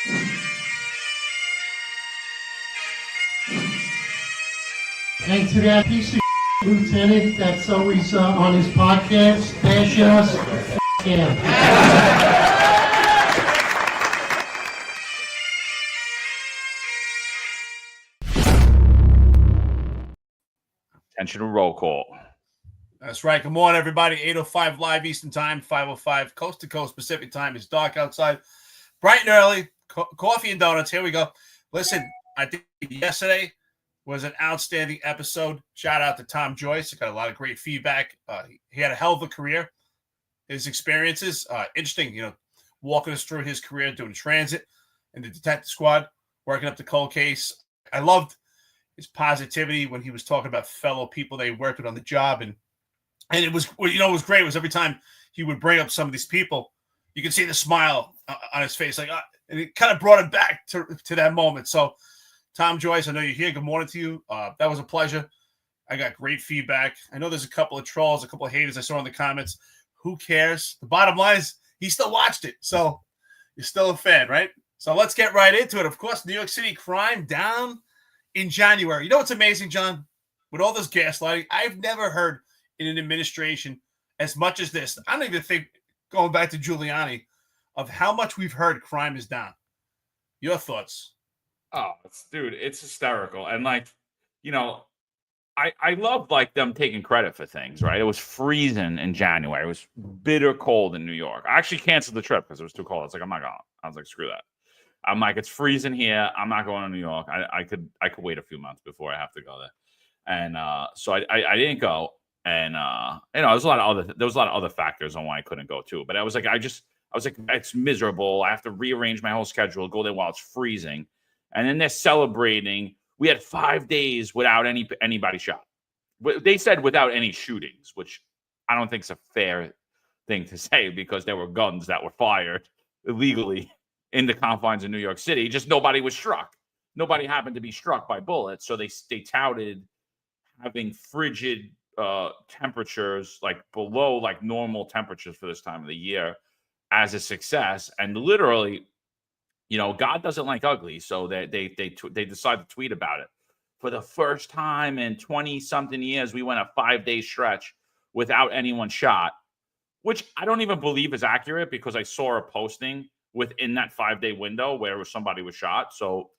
And to that piece of lieutenant that's always on his podcast, bash us, him. Attention to roll call. That's right. Good morning, everybody. 8:05 live Eastern Time, 5:05 coast to coast Pacific Time. It's dark outside, bright and early. Coffee and donuts. Here we go. Listen, I think yesterday was an outstanding episode. Shout out to Tom Joyce. I got a lot of great feedback. He had a hell of a career. His experiences, interesting, walking us through his career doing transit in the detective squad, working up the cold case. I loved his positivity when he was talking about fellow people they worked with on the job. And it was, what was great was every time he would bring up some of these people, you could see the smile on his face. And it kind of brought it back to that moment. So, Tom Joyce, I know you're here. Good morning to you. That was a pleasure. I got great feedback. I know there's a couple of trolls, a couple of haters I saw in the comments. Who cares? The bottom line is he still watched it. So you're still a fan, right? So let's get right into it. Of course, New York City crime down in January. You know what's amazing, John? With all this gaslighting, I've never heard in an administration as much as this. I don't even think, going back to Giuliani, of how much we've heard crime is down. Your thoughts? Oh, it's hysterical. And I love them taking credit for things, right? It was freezing in January. It was bitter cold in New York. I actually canceled the trip because it was too cold. I was like, I'm not going. I was like, screw that. I'm like, it's freezing here. I'm not going to New York. I could wait a few months before I have to go there. And so I didn't go. And there was a lot of other factors on why I couldn't go too. But I was like, it's miserable. I have to rearrange my whole schedule, go there while it's freezing. And then they're celebrating. We had 5 days without anybody shot. They said without any shootings, which I don't think is a fair thing to say because there were guns that were fired illegally in the confines of New York City. Just nobody was struck. Nobody happened to be struck by bullets. So they touted having frigid temperatures, below normal temperatures for this time of the year, as a success. And literally, God doesn't like ugly, so they decide to tweet about it. For the first time in 20-something years, we went a 5-day stretch without anyone shot, which I don't even believe is accurate because I saw a posting within that 5-day window where somebody was shot. So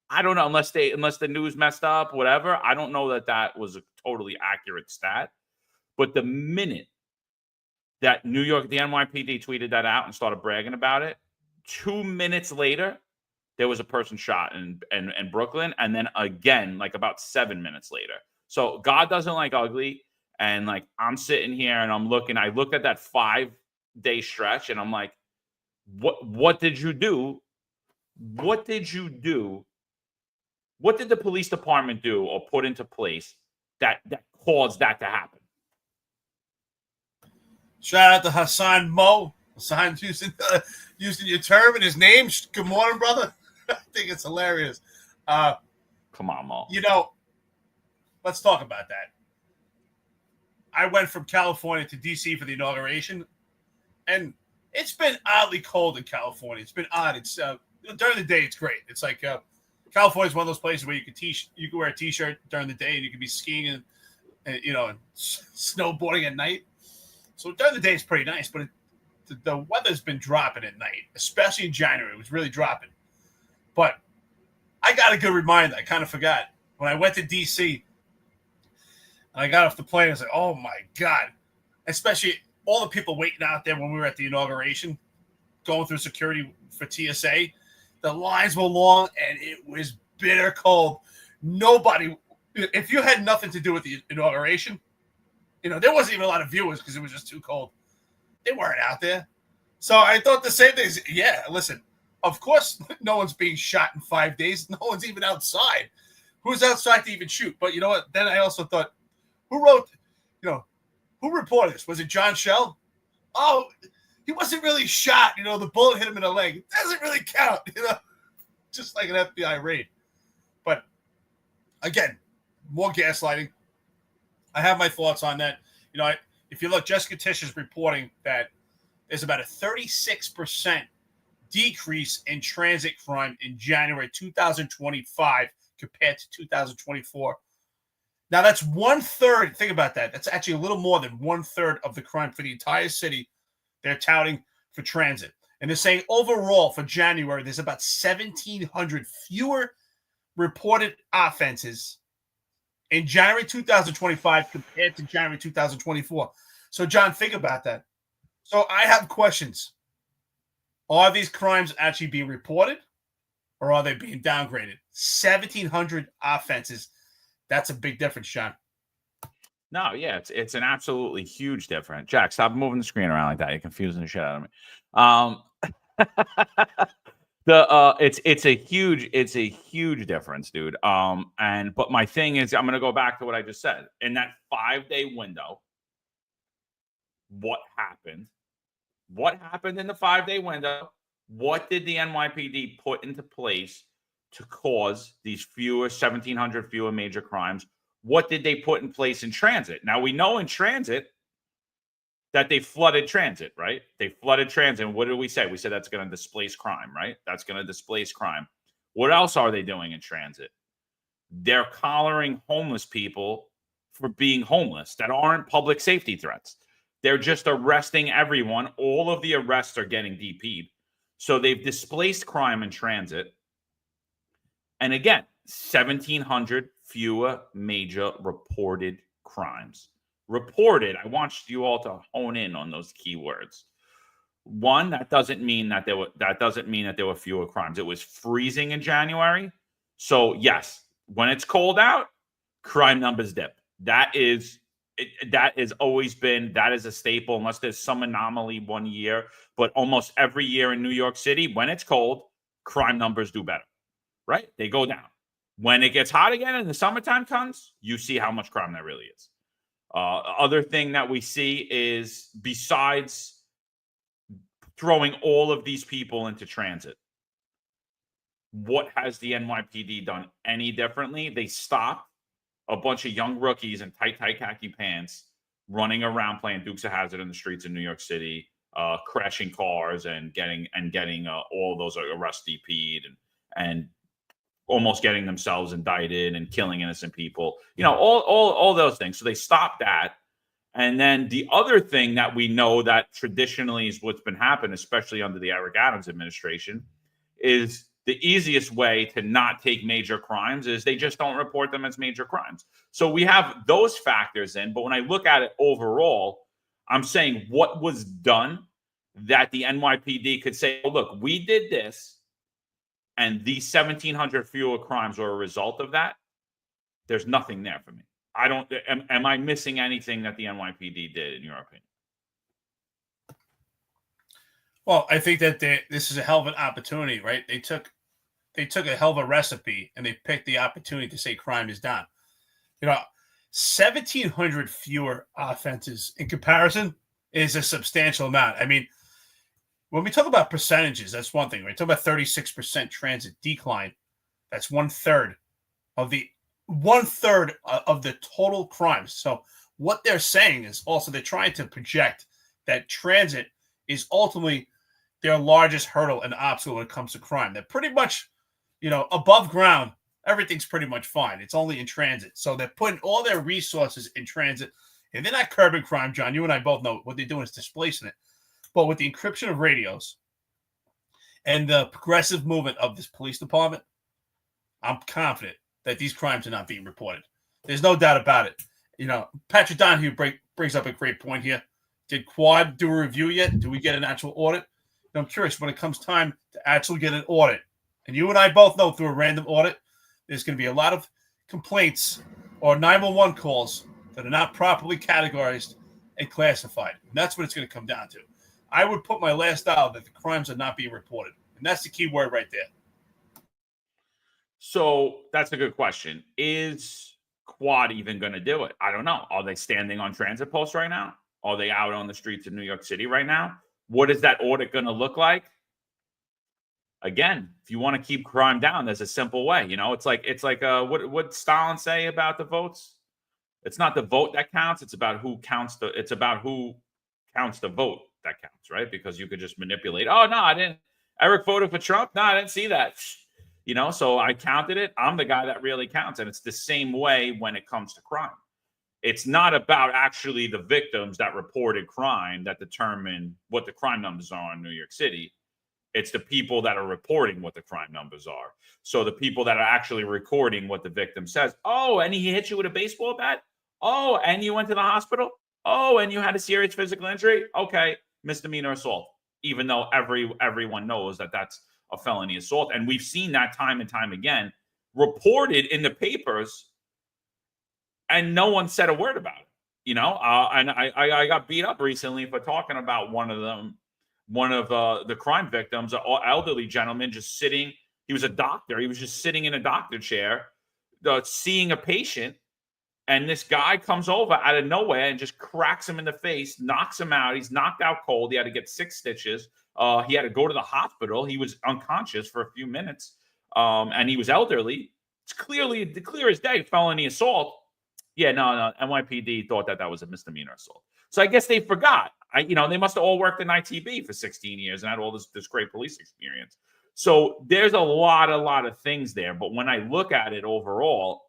I don't know, unless the news messed up, whatever. I don't know that was a totally accurate stat. But the minute that the NYPD tweeted that out and started bragging about it, 2 minutes later, there was a person shot in Brooklyn, and then again, about 7 minutes later. So God doesn't like ugly, and I'm sitting here and I looked at that 5-day stretch, and I'm like, what did you do? What did you do? What did the police department do or put into place that caused that to happen? Shout out to Hassan Mo. Hassan using your term and his name. Good morning, brother. I think it's hilarious. Come on, Mo. Let's talk about that. I went from California to D.C. for the inauguration, and it's been oddly cold in California. It's been odd. It's during the day, it's great. It's like California is one of those places where you can wear a T-shirt during the day and you can be skiing and snowboarding at night. So during the day, it's pretty nice, but the weather's been dropping at night, especially in January. It was really dropping. But I got a good reminder. I kind of forgot. When I went to D.C. and I got off the plane, I was like, oh, my God. Especially all the people waiting out there when we were at the inauguration, going through security for TSA. The lines were long, and it was bitter cold. Nobody – if you had nothing to do with the inauguration, there wasn't even a lot of viewers because it was just too cold. They weren't out there. So I thought the same thing. Yeah, listen, of course no one's being shot in 5 days. No one's even outside. Who's outside to even shoot? But you know what? Then I also thought, who reported this? Was it John Shell? Oh, he wasn't really shot. The bullet hit him in the leg. It doesn't really count, just like an FBI raid. But again, more gaslighting. I have my thoughts on that. If you look, Jessica Tish is reporting that there's about a 36% decrease in transit crime in January 2025 compared to 2024. Now, that's 1/3. Think about that. That's actually a little more than 1/3 of the crime for the entire city they're touting for transit. And they're saying overall for January, there's about 1,700 fewer reported offenses in January 2025 compared to January 2024. So, John, think about that. So I have questions. Are these crimes actually being reported or are they being downgraded? 1,700 offenses. That's a big difference, John. No, yeah, it's an absolutely huge difference. Jack, stop moving the screen around like that. You're confusing the shit out of me. It's a huge difference, dude. But my thing is, I'm gonna go back to what I just said. In that 5-day window, what happened? What happened in the 5-day window? What did the NYPD put into place to cause these 1,700 fewer major crimes? What did they put in place in transit? Now, we know in transit that they flooded transit, right? They flooded transit. What did we say? We said that's going to displace crime, right? That's going to displace crime. What else are they doing in transit? They're collaring homeless people for being homeless that aren't public safety threats. They're just arresting everyone. All of the arrests are getting DP'd. So they've displaced crime in transit. And again, 1,700 fewer major reported crimes. Reported, I want you all to hone in on those keywords. One, that doesn't mean that there were fewer crimes. It was freezing in January. So yes, when it's cold out, crime numbers dip. That has always been, that is a staple, unless there's some anomaly one year. But almost every year in New York City, when it's cold, crime numbers do better, right? They go down. When it gets hot again and the summertime comes, you see how much crime there really is. Other thing that we see is, besides throwing all of these people into transit, what has the NYPD done any differently? They stopped a bunch of young rookies in tight khaki pants running around playing Dukes of Hazzard in the streets of New York City, crashing cars and getting all those arrests DP'd and almost getting themselves indicted and killing innocent people. All those things. So they stopped that. And then the other thing that we know that traditionally is what's been happening, especially under the Eric Adams administration, is the easiest way to not take major crimes is they just don't report them as major crimes. So we have those factors in. But when I look at it overall, I'm saying what was done that the NYPD could say, oh, look, we did this, and these 1,700 fewer crimes were a result of that. There's nothing there for me. Am I missing anything that the NYPD did, in your opinion? Well, I think that this is a hell of an opportunity, right? They took a hell of a recipe and they picked the opportunity to say crime is down. 1,700 fewer offenses in comparison is a substantial amount. I mean, when we talk about percentages, that's one thing. We talk about 36% transit decline. That's 1/3 of the total crimes. So what they're saying is also they're trying to project that transit is ultimately their largest hurdle and obstacle when it comes to crime. They're pretty much, above ground, everything's pretty much fine. It's only in transit. So they're putting all their resources in transit, and they're not curbing crime, John. You and I both know what they're doing is displacing it. But with the encryption of radios and the progressive movement of this police department, I'm confident that these crimes are not being reported. There's no doubt about it. Patrick Donahue brings up a great point here. Did Quad do a review yet? Do we get an actual audit? I'm curious, when it comes time to actually get an audit, and you and I both know through a random audit, there's going to be a lot of complaints or 911 calls that are not properly categorized and classified. And that's what it's going to come down to. I would put my last dollar that the crimes are not being reported. And that's the key word right there. So that's a good question. Is Quad even going to do it? I don't know. Are they standing on transit posts right now? Are they out on the streets of New York City right now? What is that audit going to look like? Again, if you want to keep crime down, there's a simple way. It's like what Stalin say about the votes? It's not the vote that counts. It's about who counts the vote that counts, right? Because you could just manipulate. Oh no, I didn't. Eric voted for Trump. No, I didn't see that. So I counted it. I'm the guy that really counts. And it's the same way when it comes to crime. It's not about actually the victims that reported crime that determine what the crime numbers are in New York City. It's the people that are reporting what the crime numbers are. So the people that are actually recording what the victim says. Oh, and he hit you with a baseball bat? Oh, and you went to the hospital? Oh, and you had a serious physical injury? Okay, misdemeanor assault. Even though everyone knows that that's a felony assault. And we've seen that time and time again reported in the papers, and no one said a word about it. And I got beat up recently for talking about one of the crime victims, an elderly gentleman just sitting. He was a doctor. He was just sitting in a doctor chair, seeing a patient. And this guy comes over out of nowhere and just cracks him in the face, knocks him out. He's knocked out cold. He had to get 6 stitches. He had to go to the hospital. He was unconscious for a few minutes. And he was elderly. It's clear as day, felony assault. Yeah, no. NYPD thought that was a misdemeanor assault. So I guess they forgot. They must have all worked in ITB for 16 years and had all this great police experience. So there's a lot of things there. But when I look at it overall,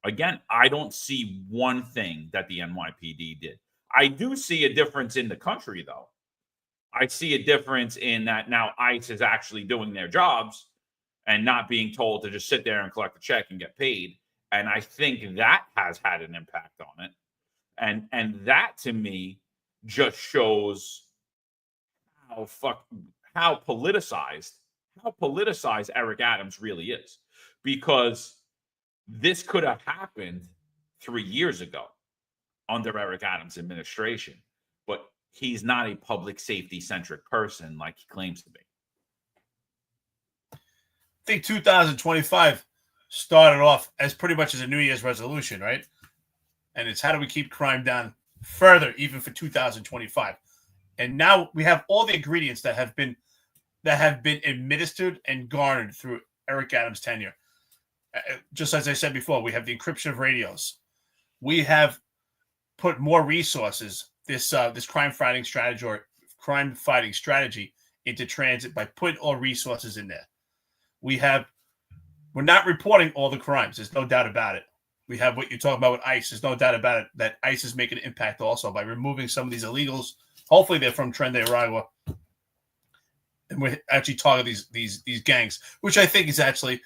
again, I don't see one thing that the NYPD did. I do see a difference in the country, though. I see a difference in that now ICE is actually doing their jobs and not being told to just sit there and collect a check and get paid. And I think that has had an impact on it. And that, to me, just shows how politicized Eric Adams really is. Because this could have happened 3 years ago under Eric Adams' administration, but he's not a public safety-centric person like he claims to be. I think 2025 started off as pretty much as a New Year's resolution, right? And it's how do we keep crime down further, even for 2025? And now we have all the ingredients that have been administered and garnered through Eric Adams' tenure. Just as I said before, we have the encryption of radios. We have put more resources, this crime fighting strategy into transit by putting all resources in there. We're not reporting all the crimes. There's no doubt about it. We have what you're talking about with ICE. There's no doubt about it that ICE is making an impact also by removing some of these illegals. Hopefully they're from Tren de Aragua. And we're actually targeting these gangs, which I think is actually,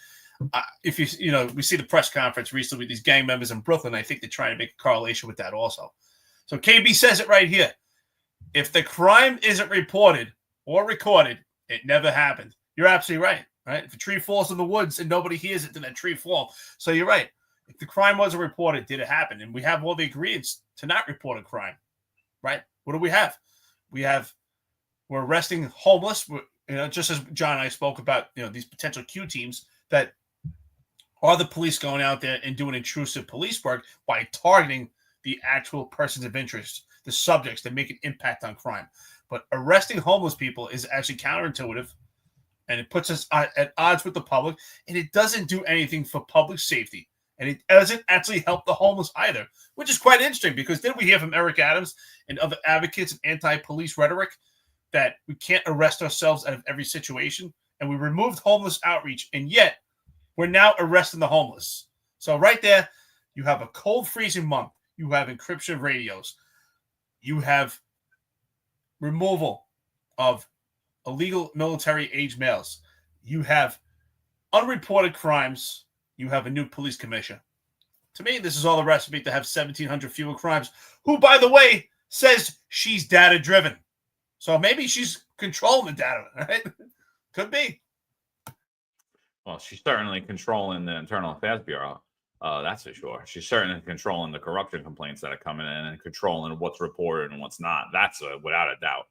if we see the press conference recently with these gang members in Brooklyn, I think they're trying to make a correlation with that also. So KB says it right here. If the crime isn't reported or recorded, it never happened. You're absolutely right. Right? If a tree falls in the woods and nobody hears it, then that tree fall. So you're right. If the crime wasn't reported, did it happen? And we have all the ingredients to not report a crime, right? What do we have? We're arresting homeless. Just as John and I spoke about, these potential Q teams that are the police going out there and doing intrusive police work by targeting the actual persons of interest, the subjects that make an impact on crime. But arresting homeless people is actually counterintuitive. And it puts us at odds with the public, and it doesn't do anything for public safety. And it doesn't actually help the homeless either, which is quite interesting because didn't we hear from Eric Adams and other advocates of anti-police rhetoric that we can't arrest ourselves out of every situation? And we removed homeless outreach, and yet we're now arresting the homeless. So right there, you have a cold freezing month. You have encryption of radios. You have removal of illegal military-age males. You have unreported crimes. You have a new police commissioner. To me, this is all the recipe to have 1,700 fewer crimes, who, by the way, says she's data-driven. So maybe she's controlling the data, right? Could be. Well, she's certainly controlling the Internal Affairs Bureau. That's for sure. She's certainly controlling the corruption complaints that are coming in and controlling what's reported and what's not. That's without a doubt.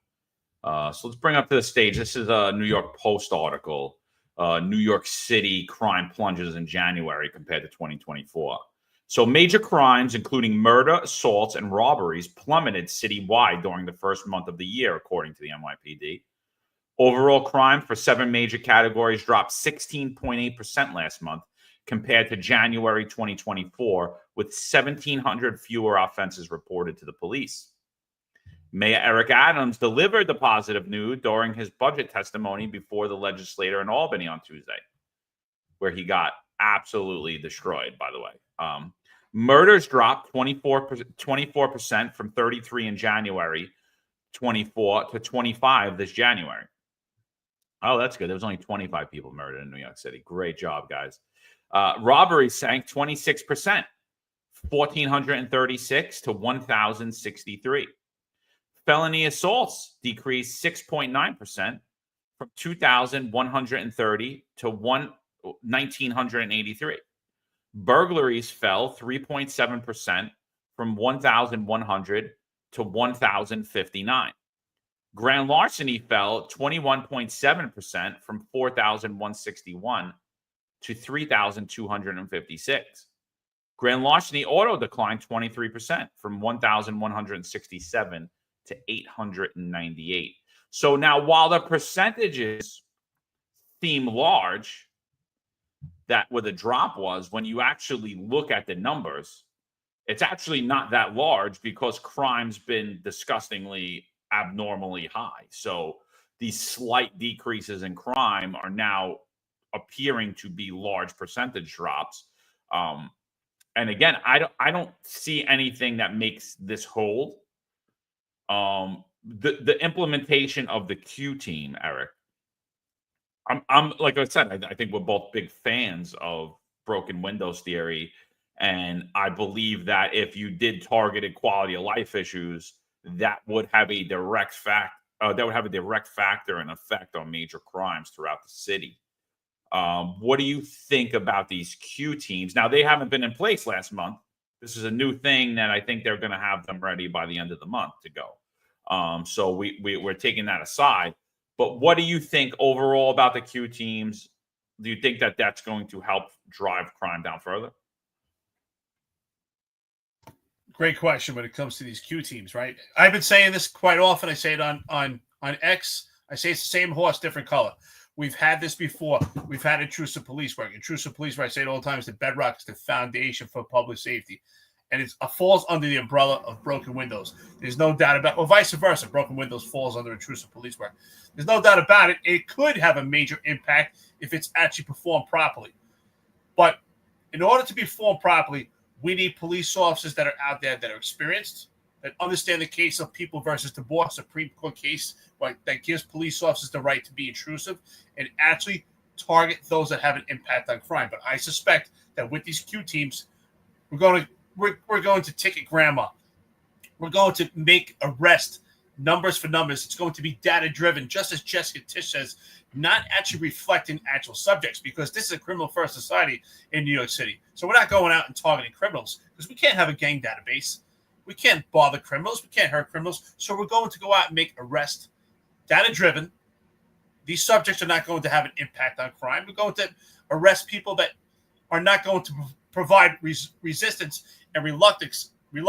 So let's bring up to the stage. This is a New York Post article. New York City crime plunges in January compared to 2024. So major crimes, including murder, assaults, and robberies, plummeted citywide during the first month of the year, according to the NYPD. Overall crime for 7 major categories dropped 16.8% last month compared to January 2024, with 1,700 fewer offenses reported to the police. Mayor Eric Adams delivered the positive news during his budget testimony before the legislature in Albany on Tuesday, where he got absolutely destroyed, by the way. Murders dropped 24% from 33 in January 24 to 25 this January. Oh, that's good. There was only 25 people murdered in New York City. Great job, guys. Robberies sank 26%, 1,436 to 1,063. Felony assaults decreased 6.9% from 2,130 to 1,983. Burglaries fell 3.7% from 1,100 to 1,059. Grand larceny fell 21.7% from 4,161 to 3,256. Grand larceny auto declined 23% from 1,167 to 898. So now, while the percentages seem large, that where the drop was, when you actually look at the numbers, it's actually not that large because crime's been disgustingly abnormally high. So these slight decreases in crime are now appearing to be large percentage drops. And again, I don't see anything that makes this hold. The implementation of the Q team, Eric. I'm like I said, I think we're both big fans of broken windows theory, and I believe that if you did targeted quality of life issues, that would have a direct factor and effect on major crimes throughout the city. What do you think about these Q teams? Now, they haven't been in place last month. This is a new thing that I think they're going to have them ready by the end of the month to go. So we're taking that aside. But what do you think overall about the Q teams? Do you think that that's going to help drive crime down further? Great question when it comes to these Q teams, right? I've been saying this quite often. I say it on X. I say it's the same horse, different color. We've had this before. We've had intrusive police work. Intrusive police work, I say it all the time, is the bedrock, is the foundation for public safety. And it falls under the umbrella of broken windows. There's no doubt about it. Or vice versa. Broken windows falls under intrusive police work. There's no doubt about it. It could have a major impact if it's actually performed properly. But in order to be performed properly, we need police officers that are out there that are experienced, that understand the case of People versus DeBoer, Supreme Court case, that gives police officers the right to be intrusive and actually target those that have an impact on crime. But I suspect that with these Q teams, we're going to ticket grandma. We're going to make arrest numbers for numbers. It's going to be data driven, just as Jessica Tisch says, not actually reflecting actual subjects, because this is a criminal first society in New York City. So we're not going out and targeting criminals because we can't have a gang database. We can't bother criminals. We can't hurt criminals. So we're going to go out and make arrest, data driven. These subjects are not going to have an impact on crime. We're going to arrest people that are not going to provide resistance and reluctance. And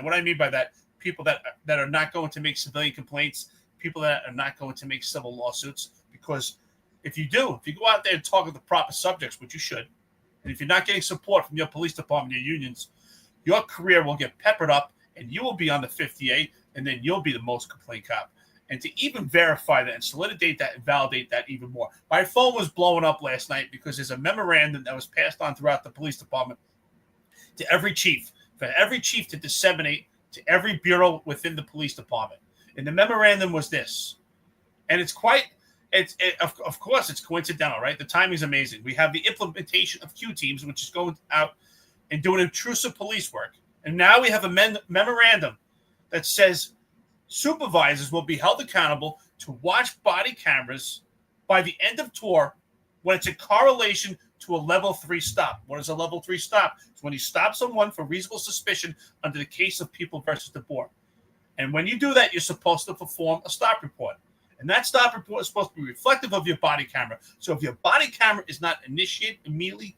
what I mean by that, people that are not going to make civilian complaints, people that are not going to make civil lawsuits. Because if you go out there and talk with the proper subjects, which you should, and if you're not getting support from your police department, your unions, your career will get peppered up and you will be on the 50A, and then you'll be the most complaint cop. And to even verify that and solidify that and validate that even more. My phone was blowing up last night because there's a memorandum that was passed on throughout the police department to every chief, for every chief to disseminate to every bureau within the police department. And the memorandum was this. And of course, it's coincidental, right? The timing is amazing. We have the implementation of Q teams, which is going out and doing intrusive police work. And now we have a memorandum that says supervisors will be held accountable to watch body cameras by the end of tour when it's a correlation to a level 3 stop. What is a level 3 stop? It's when you stop someone for reasonable suspicion under the case of People versus DeBoer. And when you do that, you're supposed to perform a stop report. And that stop report is supposed to be reflective of your body camera. So if your body camera is not initiated immediately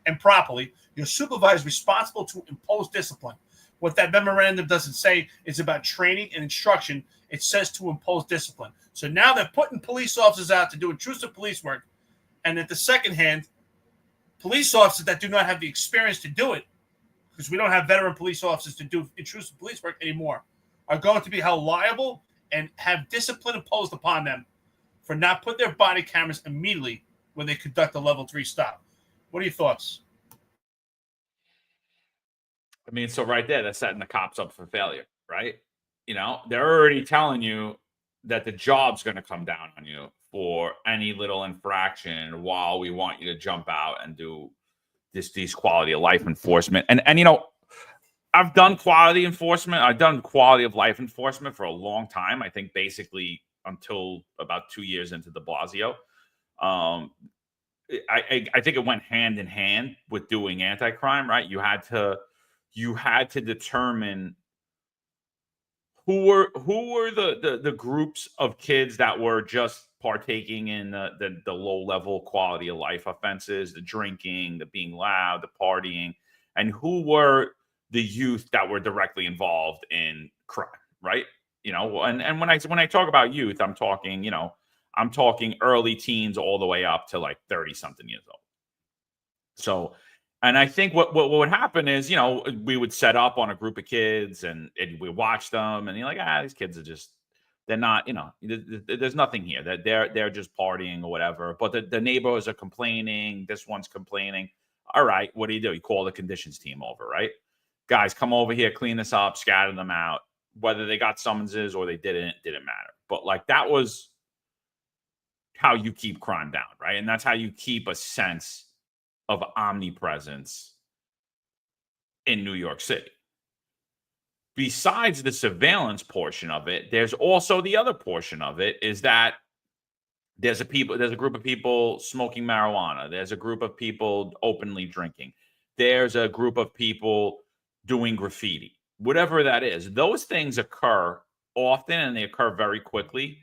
and properly, your supervisor is responsible to impose discipline. What that memorandum doesn't say is about training and instruction. It says to impose discipline. So now they're putting police officers out to do intrusive police work. And at the second hand, police officers that do not have the experience to do it, because we don't have veteran police officers to do intrusive police work anymore, are going to be held liable and have discipline imposed upon them for not putting their body cameras immediately when they conduct a level 3 stop. What are your thoughts? I mean, so right there, that's setting the cops up for failure, right? They're already telling you that the job's going to come down on you for any little infraction while we want you to jump out and do these quality of life enforcement. And I've done quality enforcement. I've done quality of life enforcement for a long time. I think basically until about 2 years into de Blasio. I think it went hand in hand with doing anti-crime, right? You had to determine who were the groups of kids that were just partaking in the low level quality of life offenses, the drinking, the being loud, the partying, and who were the youth that were directly involved in crime, right? And when I talk about youth, I'm talking early teens all the way up to like 30 something years old. So, and I think what would happen is, we would set up on a group of kids and we watch them and you're like, these kids are just, they're not, there's nothing here, that they're just partying or whatever. But the neighbors are complaining. This one's complaining. All right, what do? You call the conditions team over, right? Guys, come over here, clean this up, scatter them out. Whether they got summonses or they didn't matter. But like that was how you keep crime down, right? And that's how you keep a sense of omnipresence in New York City. Besides the surveillance portion of it, there's also the other portion of it is that there's a group of people smoking marijuana. There's a group of people openly drinking. There's a group of people doing graffiti. Whatever that is, those things occur often and they occur very quickly.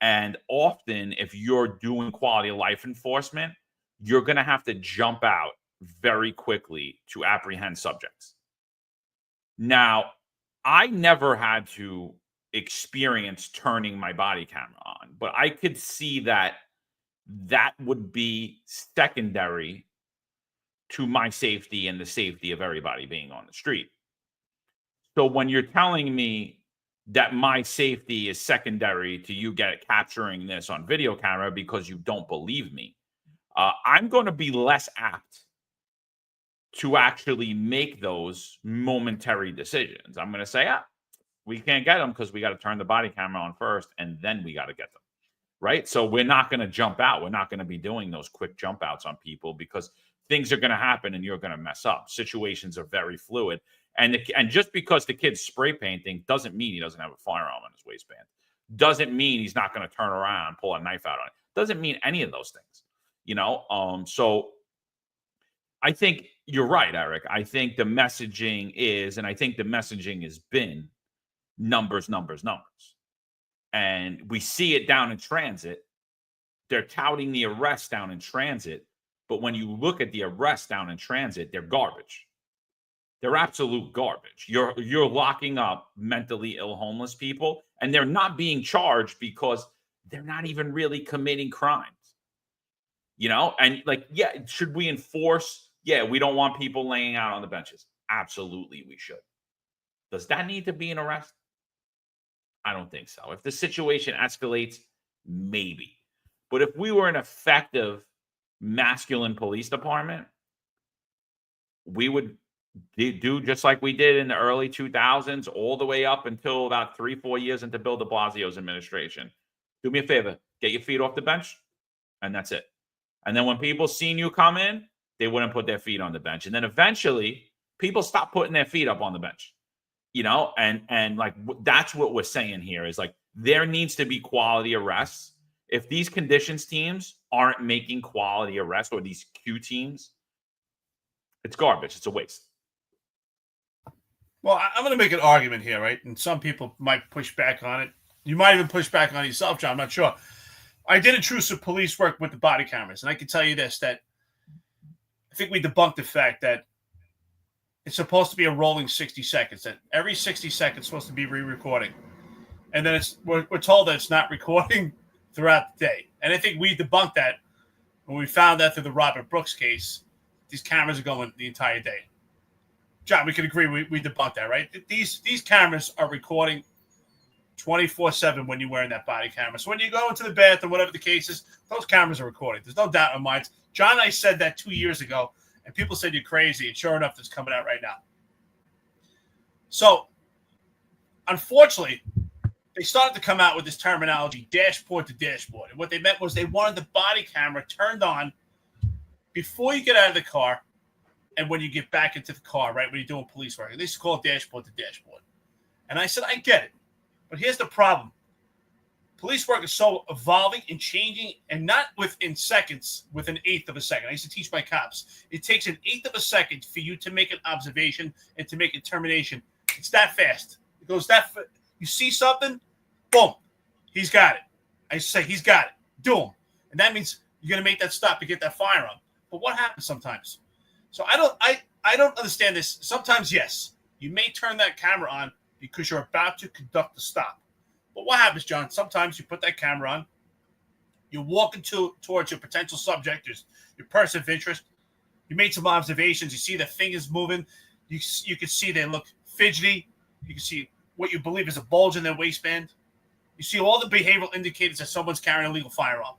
And often, if you're doing quality of life enforcement, you're going to have to jump out very quickly to apprehend subjects. Now, I never had to experience turning my body camera on, but I could see that would be secondary to my safety and the safety of everybody being on the street. So when you're telling me that my safety is secondary to you capturing this on video camera because you don't believe me, I'm going to be less apt to actually make those momentary decisions. I'm going to say, we can't get them because we got to turn the body camera on first, and then we got to get them, right? So we're not going to jump out. We're not going to be doing those quick jump outs on people because things are going to happen and you're going to mess up. Situations are very fluid. And just because the kid's spray painting doesn't mean he doesn't have a firearm on his waistband. Doesn't mean he's not going to turn around and pull a knife out on it. Doesn't mean any of those things, So I think you're right, Eric. I think the messaging has been numbers. And we see it down in transit. They're touting the arrests down in transit. But when you look at the arrests down in transit, they're garbage. They're absolute garbage. You're locking up mentally ill homeless people, and they're not being charged because they're not even really committing crimes. And should we enforce? Yeah, we don't want people laying out on the benches. Absolutely, we should. Does that need to be an arrest? I don't think so. If the situation escalates, maybe. But if we were an effective masculine police department, we would do just like we did in the early 2000s, all the way up until about 3-4 years into Bill de Blasio's administration. Do me a favor, get your feet off the bench, and that's it. And then when people seen you come in, they wouldn't put their feet on the bench. And then eventually, people stop putting their feet up on the bench. And like that's what we're saying here is like there needs to be quality arrests. If these conditions teams aren't making quality arrests, or these Q teams, it's garbage. It's a waste. Well, I'm going to make an argument here, right? And some people might push back on it. You might even push back on it yourself, John. I'm not sure. I did intrusive police work with the body cameras, and I can tell you this, that I think we debunked the fact that it's supposed to be a rolling 60 seconds, that every 60 seconds is supposed to be re-recording. And then we're told that it's not recording throughout the day. And I think we debunked that when we found that through the Robert Brooks case. These cameras are going the entire day. John, we can agree we debunked that, right? These cameras are recording 24/7 when you're wearing that body camera. So when you go into the bathroom, whatever the case is, those cameras are recording. There's no doubt in our minds. John and I said that 2 years ago, and people said you're crazy, and sure enough, it's coming out right now. So, unfortunately, they started to come out with this terminology, dashboard to dashboard. And what they meant was they wanted the body camera turned on before you get out of the car and when you get back into the car, right, when you're doing police work. They used to call it dashboard to dashboard. And I said, I get it. But here's the problem. Police work is so evolving and changing, and not within seconds, with an eighth of a second. I used to teach my cops. It takes an eighth of a second for you to make an observation and to make a determination. It's that fast. It goes that fast. You see something, boom, he's got it. I say he's got it. Do him. And that means you're going to make that stop to get that firearm. But what happens sometimes? So I don't understand this. Sometimes, yes, you may turn that camera on because you're about to conduct the stop. But what happens, John? Sometimes you put that camera on, you're walking towards your potential subject, your person of interest. You made some observations. You see their fingers moving. You can see they look fidgety. You can see what you believe is a bulge in their waistband. You see all the behavioral indicators that someone's carrying a legal firearm.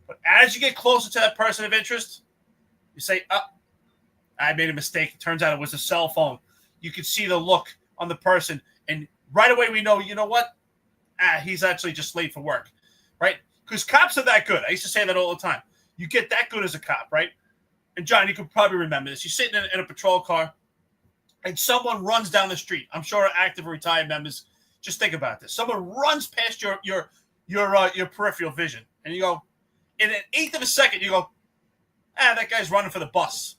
But as you get closer to that person of interest, you say, I made a mistake. It turns out it was a cell phone. You can see the look on the person, and right away we know, you know what? He's actually just late for work, right? Because cops are that good. I used to say that all the time. You get that good as a cop, right? And John, you could probably remember this. You're sitting in a patrol car, and someone runs down the street. I'm sure active or retired members, just think about this. Someone runs past your peripheral vision, and you go, in an eighth of a second, you go, that guy's running for the bus.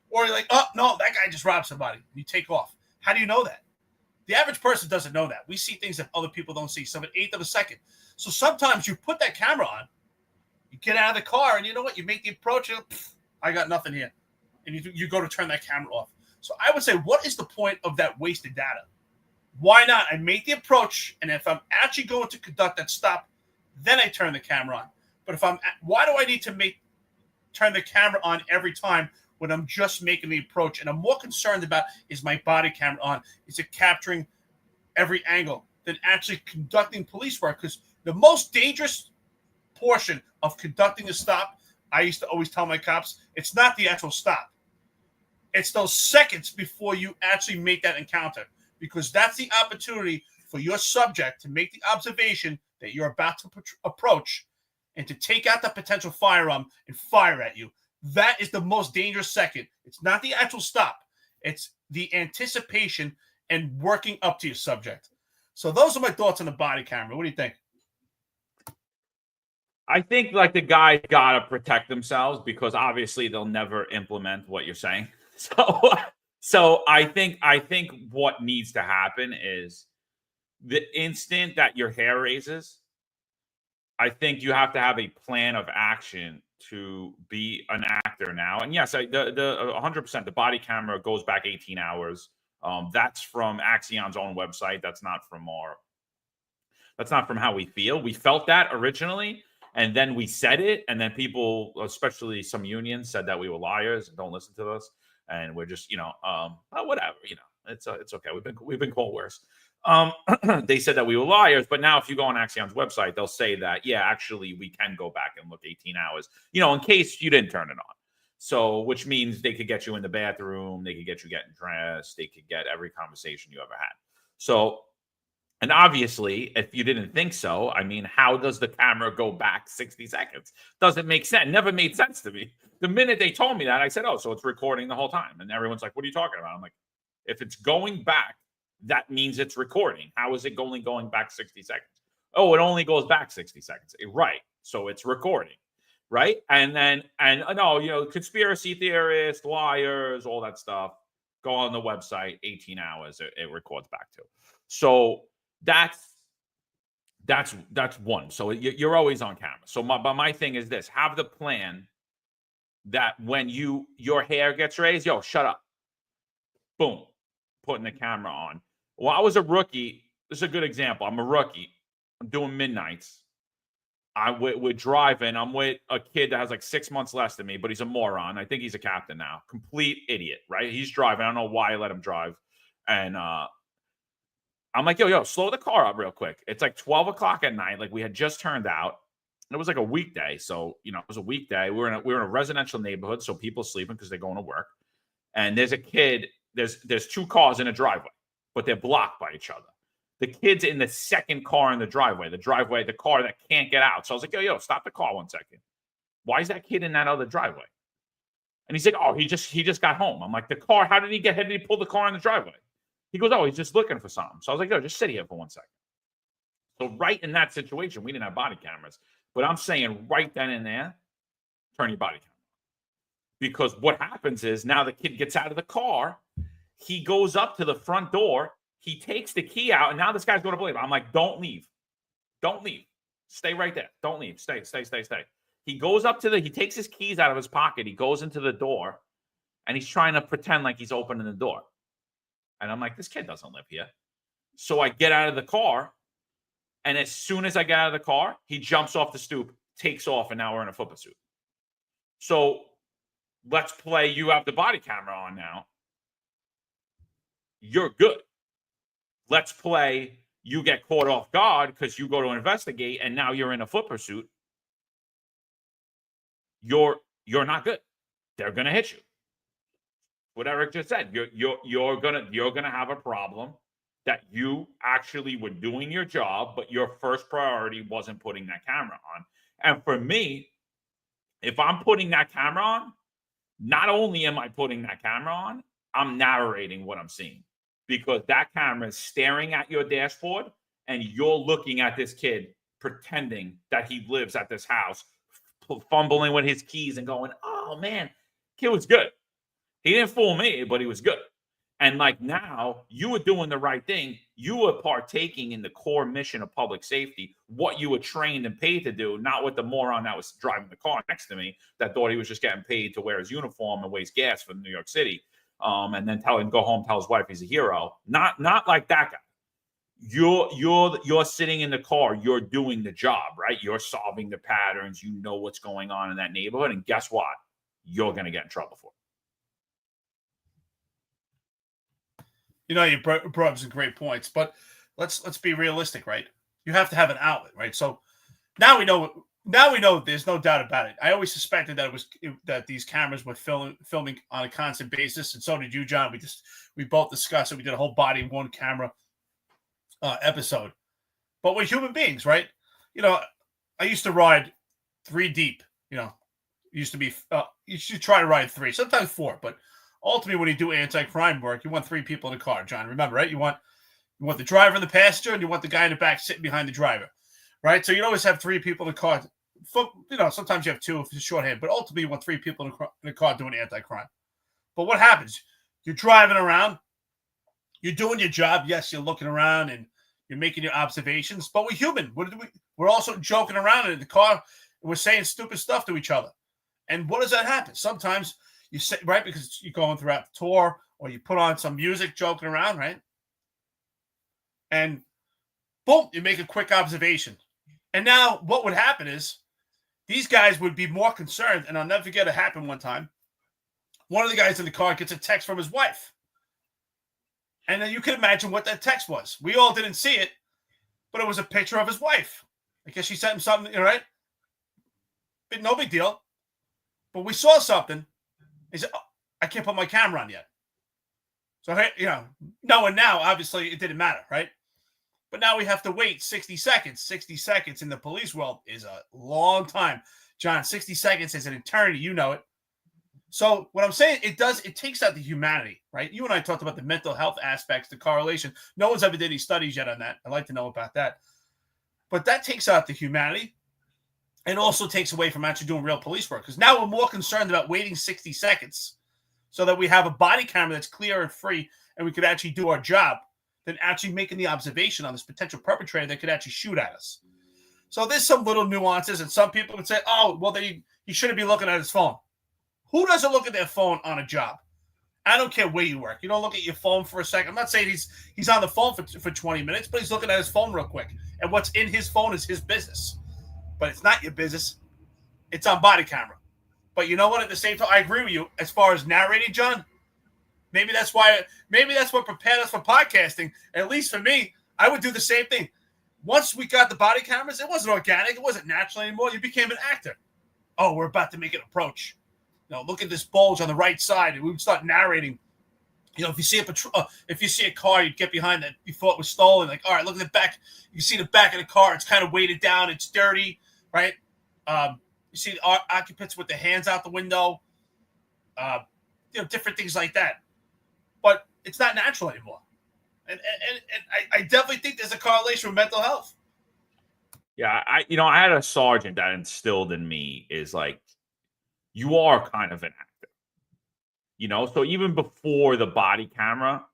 Or you're like, oh, no, that guy just robbed somebody. You take off. How do you know that? The average person doesn't know that. We see things that other people don't see. So an eighth of a second. So sometimes you put that camera on, you get out of the car, and you know what? You make the approach, you go, I got nothing here. And you go to turn that camera off. So I would say, what is the point of that wasted data? Why not? I make the approach, and if I'm actually going to conduct that stop, then I turn the camera on. But why do I need to turn the camera on every time when I'm just making the approach? And I'm more concerned about, is my body camera on? Is it capturing every angle than actually conducting police work? Because the most dangerous portion of conducting a stop, I used to always tell my cops, it's not the actual stop. It's those seconds before you actually make that encounter, because that's the opportunity for your subject to make the observation that you're about to approach and to take out the potential firearm and fire at you. That is the most dangerous second. It's not the actual stop. It's the anticipation and working up to your subject. So those are my thoughts on the body camera. What do you think? I think like the guys gotta protect themselves, because obviously they'll never implement what you're saying. So I think what needs to happen is the instant that your hair raises, I think you have to have a plan of action to be an actor now. And yes, the 100%, the body camera goes back 18 hours. That's from Axion's own website. That's not from how we feel. We felt that originally, and then we said it, and then people, especially some unions, said that we were liars and don't listen to us, and we're just, whatever, it's okay. We've been called worse. They said that we were liars, but now if you go on Axion's website, they'll say that, yeah, actually we can go back and look 18 hours, in case you didn't turn it on. So, which means they could get you in the bathroom, they could get you getting dressed, they could get every conversation you ever had. So, and obviously, if you didn't think so, I mean, how does the camera go back 60 seconds? Doesn't make sense. Never made sense to me. The minute they told me that, I said, oh, so it's recording the whole time. And everyone's like, what are you talking about? I'm like, if it's going back, that means it's recording. How is it only going back 60 seconds? Oh, it only goes back 60 seconds. Right. So it's recording. Right. And conspiracy theorists, liars, all that stuff, go on the website, 18 hours, it records back to. So that's one. So you're always on camera. So my thing is this: have the plan that when your hair gets raised, yo, shut up. Boom, putting the camera on. Well, I was a rookie. This is a good example. I'm a rookie. I'm doing midnights. we're driving. I'm with a kid that has like 6 months less than me, but he's a moron. I think he's a captain now. Complete idiot, right? He's driving. I don't know why I let him drive. And I'm like, yo, slow the car up real quick. It's like 12 o'clock at night. Like we had just turned out. And it was like a weekday. So, it was a weekday. We were in a residential neighborhood. So people sleeping because they're going to work. And there's a kid. There's 2 cars in a driveway, but they're blocked by each other. The kid's in the second car in the driveway, the car that can't get out. So I was like, yo, stop the car 1 second. Why is that kid in that other driveway? And he's like, oh, he just got home. I'm like, the car, how did he pull the car in the driveway? He goes, oh, he's just looking for something. So I was like, yo, just sit here for 1 second. So right in that situation, we didn't have body cameras. But I'm saying right then and there, turn your body camera. Because what happens is now the kid gets out of the car. He goes up to the front door. He takes the key out. And now this guy's going to believe. I'm like, don't leave. Don't leave. Stay right there. Don't leave. Stay. He goes up to he takes his keys out of his pocket. He goes into the door. And he's trying to pretend like he's opening the door. And I'm like, this kid doesn't live here. So I get out of the car. And as soon as I get out of the car, he jumps off the stoop, takes off, and now we're in a foot pursuit. So let's play you have the body camera on now. You're good. Let's play you get caught off guard because you go to investigate, and now you're in a foot pursuit. You're not good. They're gonna hit you. What Eric just said. You're gonna have a problem that you actually were doing your job, but your first priority wasn't putting that camera on. And for me, if I'm putting that camera on, not only am I putting that camera on, I'm narrating what I'm seeing. Because that camera is staring at your dashboard and you're looking at this kid pretending that he lives at this house, fumbling with his keys and going, oh man, kid was good. He didn't fool me, but he was good. And like now, you were doing the right thing. You were partaking in the core mission of public safety, what you were trained and paid to do, not with the moron that was driving the car next to me that thought he was just getting paid to wear his uniform and waste gas for New York City. And then go home, tell his wife he's a hero. Not like that guy. You're sitting in the car. You're doing the job, right? You're solving the patterns. You know what's going on in that neighborhood. And guess what? You're going to get in trouble for it. You brought up some great points, but let's be realistic, right? You have to have an outlet, right? So now we know there's no doubt about it. I always suspected that these cameras were filming on a constant basis, and so did you, John. We both discussed it. We did a whole body one camera episode. But we're human beings, right? I used to ride 3 deep. Used to be you should try to ride 3, sometimes 4, but ultimately, when you do anti-crime work, you want 3 people in the car, John. Remember, right? You want the driver and the passenger, and you want the guy in the back sitting behind the driver, right? So you always have 3 people in the car. Sometimes you have 2 if it's shorthand, but ultimately you want 3 people in the car doing anti-crime. But what happens? You're driving around, you're doing your job. Yes, you're looking around and you're making your observations, but we're human. We're also joking around in the car. And we're saying stupid stuff to each other. And what does that happen? Sometimes you say, right, because you're going throughout the tour, or you put on some music joking around, right? And boom, you make a quick observation. And now what would happen is these guys would be more concerned, and I'll never forget it happened one time. One of the guys in the car gets a text from his wife. And then you can imagine what that text was. We all didn't see it, but it was a picture of his wife. I guess she sent him something, right? But no big deal. But we saw something. He said, oh, I can't put my camera on yet. So, knowing now, obviously, it didn't matter, right? But now we have to wait 60 seconds. 60 seconds in the police world is a long time. John, 60 seconds is an eternity. You know it. So what I'm saying, it takes out the humanity, right? You and I talked about the mental health aspects, the correlation. No one's ever did any studies yet on that. I'd like to know about that. But that takes out the humanity. And also takes away from actually doing real police work. Because now we're more concerned about waiting 60 seconds so that we have a body camera that's clear and free and we could actually do our job than actually making the observation on this potential perpetrator that could actually shoot at us. So there's some little nuances, and some people would say, oh, well, he shouldn't be looking at his phone. Who doesn't look at their phone on a job? I don't care where you work. You don't look at your phone for a second. I'm not saying he's on the phone for 20 minutes, but he's looking at his phone real quick. And what's in his phone is his business. but it's not your business. It's on body camera. But you know what? At the same time, I agree with you as far as narrating, John. Maybe that's what prepared us for podcasting. At least for me, I would do the same thing. Once we got the body cameras, it wasn't organic. It wasn't natural anymore. You became an actor. Oh, we're about to make an approach. Look at this bulge on the right side, and we would start narrating. If you see a car, you'd get behind that you thought was stolen. Like, all right, look at the back. You see the back of the car. It's kind of weighted down. It's dirty, right? You see the occupants with their hands out the window. Different things like that. But it's not natural anymore. And I definitely think there's a correlation with mental health. Yeah, I had a sergeant that instilled in me is like, you are kind of an actor. So even before the body camera,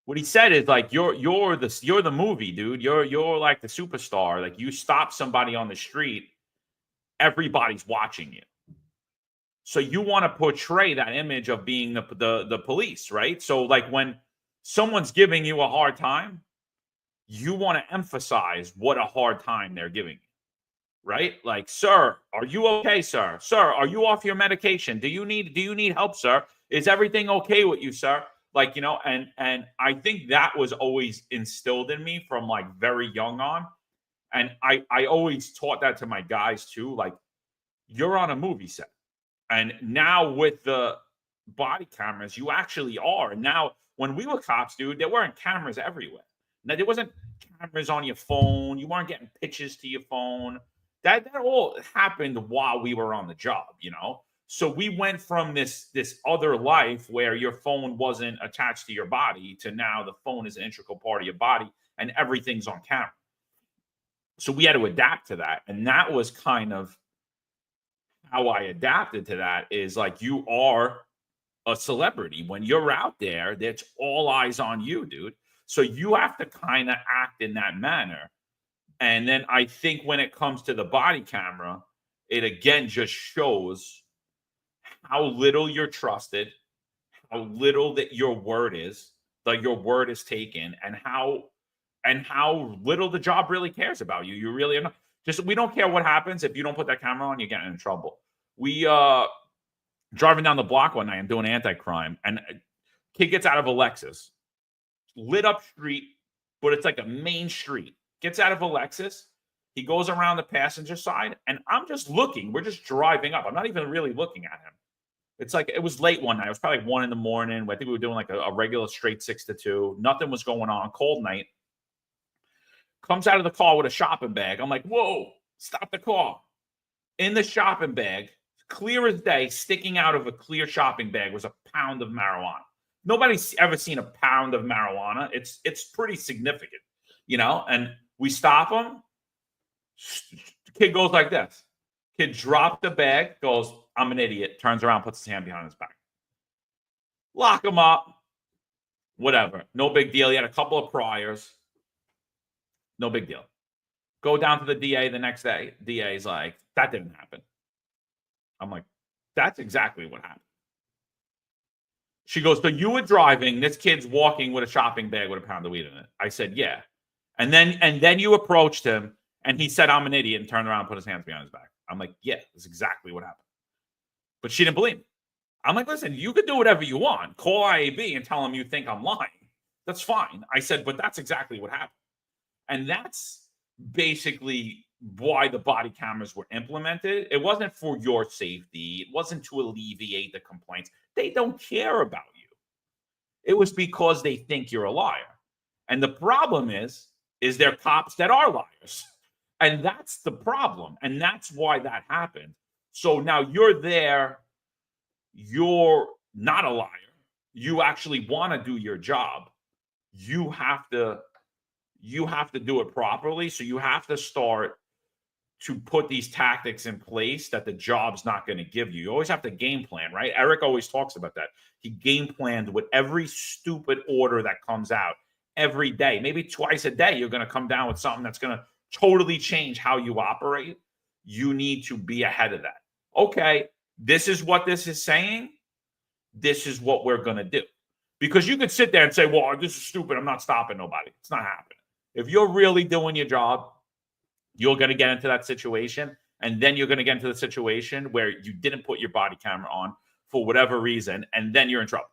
what he said is like, you're the movie, dude. You're like the superstar. Like, you stop somebody on the street, everybody's watching you. So you want to portray that image of being the police, right? So like when someone's giving you a hard time, you want to emphasize what a hard time they're giving you, right? Like, sir, are you okay, sir? Sir, are you off your medication? Do you need help, sir? Is everything okay with you, sir? Like, and I think that was always instilled in me from like very young on. And I always taught that to my guys too. Like, you're on a movie set. And now with the body cameras, you actually are. And now when we were cops, dude, there weren't cameras everywhere. Now, there wasn't cameras on your phone. You weren't getting pictures to your phone. That all happened while we were on the job, So we went from this other life where your phone wasn't attached to your body to now the phone is an integral part of your body and everything's on camera. So we had to adapt to that. And that was kind of how I adapted to that, is like, you are a celebrity. When you're out there, that's all eyes on you, dude. So you have to kind of act in that manner. And then I think when it comes to the body camera, it again just shows how little you're trusted, how little that your word is taken, and how little the job really cares about you. You really are not. We don't care what happens. If you don't put that camera on, you're getting in trouble. We driving down the block one night, I'm doing anti-crime, and a kid gets out of a Lexus, lit up street, but it's like a main street. Gets out of a Lexus. He goes around the passenger side, and I'm just looking. We're just driving up. I'm not even really looking at him. It's like, it was late one night. It was probably like 1 a.m. I think we were doing like a regular straight 6 to 2. Nothing was going on. Cold night. Comes out of the car with a shopping bag. I'm like, whoa, stop the car. In the shopping bag, clear as day, sticking out of a clear shopping bag was a pound of marijuana. Nobody's ever seen a pound of marijuana. It's pretty significant, and we stop him. The kid goes like this. Kid drops the bag, goes, I'm an idiot, turns around, puts his hand behind his back. Lock him up. Whatever. No big deal. He had a couple of priors. No big deal. Go down to the DA the next day. DA's like, that didn't happen. I'm like, that's exactly what happened. She goes, so you were driving, this kid's walking with a shopping bag with a pound of weed in it. I said, yeah. And then you approached him, and he said, I'm an idiot, and turned around and put his hands behind his back. I'm like, yeah, that's exactly what happened. But she didn't believe me. I'm like, listen, you could do whatever you want. Call IAB and tell them you think I'm lying. That's fine. I said, but that's exactly what happened. And that's basically why the body cameras were implemented. It wasn't for your safety. It wasn't to alleviate the complaints. They don't care about you. It was because they think you're a liar. And the problem is there cops that are liars. And that's the problem. And that's why that happened. So now you're there. You're not a liar. You actually want to do your job. You have to do it properly. So you have to start to put these tactics in place that the job's not going to give you. You always have to game plan, right? Eric always talks about that. He game planned with every stupid order that comes out every day. Maybe twice a day, you're going to come down with something that's going to totally change how you operate. You need to be ahead of that. Okay, this is what this is saying. This is what we're going to do. Because you could sit there and say, well, this is stupid. I'm not stopping nobody. It's not happening. If you're really doing your job, You're going to get into that situation, and then you're going to get into the situation where you didn't put your body camera on for whatever reason, and then you're in trouble.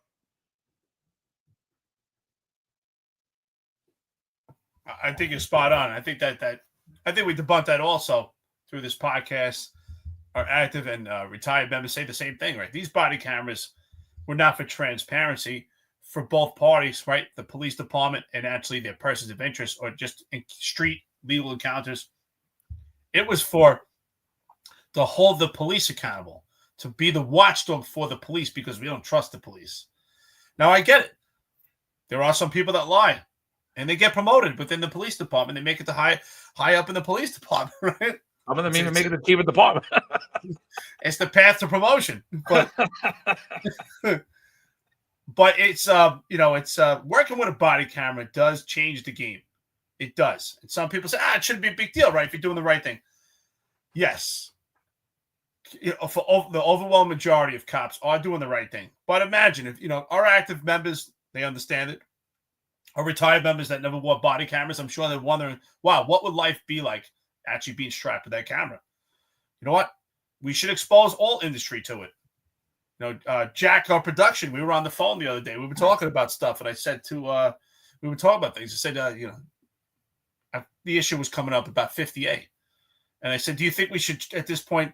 I think you're spot on. I think I think we debunked that also through this podcast. Our active and retired members say the same thing, right? These body cameras were not for transparency for both parties, right? The police department and actually their persons of interest or just in street legal encounters. It was for to hold the police accountable, to be the watchdog for the police because we don't trust the police. Now, I get it. There are some people that lie and they get promoted within the police department. They make it to high up in the police department, right? Some of them even make it to the chief of department. It's the path to promotion, but but it's it's working with a body camera does change the game. It does. And some people say, it shouldn't be a big deal, right? If you're doing the right thing. Yes. For the overwhelming majority of cops are doing the right thing. But imagine if, our active members, they understand it. Our retired members that never wore body cameras, I'm sure they're wondering, wow, what would life be like actually being strapped with that camera? You know what? We should expose all industry to it. Jack, our production, we were on the phone the other day. We were talking about stuff, and I said we were talking about things. I said, the issue was coming up about 58. And I said, do you think we should, at this point,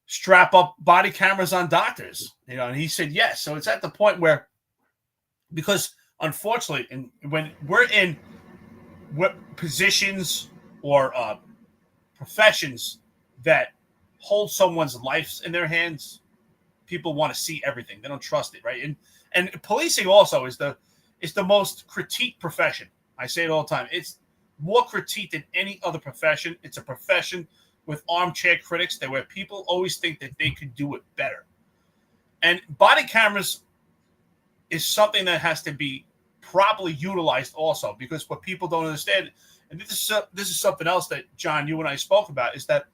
strap up body cameras on doctors? And he said, yes. So it's at the point where, because unfortunately, and when we're in what positions or professions that hold someone's lives in their hands, people want to see everything. They don't trust it, right? And policing also is the most critiqued profession. I say it all the time. It's more critiqued than any other profession. It's a profession with armchair critics where people always think that they could do it better. And body cameras is something that has to be properly utilized also, because what people don't understand, and this is something else that, John, you and I spoke about, is that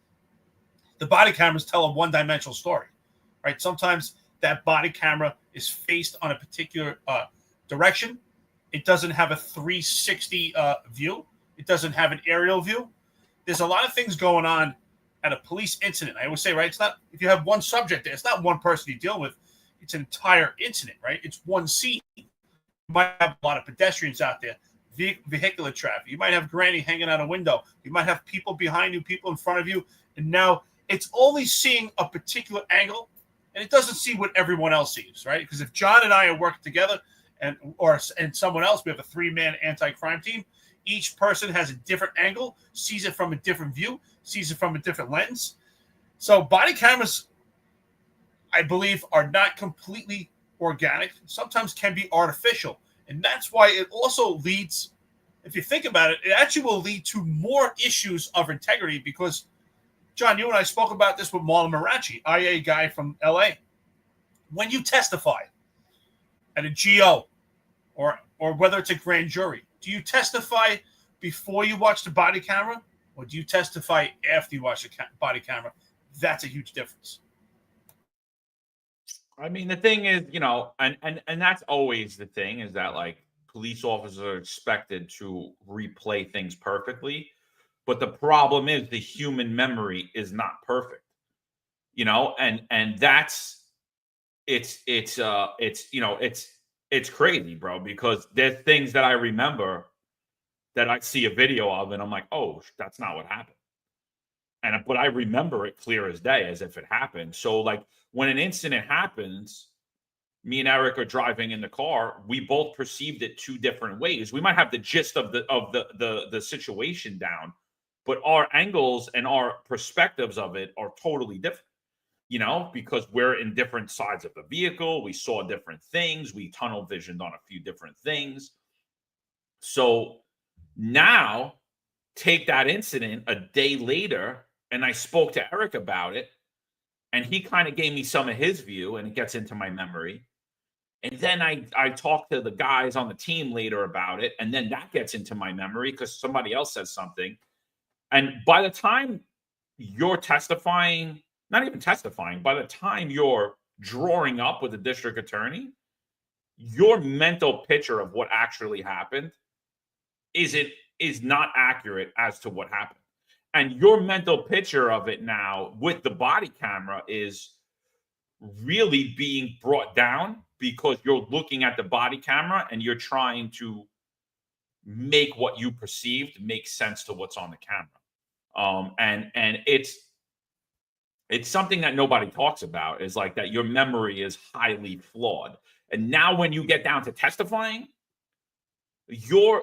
the body cameras tell a one-dimensional story, right? Sometimes that body camera is faced on a particular direction. It doesn't have a 360 view. It doesn't have an aerial view. There's a lot of things going on at a police incident. I always say, right, it's not, if you have one subject there, it's not one person you deal with. It's an entire incident, right? It's one scene. You might have a lot of pedestrians out there, vehicular traffic. You might have granny hanging out a window. You might have people behind you, people in front of you. And now it's only seeing a particular angle, and it doesn't see what everyone else sees, right? Because if John and I are working together and someone else, we have a 3-man anti-crime team, each person has a different angle, sees it from a different view, sees it from a different lens. So body cameras, I believe, are not completely organic. Sometimes can be artificial. And that's why it also leads, if you think about it, it actually will lead to more issues of integrity because, John, you and I spoke about this with Marlon Marachi, IA guy from LA. When you testify at a GO or whether it's a grand jury, do you testify before you watch the body camera or do you testify after you watch the body camera? That's a huge difference. I mean, the thing is, and that's always the thing, is that like police officers are expected to replay things perfectly. But the problem is the human memory is not perfect, and that's it's crazy, bro, because there's things that I remember that I see a video of and I'm like, oh, that's not what happened. But I remember it clear as day, as if it happened. So like when an incident happens, me and Eric are driving in the car. We both perceived it 2 different ways. We might have the gist of the situation down, but our angles and our perspectives of it are totally different, because we're in different sides of the vehicle. We saw different things. We tunnel visioned on a few different things. So now take that incident a day later, and I spoke to Eric about it, and he kind of gave me some of his view, and it gets into my memory. And then I talked to the guys on the team later about it, and then that gets into my memory because somebody else says something. And by the time you're testifying, not even testifying, by the time you're drawing up with the district attorney, your mental picture of what actually happened is not accurate as to what happened. And your mental picture of it now with the body camera is really being brought down because you're looking at the body camera and you're trying to make what you perceived make sense to what's on the camera. And it's something that nobody talks about, is like that your memory is highly flawed. And now when you get down to testifying, your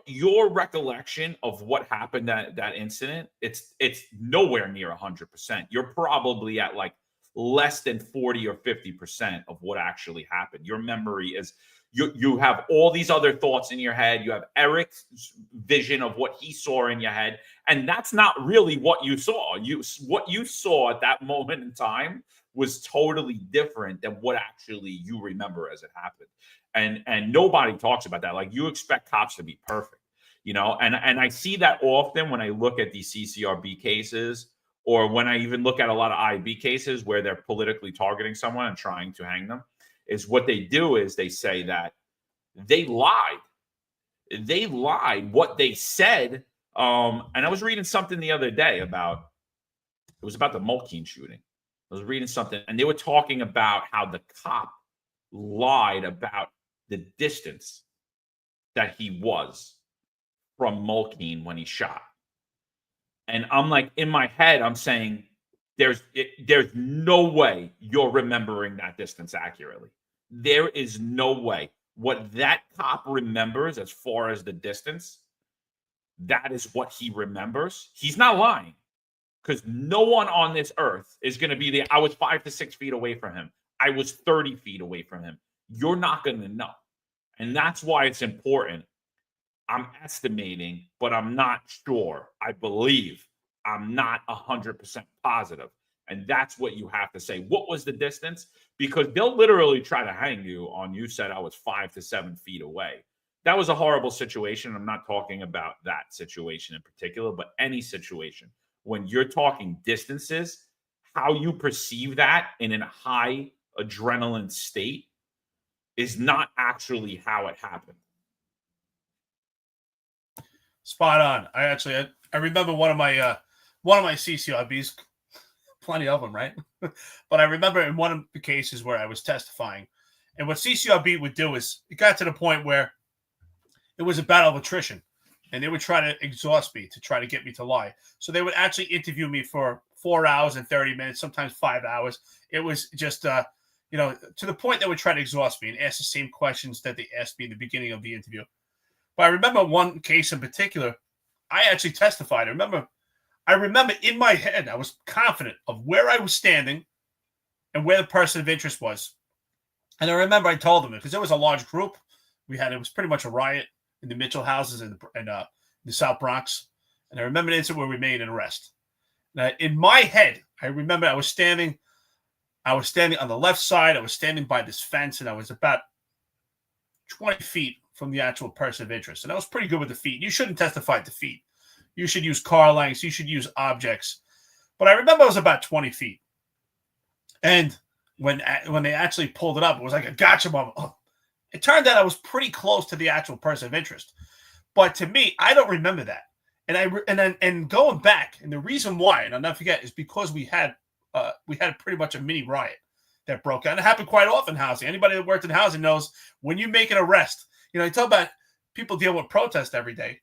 recollection of what happened that incident, it's nowhere near 100%. You're probably at like less than 40 or 50% of what actually happened. Your memory is, you have all these other thoughts in your head. You have Eric's vision of what he saw in your head, and that's not really what you saw. What you saw at that moment in time was totally different than what actually you remember as it happened. And nobody talks about that. Like, you expect cops to be perfect, and I see that often when I look at these CCRB cases, or when I even look at a lot of IB cases where they're politically targeting someone and trying to hang them. Is what they do is they say that they lied. They lied what they said. And I was reading something the other day it was about the Mulkeen shooting. I was reading something, and they were talking about how the cop lied about the distance that he was from Mulkeen when he shot. And I'm like, in my head, I'm saying, there's no way you're remembering that distance accurately. There is no way. What that cop remembers as far as the distance, that is what he remembers. He's not lying, because no one on this earth is going to be there. I was 5 to 6 feet away from him. I was 30 feet away from him. You're not going to know. And that's why it's important. I'm estimating, but I'm not sure. I believe. I'm not 100% positive. And that's what you have to say. What was the distance? Because they'll literally try to hang you on, you said I was 5 to 7 feet away. That was a horrible situation. I'm not talking about that situation in particular, but any situation. When you're talking distances, how you perceive that in a high adrenaline state is not actually how it happened. Spot on. I remember one of my CCRBs, plenty of them, right? But I remember in one of the cases where I was testifying, and what CCRB would do is, it got to the point where it was a battle of attrition, and they would try to exhaust me to try to get me to lie. So they would actually interview me for 4 hours and 30 minutes, sometimes 5 hours. It was just, to the point they would try to exhaust me and ask the same questions that they asked me in the beginning of the interview. But I remember one case in particular, I actually testified. I remember in my head, I was confident of where I was standing and where the person of interest was. And I remember I told them, because there was a large group. It was pretty much a riot in the Mitchell houses in the South Bronx. And I remember an incident where we made an arrest. Now, in my head, I remember I was standing on the left side. I was standing by this fence, and I was about 20 feet from the actual person of interest. And I was pretty good with the feet. You shouldn't testify at the feet. You should use car lengths. You should use objects. But I remember I was about 20 feet. And when they actually pulled it up, it was like a gotcha moment. Oh. It turned out I was pretty close to the actual person of interest. But to me, I don't remember that. And going back, and the reason why, and I'll never forget, is because we had pretty much a mini riot that broke out. And it happened quite often in housing. Anybody that worked in housing knows when you make an arrest, you talk about people deal with protest every day.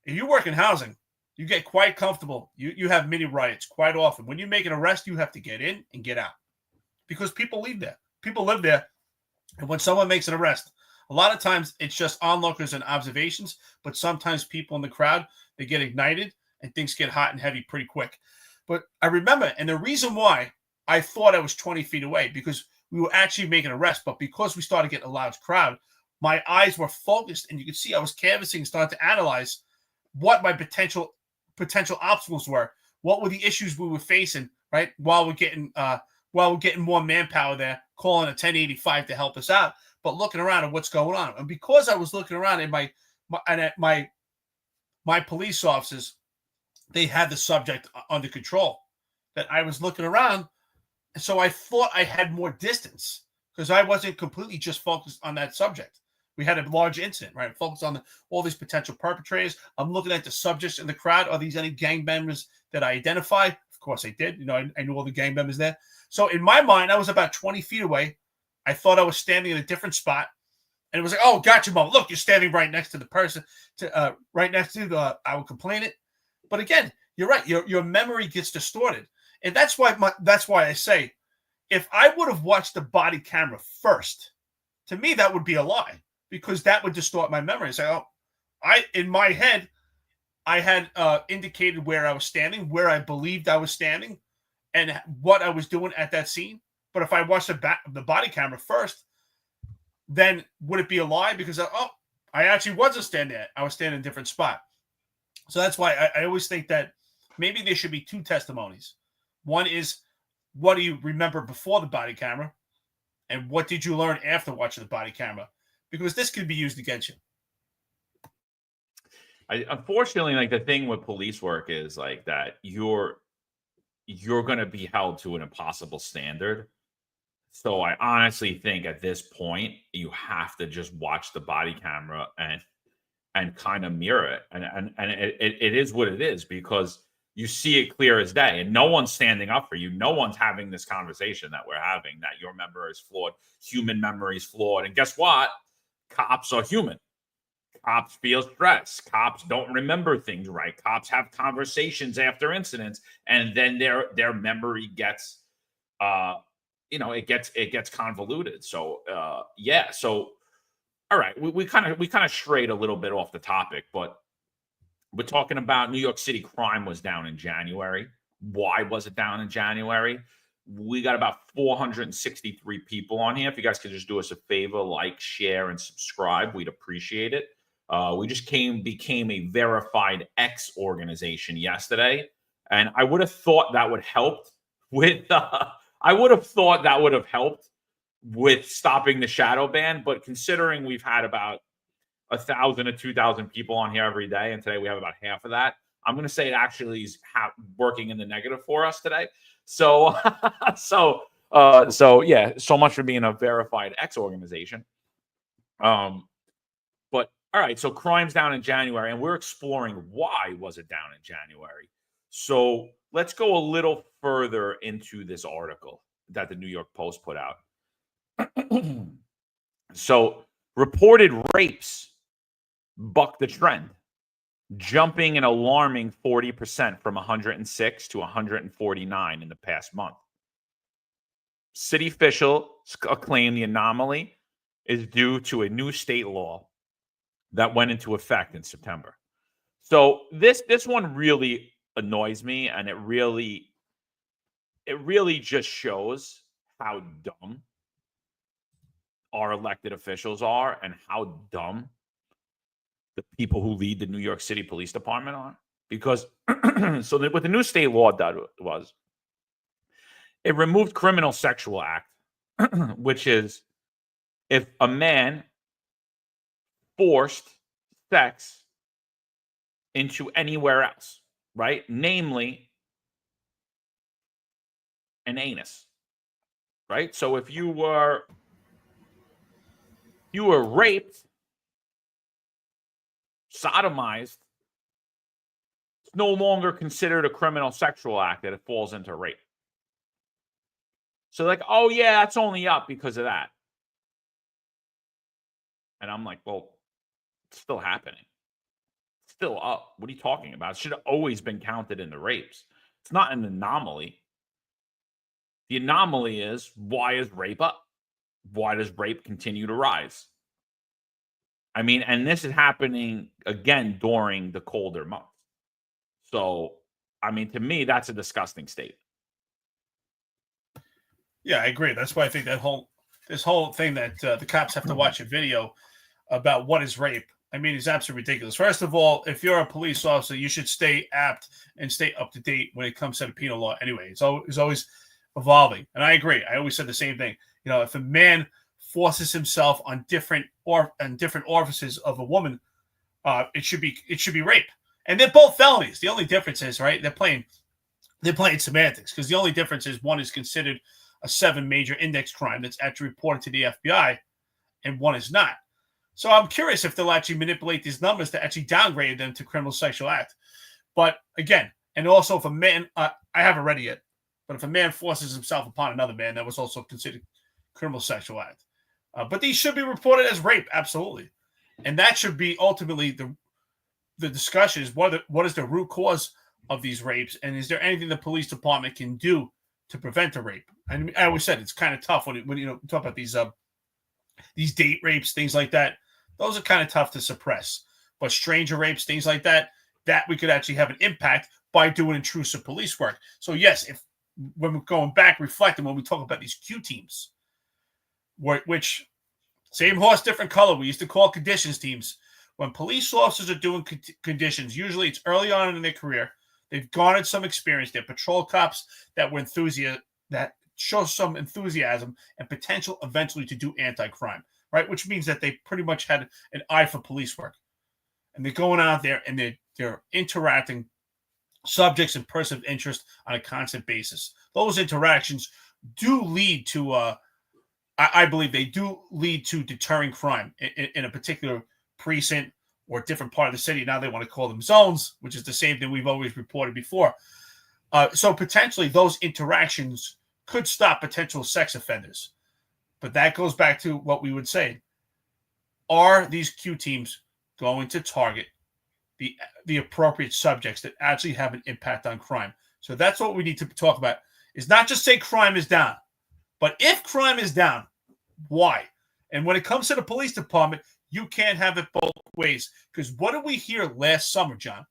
If you work in housing, you get quite comfortable. You have mini riots quite often. When you make an arrest, you have to get in and get out, because people live there. People live there. And when someone makes an arrest, a lot of times it's just onlookers and observations, but sometimes people in the crowd, they get ignited and things get hot and heavy pretty quick. But I remember, and the reason why I thought I was 20 feet away, because we were actually making an arrest, but because we started getting a large crowd, my eyes were focused, and you could see I was canvassing, starting to analyze what my potential obstacles were. What were the issues we were facing, right? While we're getting more manpower there, calling a 1085 to help us out, but looking around at what's going on. And because I was looking around, and my police officers, they had the subject under control, that I was looking around. And so I thought I had more distance, because I wasn't completely just focused on that subject. We had a large incident, right? Focus on all these potential perpetrators. I'm looking at the subjects in the crowd. Are these any gang members that I identify? Of course I did. You know, I knew all the gang members there. So in my mind, I was about 20 feet away. I thought I was standing in a different spot. And it was like, oh, gotcha, Mo. Look, you're standing right next to the person, right next to our complainant. But again, you're right. Your memory gets distorted. And that's why I say, if I would have watched the body camera first, to me, that would be a lie, because that would distort my memory. Say, oh, in my head, I had indicated where I was standing, where I believed I was standing, and what I was doing at that scene. But if I watched the body camera first, then would it be a lie? Because, I actually wasn't standing there. I was standing in a different spot. So that's why I always think that maybe there should be two testimonies. One is, what do you remember before the body camera? And what did you learn after watching the body camera? Because this could be used against you. Unfortunately, like, the thing with police work is like that you're going to be held to an impossible standard. So I honestly think at this point you have to just watch the body camera and kind of mirror it. And it is what it is, because you see it clear as day, and no one's standing up for you. No one's having this conversation that we're having, that your memory is flawed. Human memory is flawed. And guess what? Cops are human. Cops feel stress. Cops don't remember things right. Cops have conversations after incidents, and then their memory gets, it gets convoluted. So, yeah. So, all right, we kind of strayed a little bit off the topic, but we're talking about New York City crime was down in January. Why was it down in January? We got about 463 people on here. If you guys could just do us a favor, like, share, and subscribe, we'd appreciate it. We just became a verified X organization yesterday, and I would have thought that would help with. I would have thought that would have helped with stopping the shadow ban, but considering we've had about 1,000 to 2,000 people on here every day, and today we have about half of that, I'm going to say it actually is working in the negative for us today. So, so yeah, so much for being a verified X organization. But all right, so crime's down in January, and we're exploring why was it down in January. So let's go a little further into this article that the New York Post put out. So, reported rapes buck the trend, jumping an alarming 40% from 106 to 149 in the past month. City officials claim the anomaly is due to a new state law that went into effect in September. So this one really annoys me, and it really just shows how dumb our elected officials are, and how dumb the people who lead the New York City Police Department are. Because so what the new state law did was it removed criminal sexual act, which is if a man forced sex into anywhere else, right? Namely, an anus, right? So if you were raped, sodomized, it's no longer considered a criminal sexual act, that it falls into rape. So like, oh yeah, that's only up because of that. And I'm like, well, it's still happening. It's still up. What are you talking about? It should have always been counted in the rapes. It's not an anomaly. The anomaly is, why is rape up? Why does rape continue to rise? I mean, and this is happening again during the colder months. So, I mean, to me, that's a disgusting state. Yeah, I agree. That's why I think this whole thing that the cops have to watch a video about what is rape, I mean, it's absolutely ridiculous. First of all, if you're a police officer, you should stay apt and stay up to date when it comes to the penal law. Anyway, it's always evolving, and I agree. I always said the same thing. You know, if a man forces himself on different orifices of a woman, it should be rape, and they're both felonies. The only difference is, right, they're playing semantics, because the only difference is one is considered a 7 major index crime that's actually reported to the FBI, and one is not. So I'm curious if they'll actually manipulate these numbers to actually downgrade them to criminal sexual act. But again, and also if a man, I haven't read it yet, but if a man forces himself upon another man, that was also considered criminal sexual act. But these should be reported as rape, absolutely, and that should be ultimately the discussion is what is the root cause of these rapes, and is there anything the police department can do to prevent a rape? And I always said it's kind of tough when you talk about these date rapes, things like that. Those are kind of tough to suppress. But stranger rapes, things like that we could actually have an impact by doing intrusive police work. So yes, if when we're going back, reflecting when we talk about these Q teams, which same horse, different color, we used to call conditions teams. When police officers are doing conditions, usually it's early on in their career. They've garnered some experience. They're patrol cops that were that show some enthusiasm and potential eventually to do anti-crime, right? Which means that they pretty much had an eye for police work. And they're going out there and they're interacting subjects and persons of interest on a constant basis. Those interactions do lead to, I believe they do lead to deterring crime in a particular precinct or different part of the city. Now they want to call them zones, which is the same thing we've always reported before. So potentially those interactions could stop potential sex offenders. But that goes back to what we would say. Are these Q teams going to target the appropriate subjects that actually have an impact on crime? So that's what we need to talk about, is not just say crime is down, but if crime is down, why? And when it comes to the police department, you can't have it both ways. Because what did we hear last summer, John?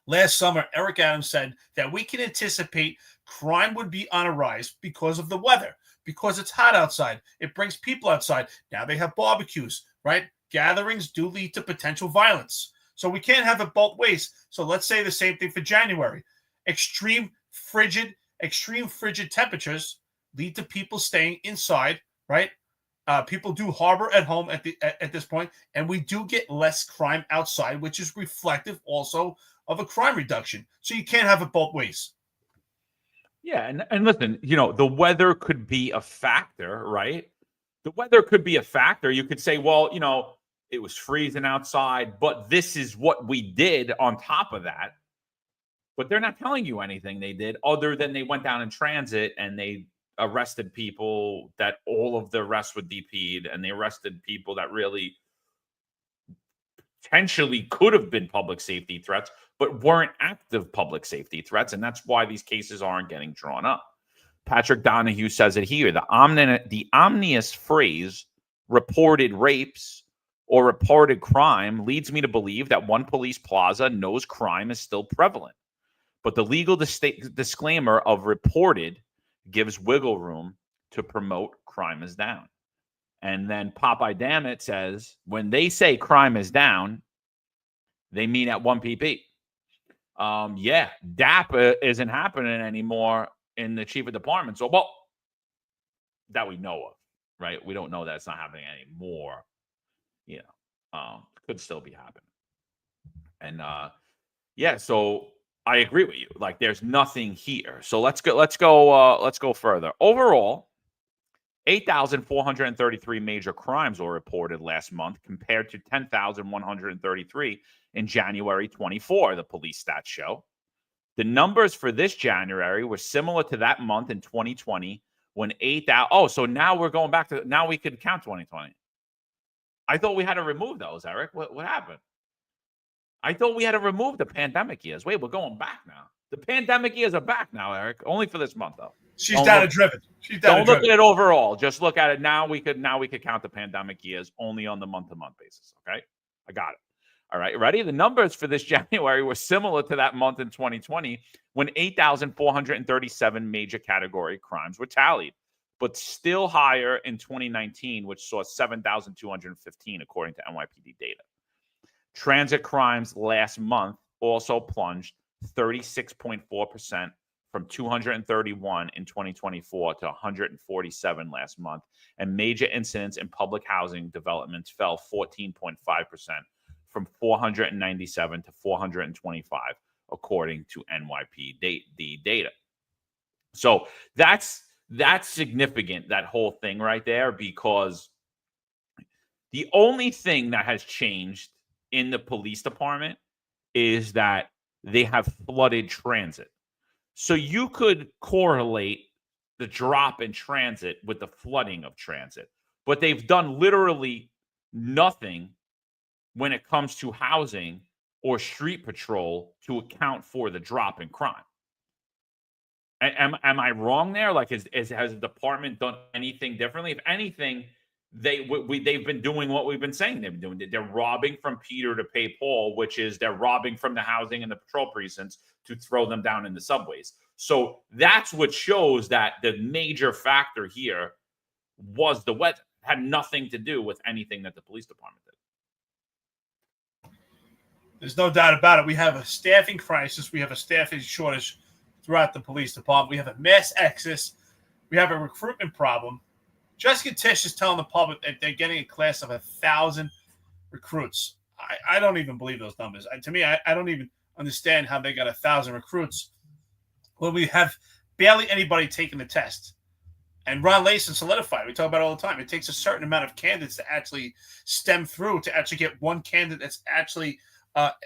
Last summer, Eric Adams said that we can anticipate crime would be on a rise because of the weather, because it's hot outside. It brings people outside. Now they have barbecues, right? Gatherings do lead to potential violence. So we can't have it both ways. So let's say the same thing for January. Extreme frigid temperatures lead to people staying inside, right? People do harbor at home at this point, and we do get less crime outside, which is reflective also of a crime reduction. So you can't have it both ways. Yeah, and listen, the weather could be a factor, right? The weather could be a factor. You could say, well, it was freezing outside, but this is what we did on top of that. But they're not telling you anything they did other than they went down in transit and they arrested people that all of the arrests were DP'd, and they arrested people that really potentially could have been public safety threats, but weren't active public safety threats. And that's why these cases aren't getting drawn up. Patrick Donahue says it here. The ominous phrase reported rapes or reported crime leads me to believe that one police plaza knows crime is still prevalent. But the legal disclaimer of reported gives wiggle room to promote crime is down. And then Popeye Dammit says, when they say crime is down, they mean at 1 pp. Yeah, DAP isn't happening anymore in the chief of department. So, well, that we know of, right? We don't know that it's not happening anymore. Could still be happening. And yeah, so I agree with you. Like, there's nothing here. So let's go further. Overall, 8,433 major crimes were reported last month compared to 10,133 in January 24, the police stats show. The numbers for this January were similar to that month in 2020 when 8,000. Oh, so now we're going back to, now we could count 2020. I thought we had to remove those, Eric. What happened? I thought we had to remove the pandemic years. Wait, we're going back now. The pandemic years are back now, Eric. Only for this month, though. She's data driven. Don't look at it overall. Just look at it now. We could count the pandemic years only on the month-to-month basis. Okay, I got it. All right, ready? The numbers for this January were similar to that month in 2020 when 8,437 major category crimes were tallied, but still higher in 2019, which saw 7,215 according to NYPD data. Transit crimes last month also plunged 36.4% from 231 in 2024 to 147 last month, and major incidents in public housing developments fell 14.5% from 497 to 425, according to NYPD data. So that's significant, that whole thing right there, because The only thing that has changed in the police department is that they have flooded transit. So you could correlate the drop in transit with the flooding of transit, but they've done literally nothing when it comes to housing or street patrol to account for the drop in crime. Am I wrong there? Like, has the department done anything differently? If anything, they've been doing what we've been saying they've been doing. They're robbing from Peter to pay Paul, which is they're robbing from the housing and the patrol precincts to throw them down in the subways. So that's what shows that the major factor here was the weather. It had nothing to do with anything that the police department did. There's no doubt about it. We have a staffing crisis. We have a staffing shortage throughout the police department. We have a mass exodus. We have a recruitment problem. Jessica Tisch is telling the public that they're getting a class of 1,000 recruits. I don't even believe those numbers. To me, I don't even understand how they got 1,000 recruits when we have barely anybody taking the test. And Ron Layson solidified. We talk about it all the time. It takes a certain amount of candidates to actually stem through to actually get one candidate that's actually that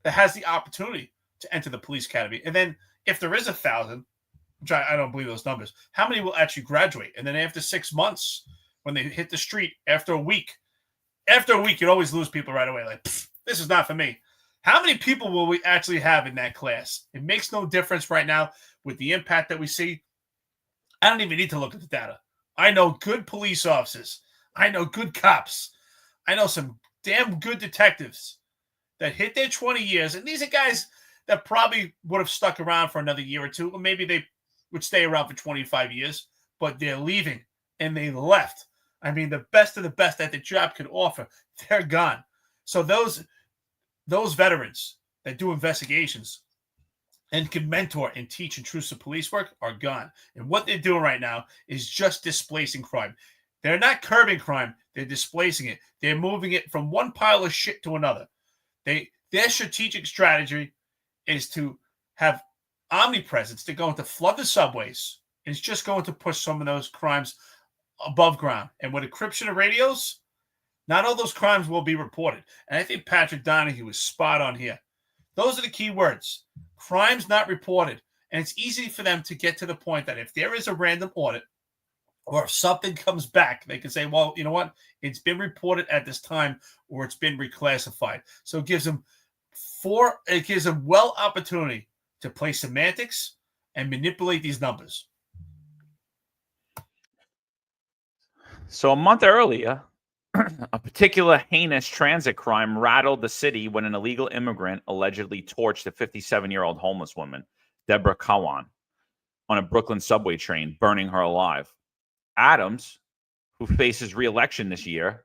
has the opportunity to enter the police academy. And then if there is 1,000, which I don't believe those numbers, how many will actually graduate? And then after 6 months, when they hit the street, after a week, you'd always lose people right away. Like, this is not for me. How many people will we actually have in that class? It makes no difference right now with the impact that we see. I don't even need to look at the data. I know good police officers. I know good cops. I know some damn good detectives that hit their 20 years. And these are guys that probably would have stuck around for another year or two, or maybe they would stay around for 25 years, but they're leaving, and they left. I mean, the best of the best that the job could offer, they're gone. So those veterans that do investigations and can mentor and teach intrusive police work are gone. And what they're doing right now is just displacing crime. They're not curbing crime. They're displacing it. They're moving it from one pile of shit to another. Their strategic strategy is to have omnipresence. They're going to flood the subways. It's just going to push some of those crimes above ground. And with encryption of radios, not all those crimes will be reported. And I think Patrick Donahue was spot on here. Those are the key words. Crimes not reported. And it's easy for them to get to the point that if there is a random audit or if something comes back, they can say, well, you know what? It's been reported at this time or it's been reclassified. So it gives them well opportunity to play semantics and manipulate these numbers. So a month earlier, a particular heinous transit crime rattled the city when an illegal immigrant allegedly torched a 57-year-old homeless woman, Deborah Kawan, on a Brooklyn subway train, burning her alive. Adams, who faces re-election this year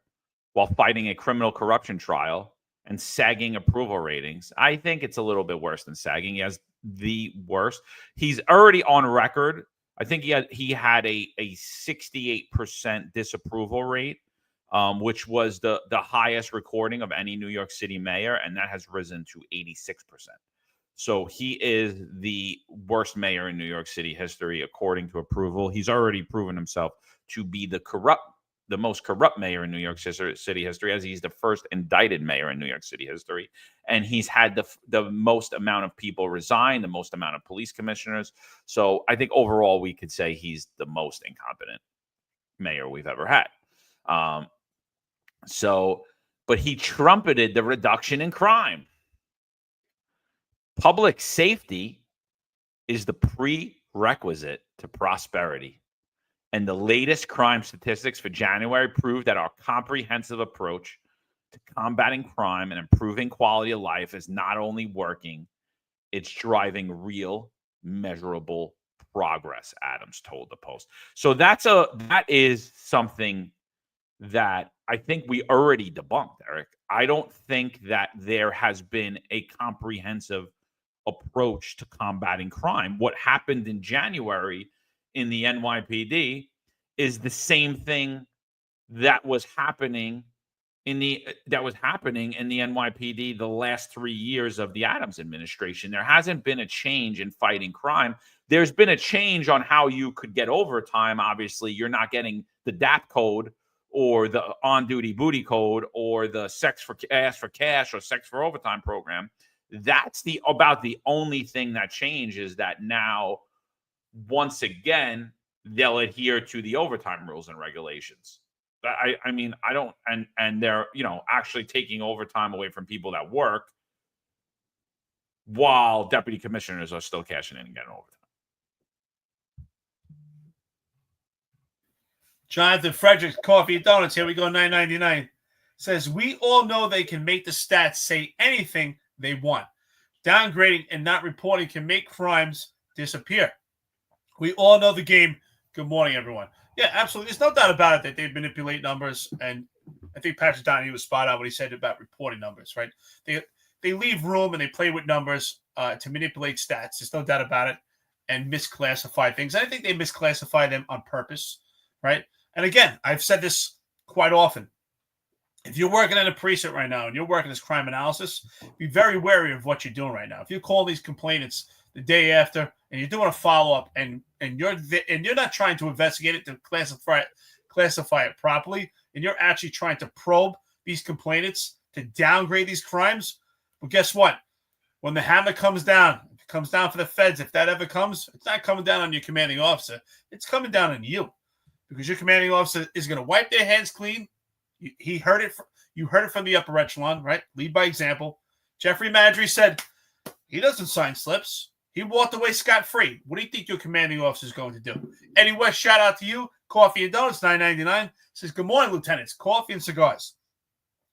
while fighting a criminal corruption trial and sagging approval ratings, I think it's a little bit worse than sagging. He has the worst. He's already on record. I think he had a 68% disapproval rate, which was the highest recording of any New York City mayor, and that has risen to 86%. So he is the worst mayor in New York City history, according to approval. He's already proven himself to be the most corrupt mayor in New York City history, as he's the first indicted mayor in New York City history. And he's had the most amount of people resign, the most amount of police commissioners. So I think overall we could say he's the most incompetent mayor we've ever had. But he trumpeted the reduction in crime. Public safety is the prerequisite to prosperity. And the latest crime statistics for January prove that our comprehensive approach to combating crime and improving quality of life is not only working, it's driving real, measurable progress, Adams told the Post. So that is something that I think we already debunked, Eric. I don't think that there has been a comprehensive approach to combating crime. What happened in January in the NYPD is the same thing that was happening in the NYPD the last 3 years of the Adams administration. There hasn't been a change in fighting crime. There's been a change on how you could get overtime. Obviously, you're not getting the DAP code or the on-duty booty code, or the ask for cash or sex for overtime program. That's about the only thing that changes, that now, once again, they'll adhere to the overtime rules and regulations. I mean, I don't, and they're, actually taking overtime away from people that work, while deputy commissioners are still cashing in and getting overtime. Jonathan Fredericks, Coffee and Donuts. Here we go, $9.99. Says, we all know they can make the stats say anything they want. Downgrading and not reporting can make crimes disappear. We all know the game. Good morning, everyone. Yeah, absolutely. There's no doubt about it that they manipulate numbers. And I think Patrick Donahue was spot on when he said about reporting numbers, right? They leave room and they play with numbers to manipulate stats. There's no doubt about it. And misclassify things. I think they misclassify them on purpose, right? And again, I've said this quite often. If you're working in a precinct right now and you're working as crime analysis, be very wary of what you're doing right now. If you call these complainants the day after and you're doing a follow-up and you're not trying to investigate it to classify it properly, and you're actually trying to probe these complainants to downgrade these crimes, well, guess what? When the hammer comes down, it comes down for the feds. If that ever comes, it's not coming down on your commanding officer. It's coming down on you, because your commanding officer is going to wipe their hands clean. You heard it from the upper echelon, right? Lead by example. Jeffrey Madry said he doesn't sign slips. He walked away scot-free. What do you think your commanding officer is going to do? Eddie West, shout out to you. Coffee and Donuts, $9.99. Says, good morning, lieutenants. Coffee and cigars.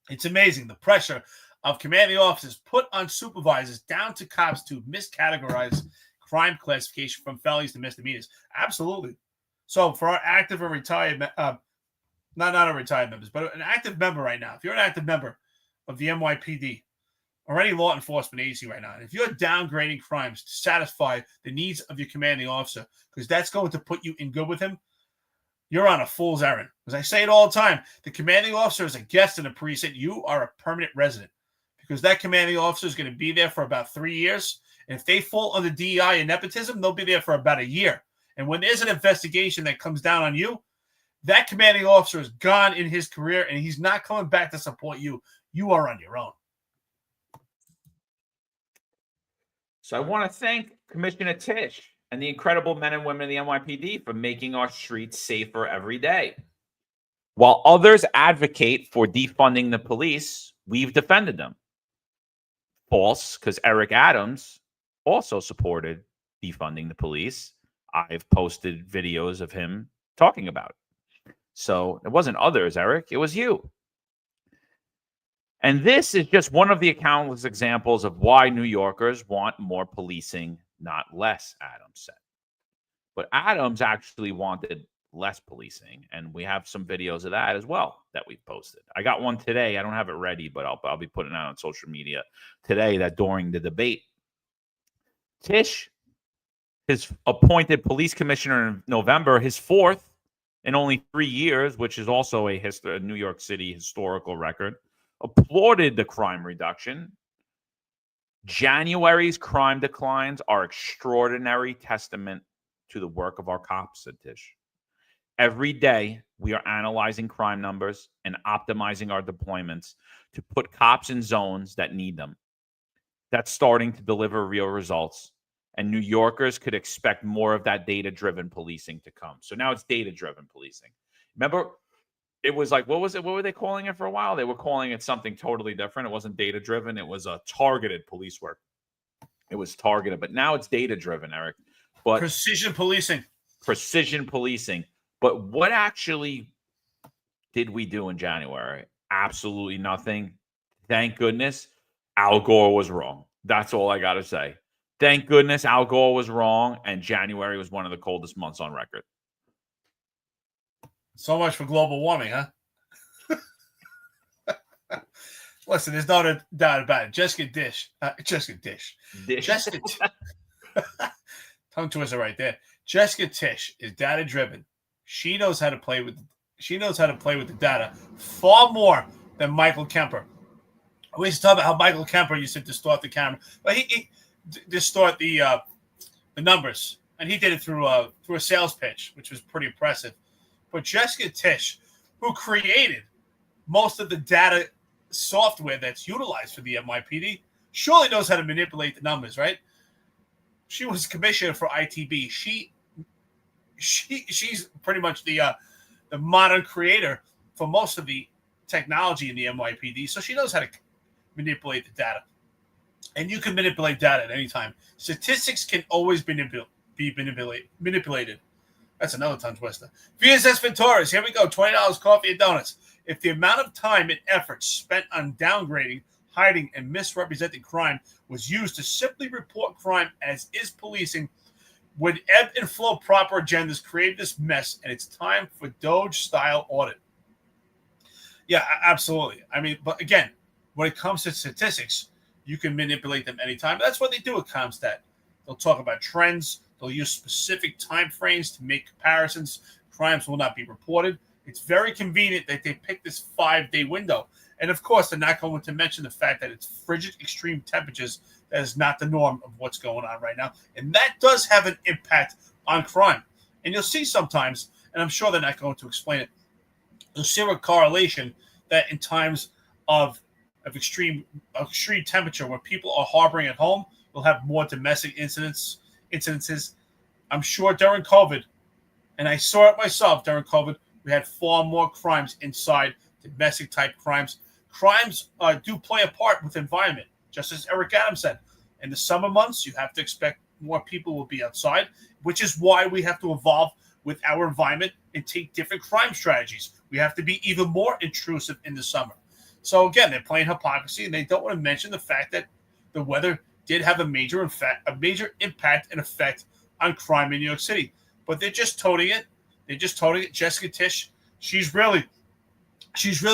It's amazing the pressure of commanding officers put on supervisors down to cops to miscategorize crime classification from felonies to misdemeanors. Absolutely. So for our active and retired, not our retired members, but an active member right now, if you're an active member of the NYPD or any law enforcement agency right now, and if you're downgrading crimes to satisfy the needs of your commanding officer, because that's going to put you in good with him, you're on a fool's errand. As I say it all the time, the commanding officer is a guest in a precinct. You are a permanent resident, because that commanding officer is going to be there for about 3 years. And if they fall under DEI and nepotism, they'll be there for about a year. And when there's an investigation that comes down on you, that commanding officer is gone in his career, and he's not coming back to support you. You are on your own. So I want to thank Commissioner Tisch and the incredible men and women of the NYPD for making our streets safer every day. While others advocate for defunding the police, we've defended them. False, because Eric Adams also supported defunding the police. I've posted videos of him talking about it. So it wasn't others, Eric. It was you. And this is just one of the countless examples of why New Yorkers want more policing, not less, Adams said. But Adams actually wanted less policing, and we have some videos of that as well that we've posted. I got one today. I don't have it ready, but I'll be putting it out on social media today, that during the debate, Tisch, his appointed police commissioner in November, his fourth in only 3 years, which is also a New York City historical record, applauded the crime reduction. January's crime declines are extraordinary testament to the work of our cops, said Tisch. Every day, we are analyzing crime numbers and optimizing our deployments to put cops in zones that need them. That's starting to deliver real results, and New Yorkers could expect more of that data-driven policing to come. So now it's data-driven policing. Remember, it was like, what was it? What were they calling it for a while? They were calling it something totally different. It wasn't data-driven. It was a targeted police work. It was targeted, but now it's data-driven, Eric. But precision policing. Precision policing. But what actually did we do in January? Absolutely nothing. Thank goodness Al Gore was wrong. That's all I got to say. Thank goodness Al Gore was wrong, and January was one of the coldest months on record. So much for global warming, huh? Listen, there's no doubt about it. Jessica tongue twister right there. Jessica Tisch is data driven. She knows how to play with the data far more than Michael Kemper. We used to talk about how Michael Kemper used to distort the camera, but he distort the numbers, and he did it through a sales pitch, which was pretty impressive. But Jessica Tisch who created most of the data software that's utilized for the NYPD, surely knows how to manipulate the numbers, right? She was commissioner for ITB. She's pretty much the modern creator for most of the technology in the NYPD, so she knows how to manipulate the data. And you can manipulate data at any time. Statistics can always be manipulated. That's another tongue twister. VSS Ventura's, here we go, $20 coffee and donuts. If the amount of time and effort spent on downgrading, hiding, and misrepresenting crime was used to simply report crime as is policing, would ebb and flow proper agendas create this mess, and it's time for Doge-style audit. Yeah, absolutely. I mean, but again, when it comes to statistics, you can manipulate them anytime. That's what they do with ComStat. They'll talk about trends. They'll use specific time frames to make comparisons. Crimes will not be reported. It's very convenient that they pick this 5-day window. And of course, they're not going to mention the fact that it's frigid extreme temperatures. That is not the norm of what's going on right now. And that does have an impact on crime. And you'll see sometimes, and I'm sure they're not going to explain it, you'll see a correlation that in times of extreme temperature where people are harboring at home, you'll have more domestic incidences. I'm sure during COVID, and I saw it myself during COVID, we had far more crimes inside, domestic type crimes. Crimes do play a part with environment, just as Eric Adams said. In the summer months, you have to expect more people will be outside, which is why we have to evolve with our environment and take different crime strategies. We have to be even more intrusive in the summer. So again, they're playing hypocrisy, and they don't want to mention the fact that the weather did have a major impact and effect on crime in New York City. But they're just toting it. Jessica Tisch, she's really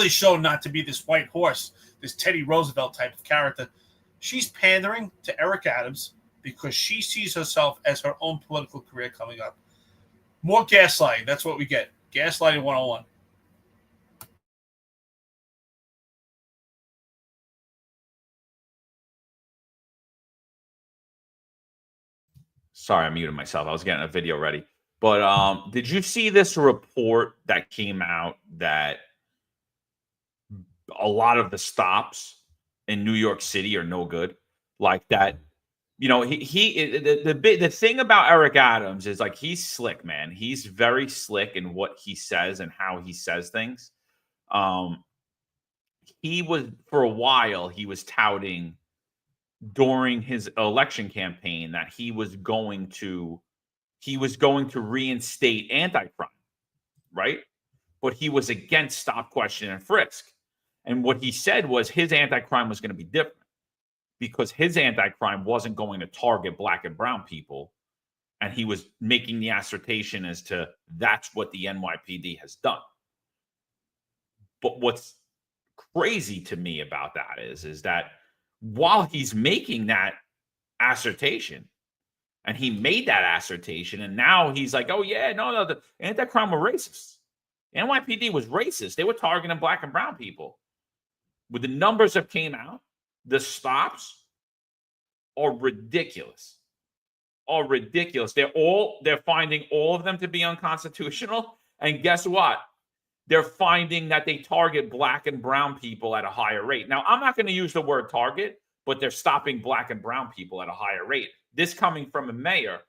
shown not to be this white horse, this Teddy Roosevelt type of character. She's pandering to Eric Adams because she sees herself as her own political career coming up. More gaslighting. That's what we get. Gaslighting 101. Sorry, I muted myself. I was getting a video ready. But did you see this report that came out that a lot of the stops in New York City are no good? Like that, the thing about Eric Adams is like he's slick, man. He's very slick in what he says and how he says things. He was for a while he was touting during his election campaign that he was going to reinstate anti-crime, right? But he was against stop, question, and frisk. And what he said was his anti-crime was going to be different because his anti-crime wasn't going to target black and brown people. And he was making the assertion as to that's what the NYPD has done. But what's crazy to me about that is that while he's making that assertion, and he made that assertion, and now he's like, oh, yeah, no, the anti-crime were racist. NYPD was racist. They were targeting black and brown people. With the numbers that came out, the stops are ridiculous. They're finding all of them to be unconstitutional. And guess what? They're finding that they target black and brown people at a higher rate. Now, I'm not going to use the word target, but they're stopping black and brown people at a higher rate. This coming from a mayor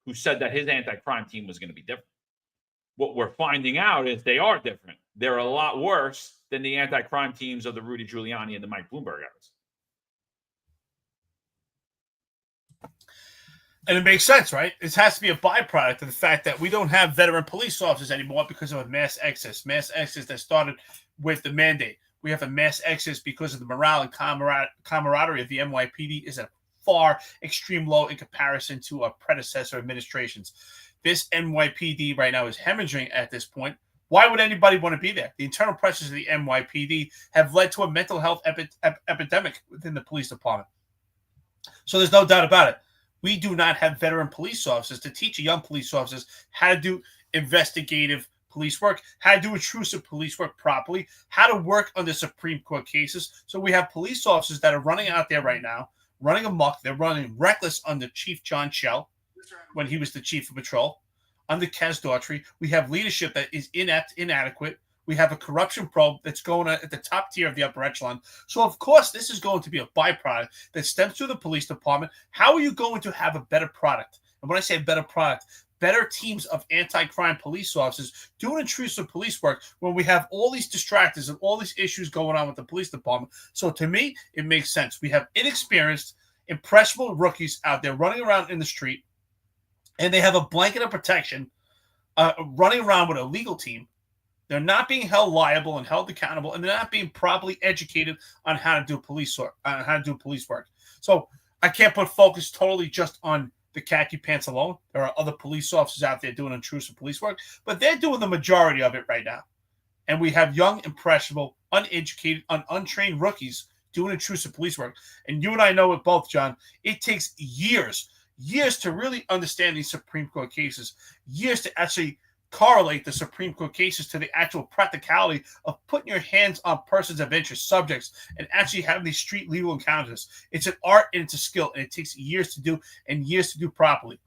who said that his anti-crime team was going to be different. What we're finding out is they are different. They're a lot worse than the anti-crime teams of the Rudy Giuliani and the Mike Bloomberg eras. And it makes sense, right? This has to be a byproduct of the fact that we don't have veteran police officers anymore because of a mass exodus that started with the mandate. We have a mass exodus because of the morale and camaraderie of the NYPD is a far extreme low in comparison to our predecessor administrations. This NYPD right now is hemorrhaging at this point. Why would anybody want to be there? The internal pressures of the NYPD have led to a mental health epidemic within the police department. So there's no doubt about it. We do not have veteran police officers to teach young police officers how to do investigative police work, how to do intrusive police work properly, how to work under Supreme Court cases. So we have police officers that are running out there right now, running amok. They're running reckless under Chief John Shell when he was the chief of patrol. under Kaz Daughtry. We have leadership that is inept, inadequate. We have a corruption probe that's going at the top tier of the upper echelon. So, of course, this is going to be a byproduct that stems through the police department. How are you going to have a better product? And when I say better product, better teams of anti-crime police officers doing intrusive police work when we have all these distractors and all these issues going on with the police department. So to me, it makes sense. We have inexperienced, impressionable rookies out there running around in the street, and they have a blanket of protection running around with a legal team. They're not being held liable and held accountable, and they're not being properly educated on how to do police work. So I can't put focus totally just on the khaki pants alone. There are other police officers out there doing intrusive police work, but they're doing the majority of it right now. And we have young, impressionable, uneducated, untrained rookies doing intrusive police work. And you and I know it both, John. It takes years to really understand these Supreme Court cases, years to actually correlate the Supreme Court cases to the actual practicality of putting your hands on persons of interest, subjects, and actually having these street legal encounters. It's an art and it's a skill, and it takes years to do and years to do properly.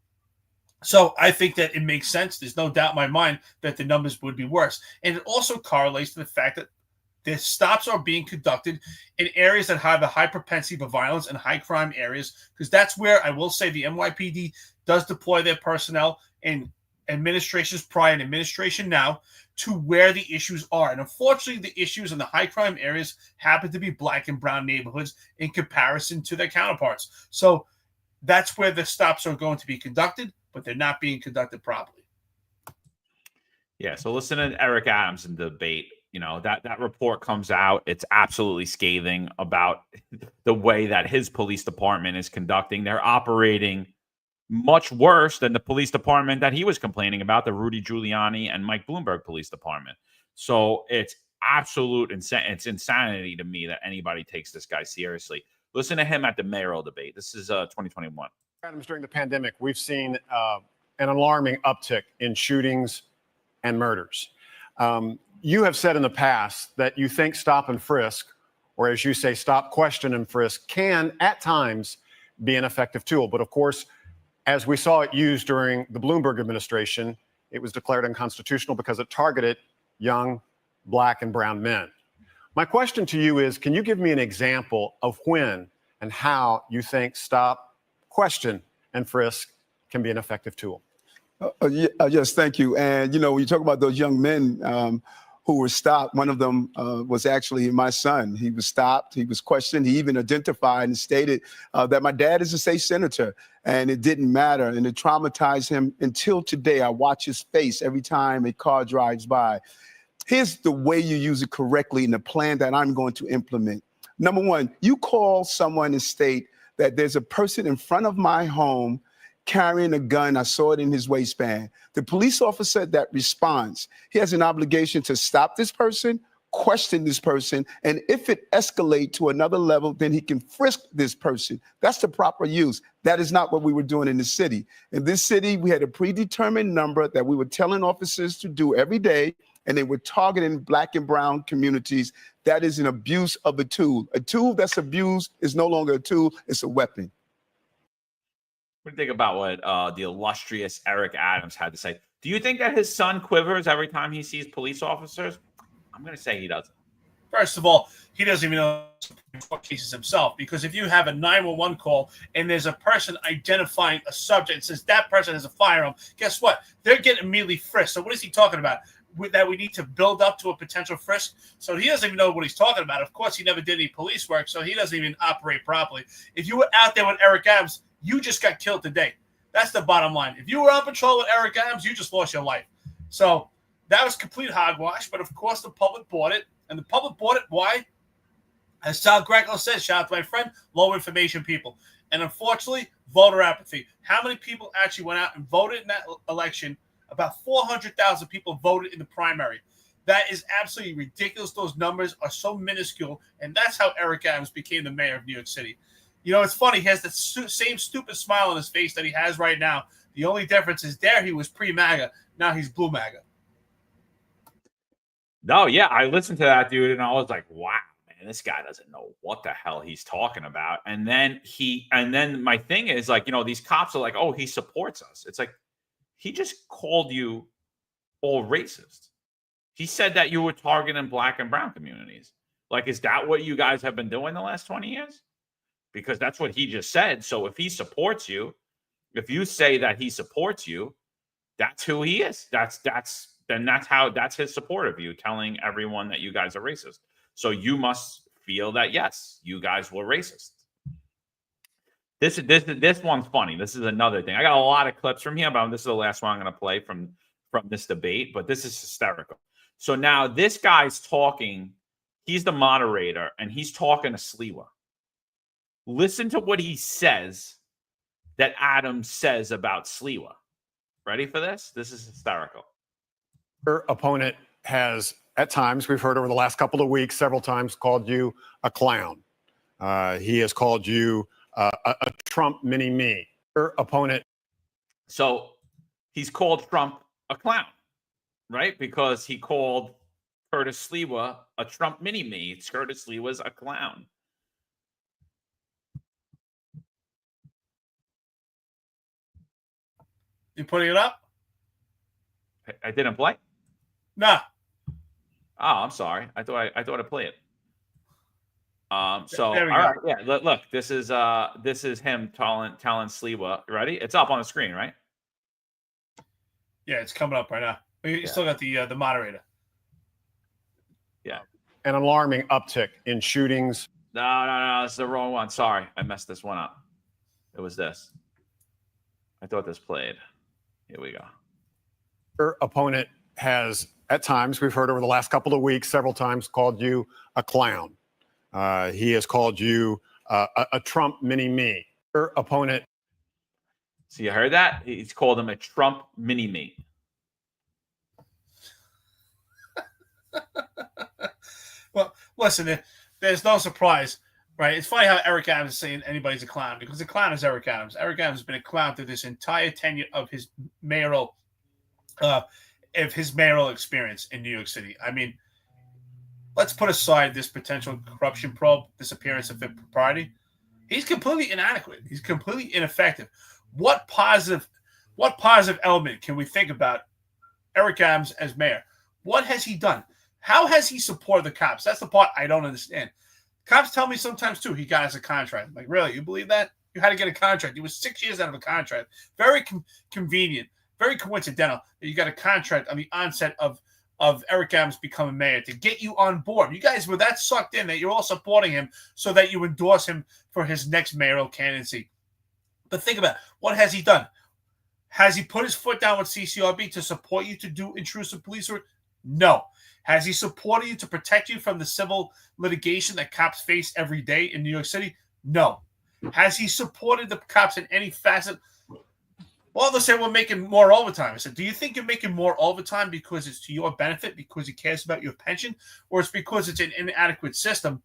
So I think that it makes sense. There's no doubt in my mind that the numbers would be worse. And it also correlates to the fact that the stops are being conducted in areas that have a high propensity for violence and high crime areas, because that's where I will say the NYPD does deploy their personnel in administrations prior and administration now to where the issues are. And unfortunately, the issues in the high crime areas happen to be black and brown neighborhoods in comparison to their counterparts. So that's where the stops are going to be conducted, but they're not being conducted properly. Yeah. So listen to Eric Adams in the debate. You know, that report comes out. It's absolutely scathing about the way that his police department is conducting. They're operating much worse than the police department that he was complaining about, the Rudy Giuliani and Mike Bloomberg police department. So it's absolute it's insanity to me that anybody takes this guy seriously. Listen to him at the mayoral debate. This is 2021. Adams, during the pandemic, we've seen an alarming uptick in shootings and murders. You have said in the past that you think stop and frisk, or as you say, stop, question, and frisk, can at times be an effective tool. But of course, as we saw it used during the Bloomberg administration, it was declared unconstitutional because it targeted young black and brown men. My question to you is, can you give me an example of when and how you think stop, question, and frisk can be an effective tool? Yes, thank you. And, you know, when you talk about those young men who were stopped, one of them was actually my son. He was stopped. He was questioned. He even identified and stated that my dad is a state senator, and it didn't matter. And it traumatized him until today. I watch his face every time a car drives by. Here's the way you use it correctly in the plan that I'm going to implement. Number one, you call someone and state that there's a person in front of my home carrying a gun. I saw it in his waistband. The police officer that responds, he has an obligation to stop this person, question this person, and if it escalates to another level, then he can frisk this person. That's the proper use. That is not what we were doing in the city. In this city, we had a predetermined number that we were telling officers to do every day, and they were targeting black and brown communities. That is an abuse of a tool. A tool that's abused is no longer a tool, it's a weapon. What do you think about what the illustrious Eric Adams had to say? Do you think that his son quivers every time he sees police officers? I'm going to say he doesn't. First of all, he doesn't even know Supreme Court cases himself, because if you have a 911 call and there's a person identifying a subject and says that person has a firearm, guess what? They're getting immediately frisked. So what is he talking about? That we need to build up to a potential frisk? So he doesn't even know what he's talking about. Of course, he never did any police work, so he doesn't even operate properly. If you were out there with Eric Adams, you just got killed today. That's the bottom line. If you were on patrol with Eric Adams, you just lost your life. So that was complete hogwash. But of course, the public bought it. And the public bought it. Why? As Sal Greco said, shout out to my friend, low information people. And unfortunately, voter apathy. How many people actually went out and voted in that election? About 400,000 people voted in the primary. That is absolutely ridiculous. Those numbers are so minuscule. And that's how Eric Adams became the mayor of New York City. You know, it's funny. He has the same stupid smile on his face that he has right now. The only difference is there he was pre-MAGA. Now he's blue MAGA. No, yeah, I listened to that dude and I was like, wow, man, this guy doesn't know what the hell he's talking about. And then my thing is like, you know, these cops are like, oh, he supports us. It's like, he just called you all racist. He said that you were targeting black and brown communities. Like, is that what you guys have been doing the last 20 years? Because that's what he just said. So if he supports you, if you say that he supports you, that's who he is. That's his support of you, telling everyone that you guys are racist. So you must feel that, yes, you guys were racist. This one's funny. This is another thing. I got a lot of clips from here, but this is the last one I'm going to play from this debate. But this is hysterical. So now this guy's talking. He's the moderator, and he's talking to Sliwa. Listen to what he says that Adam says about Sliwa. Ready for this? This is hysterical. Your opponent has, at times, we've heard over the last couple of weeks, several times called you a clown. He has called you a Trump mini-me. Your opponent. So he's called Trump a clown, right? Because he called Curtis Sliwa a Trump mini-me. Curtis Sliwa's a clown. You putting it up? I didn't play? Nah. Oh, I'm sorry. I thought I'd play it. So all right, yeah. Look, this is him telling Sliwa. Ready? It's up on the screen, right? Yeah, it's coming up right now. You still got the moderator. Yeah. An alarming uptick in shootings. No, it's the wrong one. Sorry, I messed this one up. It was this. I thought this played. Here we go. Your opponent has, at times, we've heard over the last couple of weeks, several times called you a clown. He has called you a Trump mini-me. Your opponent. So you heard that? He's called him a Trump mini-me. Well, listen, there's no surprise, right? It's funny how Eric Adams is saying anybody's a clown, because the clown is Eric Adams. Eric Adams has been a clown through this entire tenure of his mayoral experience in New York City. I mean, let's put aside this potential corruption probe, this appearance of impropriety. He's completely inadequate. He's completely ineffective. What positive element can we think about Eric Adams as mayor? What has he done? How has he supported the cops? That's the part I don't understand. Cops tell me sometimes, too, he got us a contract. I'm like, really? You believe that? You had to get a contract. He was 6 years out of a contract. Very convenient, very coincidental that you got a contract on the onset of Eric Adams becoming mayor to get you on board. You guys were that sucked in that you're all supporting him so that you endorse him for his next mayoral candidacy. But think about it. What has he done? Has he put his foot down with CCRB to support you to do intrusive police work? No. Has he supported you to protect you from the civil litigation that cops face every day in New York City? No. Has he supported the cops in any facet? Well, they'll say we're making more overtime. I said, do you think you're making more overtime because it's to your benefit, because he cares about your pension, or it's because it's an inadequate system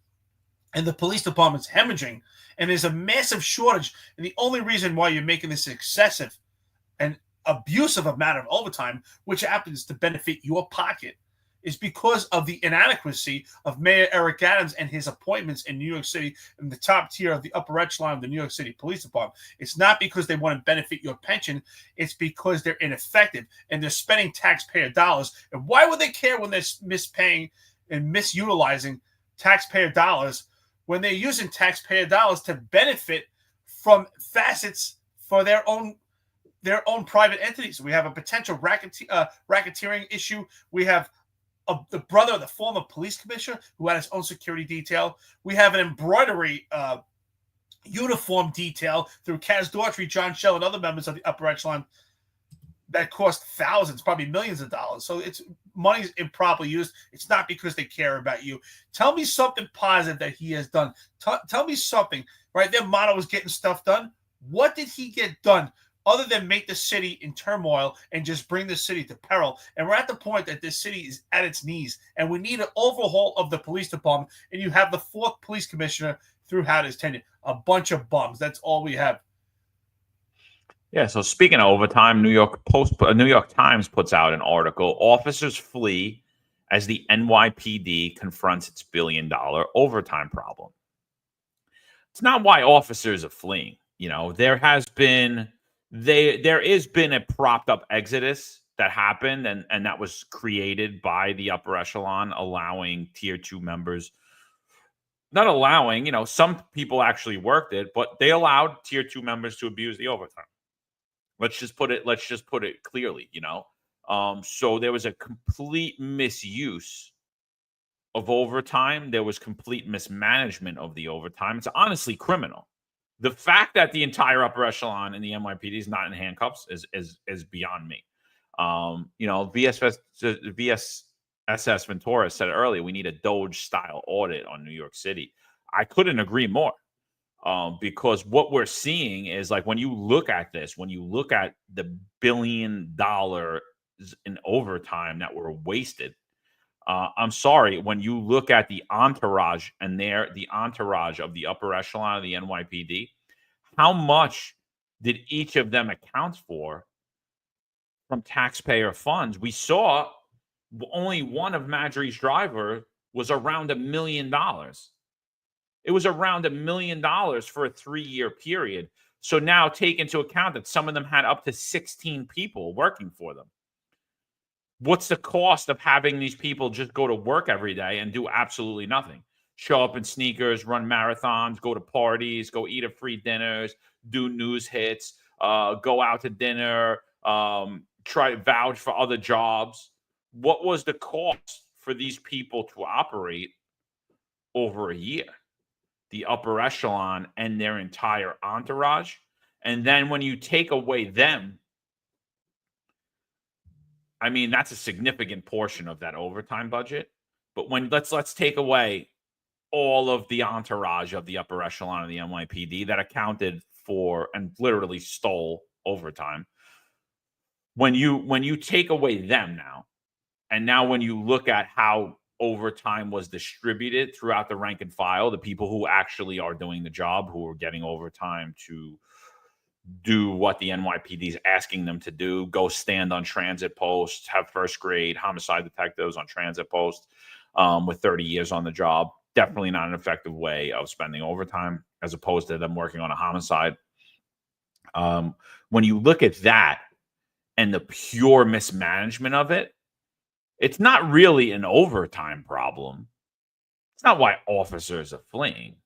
and the police department's hemorrhaging and there's a massive shortage, and the only reason why you're making this excessive and abusive amount of overtime, which happens to benefit your pocket, is because of the inadequacy of Mayor Eric Adams and his appointments in New York City in the top tier of the upper echelon of the New York City Police Department. It's not because they want to benefit your pension. It's because they're ineffective and they're spending taxpayer dollars. And why would they care when they're mispaying and misutilizing taxpayer dollars when they're using taxpayer dollars to benefit from facets for their own private entities? We have a potential racketeering issue. We have the brother of the former police commissioner who had his own security detail. We have an embroidery uniform detail through Kaz Daughtry, John Shell, and other members of the upper echelon that cost thousands, probably millions of dollars. So it's money's improperly used. It's not because they care about you. Tell me something positive that he has done. Tell me something, right? Their motto is getting stuff done. What did he get done other than make the city in turmoil and just bring the city to peril? And we're at the point that this city is at its knees, and we need an overhaul of the police department. And you have the fourth police commissioner throughout his tenure. A bunch of bums. That's all we have. Yeah, so speaking of overtime, New York Times puts out an article, Officers Flee as the NYPD Confronts Its Billion-Dollar Overtime Problem. It's not why officers are fleeing. You know, there has been there is been a propped up exodus that happened, and that was created by the upper echelon, allowing tier 2 members, not allowing, some people actually worked it, but they allowed tier 2 members to abuse the overtime. Let's just put it clearly, so there was a complete misuse of overtime. There was complete mismanagement of the overtime. It's honestly criminal. The fact that the entire upper echelon in the NYPD is not in handcuffs is beyond me. VSSS Ventura said earlier, we need a Doge style audit on New York City. I couldn't agree more. Because what we're seeing is, like, when you look at this, when you look at the $1 billion in overtime that were wasted, I'm sorry, when you look at the entourage and the entourage of the upper echelon of the NYPD, how much did each of them account for from taxpayer funds? We saw only one of Madry's driver was around $1 million. It was around $1 million for a 3-year period. So now take into account that some of them had up to 16 people working for them. What's the cost of having these people just go to work every day and do absolutely nothing? Show up in sneakers, run marathons, go to parties, go eat at free dinners, do news hits, go out to dinner, try to vouch for other jobs. What was the cost for these people to operate over a year? The upper echelon and their entire entourage. And then when you take away them, I mean, that's a significant portion of that overtime budget. But when let's take away all of the entourage of the upper echelon of the NYPD that accounted for and literally stole overtime. When you take away them now, and now when you look at how overtime was distributed throughout the rank and file, the people who actually are doing the job, who are getting overtime to do what the NYPD is asking them to do, go stand on transit posts, have first grade homicide detectives on transit posts with 30 years on the job. Definitely not an effective way of spending overtime as opposed to them working on a homicide. When you look at that and the pure mismanagement of it, it's not really an overtime problem. It's not why officers are fleeing.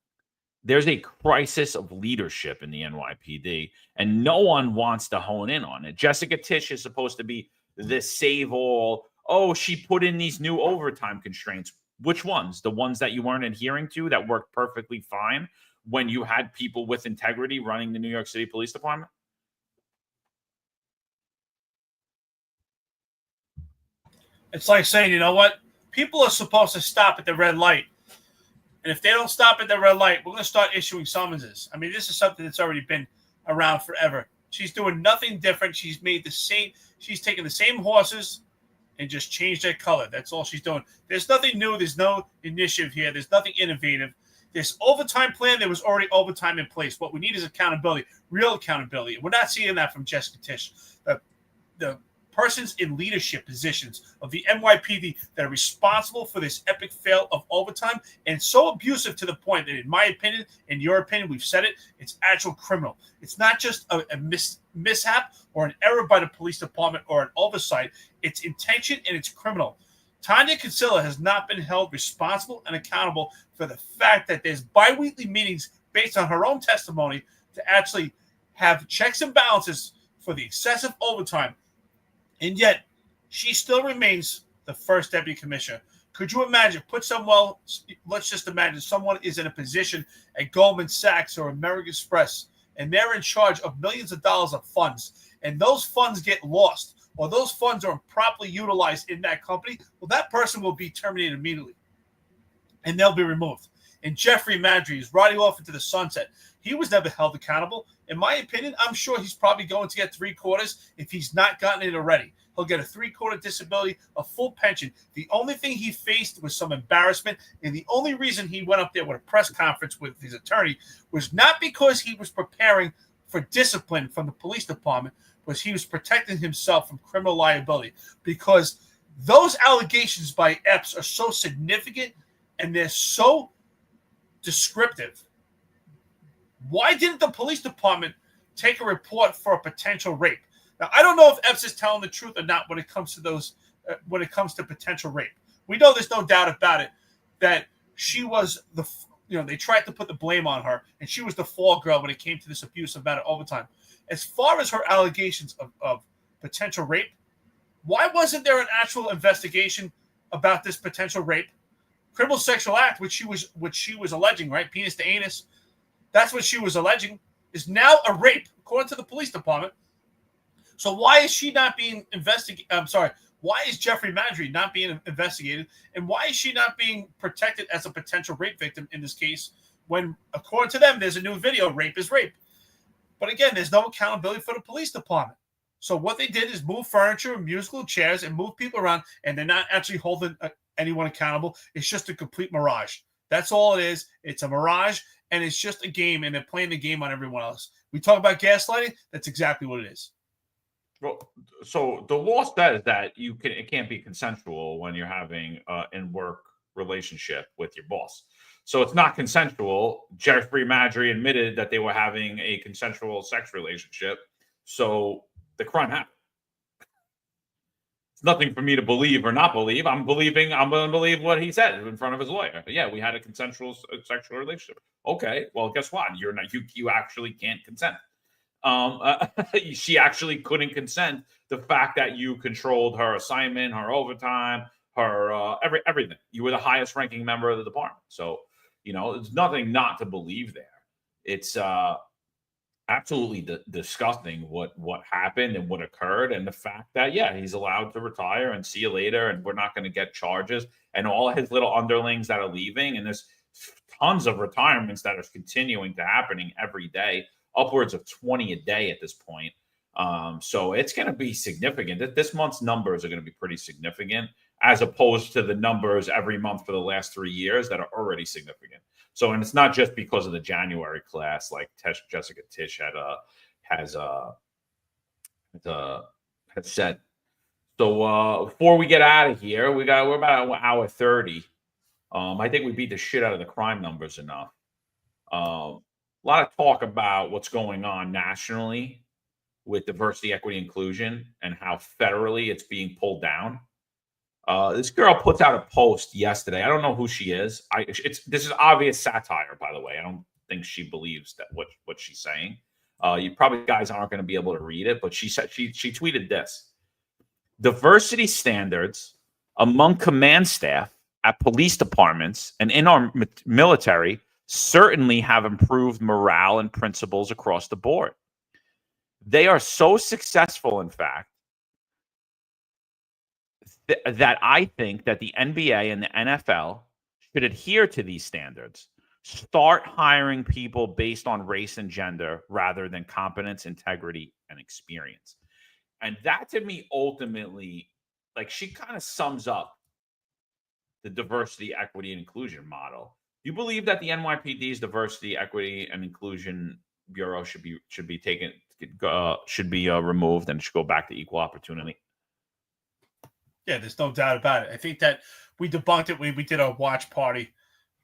There's a crisis of leadership in the NYPD, and no one wants to hone in on it. Jessica Tisch is supposed to be the save-all. Oh, she put in these new overtime constraints. Which ones? The ones that you weren't adhering to that worked perfectly fine when you had people with integrity running the New York City Police Department? It's like saying, you know what? People are supposed to stop at the red light. And if they don't stop at the red light, we're going to start issuing summonses. I mean, this is something that's already been around forever. She's doing nothing different. She's taking the same horses and just changed their color. That's all she's doing. There's nothing new. There's no initiative here. There's nothing innovative. This overtime plan, there was already overtime in place. What we need is accountability, real accountability. We're not seeing that from Jessica Tisch. The persons in leadership positions of the NYPD that are responsible for this epic fail of overtime, and so abusive to the point that, in my opinion, in your opinion, we've said it, it's actual criminal. It's not just a mishap or an error by the police department or an oversight. It's intention and it's criminal. Tanya Kinsella has not been held responsible and accountable for the fact that there's biweekly meetings based on her own testimony to actually have checks and balances for the excessive overtime. And yet, she still remains the first deputy commissioner. Could you imagine, let's just imagine someone is in a position at Goldman Sachs or American Express, and they're in charge of millions of dollars of funds, and those funds get lost, or those funds are improperly utilized in that company, well, that person will be terminated immediately, and they'll be removed. And Jeffrey Madry is riding off into the sunset. He was never held accountable. In my opinion, I'm sure he's probably going to get 3/4 if he's not gotten it already. He'll get a 3/4 disability, a full pension. The only thing he faced was some embarrassment, and the only reason he went up there with a press conference with his attorney was not because he was preparing for discipline from the police department, was he was protecting himself from criminal liability, because those allegations by Epps are so significant and they're so descriptive. Why didn't the police department take a report for a potential rape. Now, I don't know if Epps is telling the truth or not when it comes to those, when it comes to potential rape. We know there's no doubt about it that she was they tried to put the blame on her, and she was the fall girl when it came to this abusive matter all the time. As far as her allegations of potential rape, why wasn't there an actual investigation about this potential rape? Criminal sexual act, which she was alleging, right? Penis to anus. That's what she was alleging, is now a rape, according to the police department. So why is she not being investigated? I'm sorry. Why is Jeffrey Madry not being investigated? And why is she not being protected as a potential rape victim in this case when, according to them, there's a new video, rape is rape. But again, there's no accountability for the police department. So what they did is move furniture and musical chairs and move people around, and they're not actually holding anyone accountable. It's just a complete mirage. That's all it is. It's a mirage, and it's just a game, and they're playing the game on everyone else. We talk about gaslighting. That's exactly what it is. Well, so the law says that it can't be consensual when you're having an in-work relationship with your boss. So it's not consensual. Jeffrey Madry admitted that they were having a consensual sex relationship. So the crime happened. It's nothing for me to believe or not believe. I'm going to believe what he said in front of his lawyer. But yeah, we had a consensual sexual relationship. Okay, well, guess what? You actually can't consent. She actually couldn't consent. The fact that you controlled her assignment, her overtime, her everything. You were the highest ranking member of the department. So, there's nothing not to believe there. It's absolutely disgusting what happened and what occurred, and the fact that he's allowed to retire and see you later, and we're not going to get charges, and all his little underlings that are leaving, and there's tons of retirements that are continuing to happening every day. Upwards of 20 a day at this point. So it's going to be significant. This month's numbers are going to be pretty significant as opposed to the numbers every month for the last 3 years that are already significant. So, and it's not just because of the January class, like Jessica Tisch has said. So before we get out of here, we're about an hour 30. I think we beat the shit out of the crime numbers enough. A lot of talk about what's going on nationally with diversity, equity, inclusion, and how federally it's being pulled down. This girl puts out a post yesterday. I don't know who she is. This is obvious satire, by the way. I don't think she believes that what she's saying. You probably guys aren't going to be able to read it, but she said she tweeted this: diversity standards among command staff at police departments and in our military certainly have improved morale and principles across the board. They are so successful, in fact, that I think that the NBA and the NFL should adhere to these standards. Start hiring people based on race and gender rather than competence, integrity, and experience. And that, to me, ultimately, she kind of sums up the diversity, equity, and inclusion model. Do you believe that the NYPD's diversity, equity, and inclusion bureau should be removed and should go back to equal opportunity? Yeah, there's no doubt about it. I think that we debunked it when we did our watch party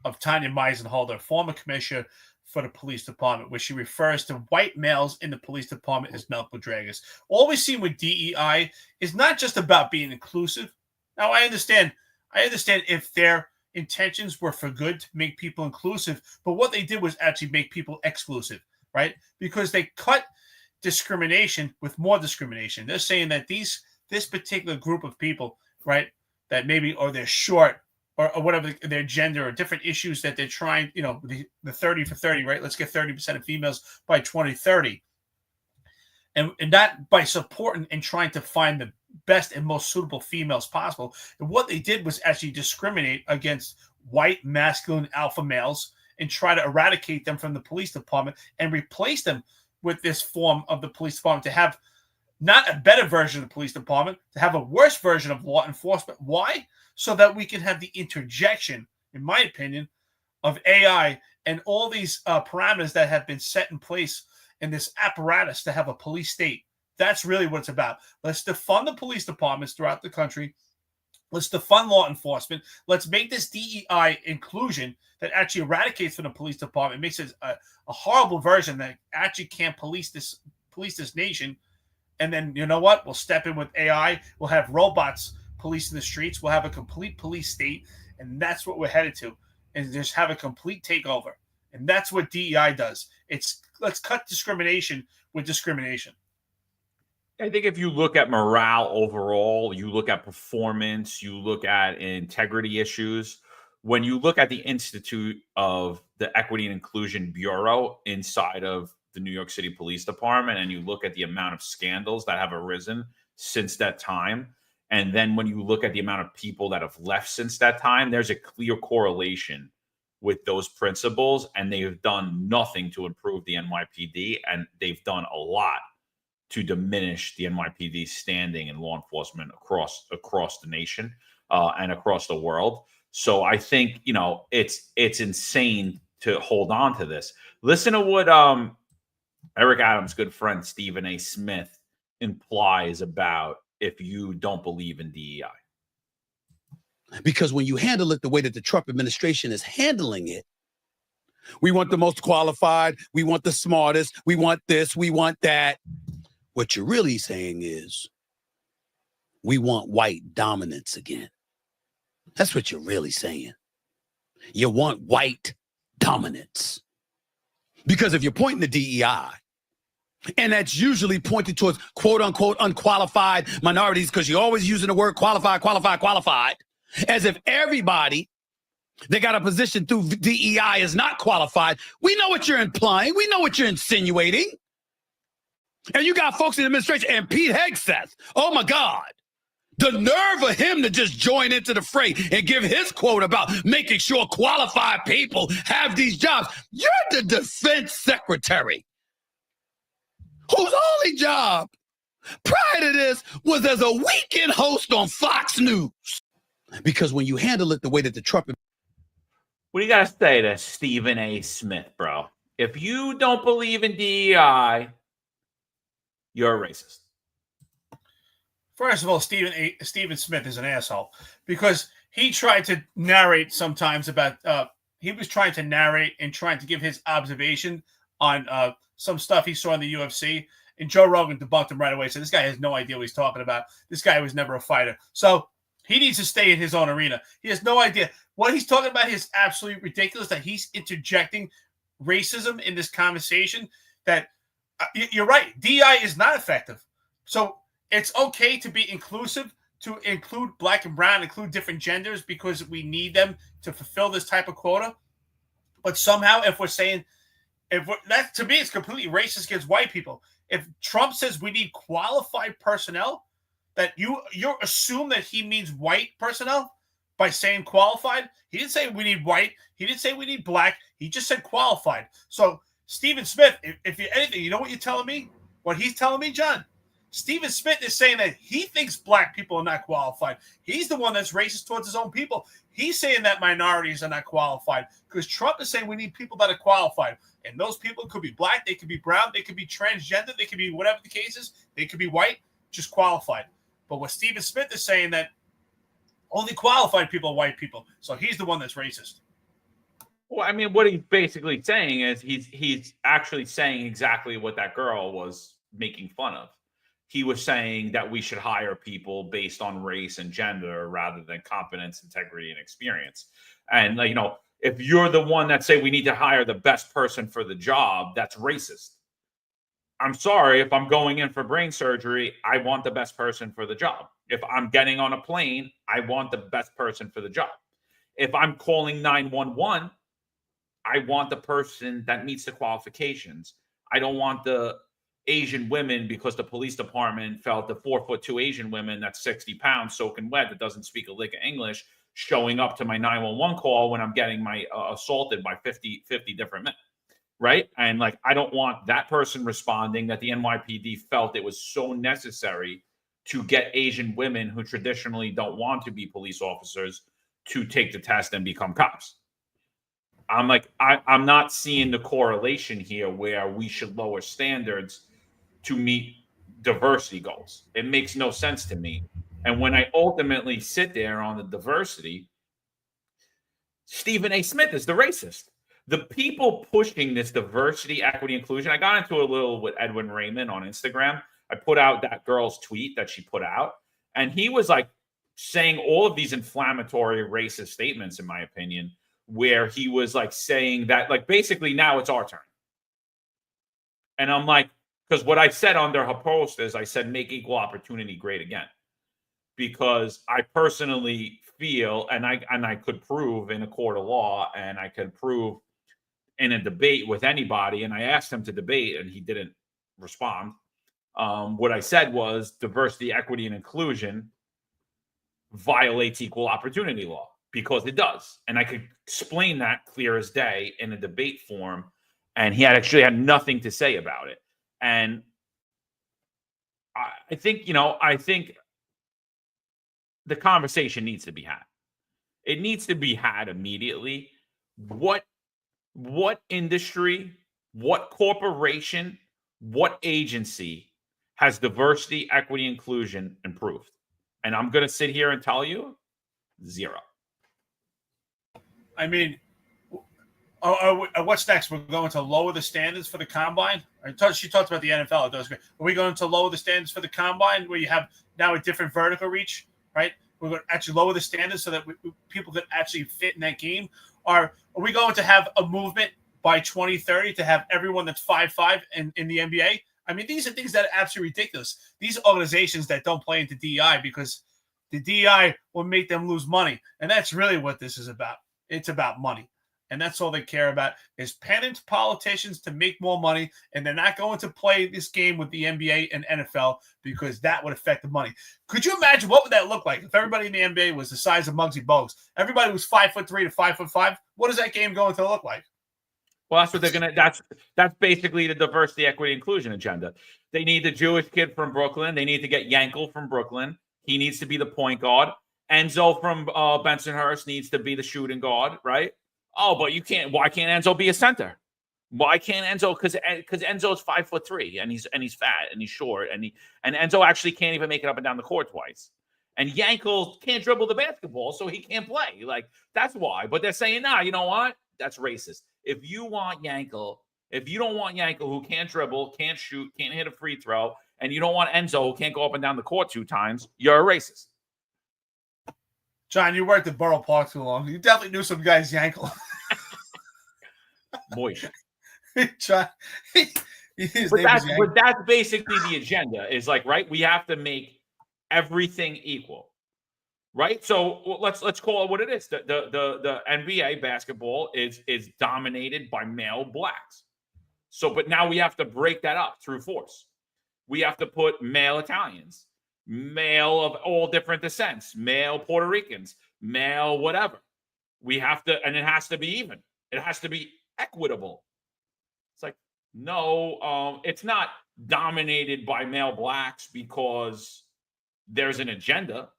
of Tanya Meisenholder, former commissioner for the police department, where she refers to white males in the police department as milk draggers. All we've seen with DEI is not just about being inclusive. Now, I understand if their intentions were for good to make people inclusive, but what they did was actually make people exclusive, right? Because they cut discrimination with more discrimination. They're saying that this particular group of people, right, that maybe, or they're short or whatever their gender or different issues that they're trying, the 30 for 30, right? Let's get 30% of females by 2030. And that by supporting and trying to find the best and most suitable females possible. And what they did was actually discriminate against white, masculine alpha males and try to eradicate them from the police department and replace them with this form of the police department to have not a better version of the police department, to have a worse version of law enforcement. Why? So that we can have the interjection, in my opinion, of AI and all these parameters that have been set in place in this apparatus to have a police state. That's really what it's about. Let's defund the police departments throughout the country. Let's defund law enforcement. Let's make this DEI inclusion that actually eradicates from the police department, makes it a horrible version that actually can't police this nation. And then, you know what? We'll step in with AI. We'll have robots policing the streets. We'll have a complete police state. And that's what we're headed to. And just have a complete takeover. And that's what DEI does. Let's cut discrimination with discrimination. I think if you look at morale overall, you look at performance, you look at integrity issues, when you look at the Institute of the Equity and Inclusion Bureau inside of the New York City Police Department, and you look at the amount of scandals that have arisen since that time, and then when you look at the amount of people that have left since that time, there's a clear correlation with those principles, and they've done nothing to improve the NYPD, and they've done a lot to diminish the NYPD's standing in law enforcement across the nation and across the world. So I think, it's insane to hold on to this. Listen to what Eric Adams' good friend Stephen A. Smith implies about if you don't believe in DEI. Because when you handle it the way that the Trump administration is handling it, we want the most qualified, we want the smartest, we want this, we want that. What you're really saying is we want white dominance again. That's what you're really saying. You want white dominance. Because if you're pointing to DEI, and that's usually pointed towards quote unquote unqualified minorities, because you're always using the word qualified, as if everybody that got a position through DEI is not qualified. We know what you're implying. We know what you're insinuating. And you got folks in the administration, and Pete Hegseth, oh my God, the nerve of him to just join into the fray and give his quote about making sure qualified people have these jobs. You're the defense secretary, whose only job prior to this was as a weekend host on Fox News. Because when you handle it the way that the Trump... What do you got to say to Stephen A. Smith, bro? If you don't believe in DEI, you're a racist. First of all, Stephen Smith is an asshole because he tried to narrate sometimes about he was trying to narrate and trying to give his observation on some stuff he saw in the UFC, and Joe Rogan debunked him right away. So this guy has no idea what he's talking about. This guy was never a fighter, so he needs to stay in his own arena. He has no idea what he's talking about. Is absolutely ridiculous that he's interjecting racism in this conversation. That you're right, DEI is not effective. So it's okay to be inclusive, to include black and brown, include different genders, because we need them to fulfill this type of quota. But somehow, if we're saying, that to me, it's completely racist against white people. If Trump says we need qualified personnel, that you assume that he means white personnel by saying qualified. He didn't say we need white. He didn't say we need black. He just said qualified. So Stephen Smith, if you're anything, you know what you're telling me? What he's telling me, John? Stephen Smith is saying that he thinks black people are not qualified. He's the one that's racist towards his own people. He's saying that minorities are not qualified because Trump is saying we need people that are qualified. And those people could be black, they could be brown, they could be transgender, they could be whatever the case is. They could be white, just qualified. But what Stephen Smith is saying that only qualified people are white people. So he's the one that's racist. Well, I mean, what he's basically saying is he's actually saying exactly what that girl was making fun of. He was saying that we should hire people based on race and gender rather than competence, integrity, and experience. And, if you're the one that say we need to hire the best person for the job, that's racist. I'm sorry, if I'm going in for brain surgery, I want the best person for the job. If I'm getting on a plane, I want the best person for the job. If I'm calling 911, I want the person that meets the qualifications. I don't want the Asian women because the police department felt the 4'2" Asian women that's 60 pounds soaking wet that doesn't speak a lick of English showing up to my 911 call when I'm getting my assaulted by 50 different men, right? And I don't want that person responding that the NYPD felt it was so necessary to get Asian women who traditionally don't want to be police officers to take the test and become cops. I'm not seeing the correlation here where we should lower standards to meet diversity goals. It makes no sense to me. And when I ultimately sit there on the diversity, Stephen A. Smith is the racist. The people pushing this diversity, equity, inclusion. I got into a little with Edwin Raymond on Instagram. I put out that girl's tweet that she put out, and he was like saying all of these inflammatory racist statements, in my opinion, where he was like saying that, like, basically now it's our turn. And I'm like, because what I said under her post is I said, make equal opportunity great again. Because I personally feel, and I could prove in a court of law, and I could prove in a debate with anybody, and I asked him to debate, and he didn't respond. What I said was diversity, equity, and inclusion violates equal opportunity law, because it does. And I could explain that clear as day in a debate form, and he actually had nothing to say about it. And I think the conversation needs to be had. It needs to be had immediately. What industry, what corporation, what agency has diversity, equity, inclusion improved? And I'm going to sit here and tell you, zero. I mean, what's next? We're going to lower the standards for the combine. She talked about the NFL. It does great. Are we going to lower the standards for the combine, where you have now a different vertical reach, right? We're going to actually lower the standards so that people could actually fit in that game. Are we going to have a movement by 2030 to have everyone that's 5'5" in the NBA? I mean, these are things that are absolutely ridiculous. These organizations that don't play into DEI, because the DEI will make them lose money. And that's really what this is about. It's about money. And that's all they care about, is pennant politicians to make more money. And they're not going to play this game with the NBA and NFL, because that would affect the money. Could you imagine what would that look like if everybody in the NBA was the size of Muggsy Bogues? Everybody was 5'3" to 5'5". What is that game going to look like? Well, that's what they're gonna. That's basically the diversity, equity, inclusion agenda. They need the Jewish kid from Brooklyn. They need to get Yankel from Brooklyn. He needs to be the point guard. Enzo from Bensonhurst needs to be the shooting guard, right? Oh, but you can't. Why can't Enzo be a center? Why can't Enzo? Because Enzo's 5'3" and he's fat and he's short and Enzo actually can't even make it up and down the court twice. And Yankel can't dribble the basketball, so he can't play. Like, that's why. But they're saying, nah, you know what? That's racist. If you don't want Yankel who can't dribble, can't shoot, can't hit a free throw, and you don't want Enzo who can't go up and down the court 2 times, you're a racist. John, you worked at Borough Park too long. You definitely knew some guys Yankel. Boy. John, but that's basically the agenda, is like, right? We have to make everything equal. Right, so let's call it what it is. The NBA basketball is dominated by male blacks. So, but now we have to break that up through force. We have to put male Italians, male of all different descents, male Puerto Ricans, male whatever. We have to, and it has to be even. It has to be equitable. It's like, no, it's not dominated by male blacks because there's an agenda.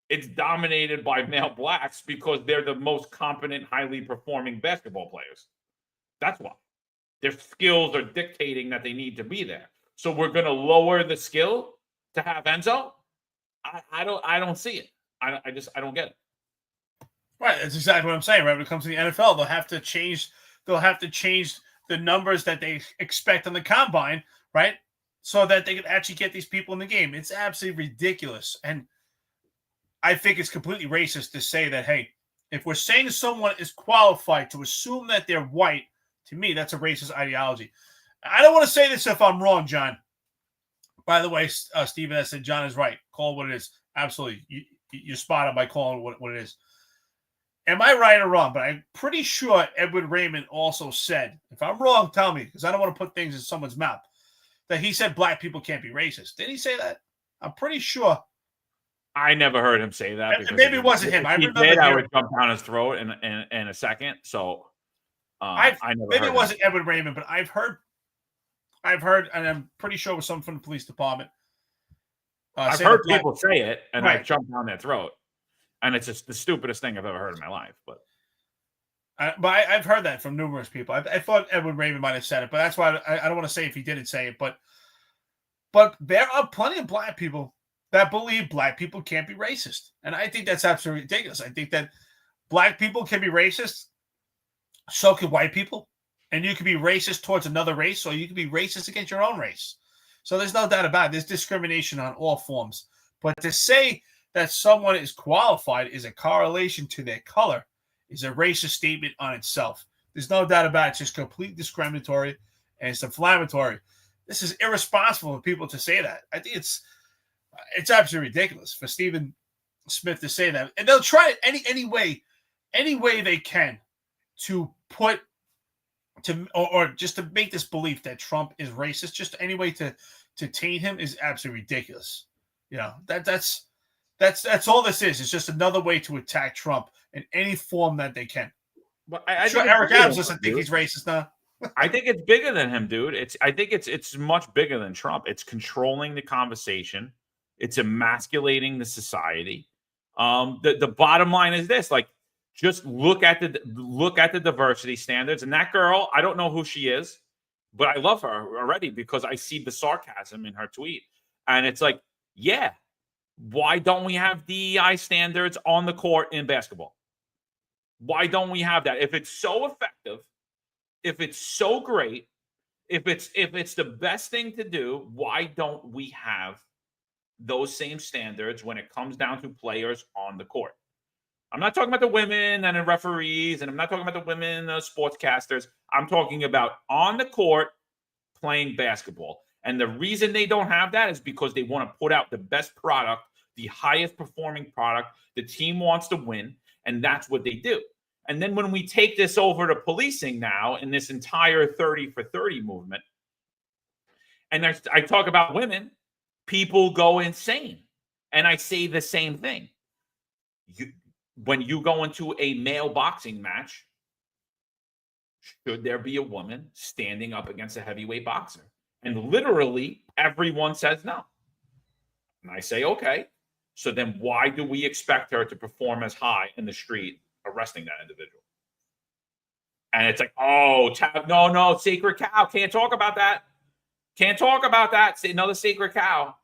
It's dominated by male blacks because they're the most competent, highly performing basketball players. That's why. Their skills are dictating that they need to be there. So we're going to lower the skill to have Enzo? I don't see it. I don't get it. Right, that's exactly what I'm saying. Right, when it comes to the NFL, they'll have to change the numbers that they expect on the combine, right? So that they can actually get these people in the game. It's absolutely ridiculous. And I think it's completely racist to say that, hey, if we're saying someone is qualified, to assume that they're white, to me, that's a racist ideology. I don't want to say this if I'm wrong, John. By the way, Stephen has said John is right. Call it what it is. Absolutely. You're spot on by calling it what it is. Am I right or wrong? But I'm pretty sure Edward Raymond also said, if I'm wrong, tell me, because I don't want to put things in someone's mouth, that he said black people can't be racist. Did he say that? I'm pretty sure. I never heard him say that. Maybe it wasn't him. I would jump down his throat in a second. So I never. Maybe it wasn't Edward Raymond, but I've heard, and I'm pretty sure it was someone from the police department. I've heard people say it, and right. I've jumped down their throat, and it's just the stupidest thing I've ever heard in my life. But I've heard that from numerous people. I thought Edward Raymond might have said it, but that's why I don't want to say if he didn't say it. But there are plenty of black people that believe black people can't be racist. And I think that's absolutely ridiculous. I think that black people can be racist, so can white people. And you can be racist towards another race, or you can be racist against your own race. So there's no doubt about it. There's discrimination on all forms. But to say that someone is qualified is a correlation to their color is a racist statement on itself. There's no doubt about it. It's just completely discriminatory and it's inflammatory. This is irresponsible for people to say that. I think it's absolutely ridiculous for Stephen Smith to say that. And they'll try it any way they can to put to or just to make this belief that Trump is racist. Just any way to taint him is absolutely ridiculous. You know, that's all this is. It's just another way to attack Trump in any form that they can. But I sure, think Eric Adams doesn't think he's racist now. I think it's bigger than him, dude. I think it's much bigger than Trump. It's controlling the conversation. It's emasculating the society. The bottom line is this: like, just look at the diversity standards. And that girl, I don't know who she is, but I love her already because I see the sarcasm in her tweet. And it's like, yeah, why don't we have DEI standards on the court in basketball? Why don't we have that? If it's so effective, if it's so great, if it's the best thing to do, why don't we have those same standards when it comes down to players on the court? I'm not talking about the women and the referees, and I'm not talking about the women sportscasters. I'm talking about on the court playing basketball. And the reason they don't have that is because they want to put out the best product, the highest performing product. The team wants to win, and that's what they do. And then when we take this over to policing now in this entire 30 for 30 movement, and I talk about women, people go insane. And I say the same thing. When you go into a male boxing match, should there be a woman standing up against a heavyweight boxer? And literally everyone says no. And I say, okay, so then why do we expect her to perform as high in the street arresting that individual? And it's like, oh, no, sacred cow. Can't talk about that. Can't talk about that. Say another sacred cow.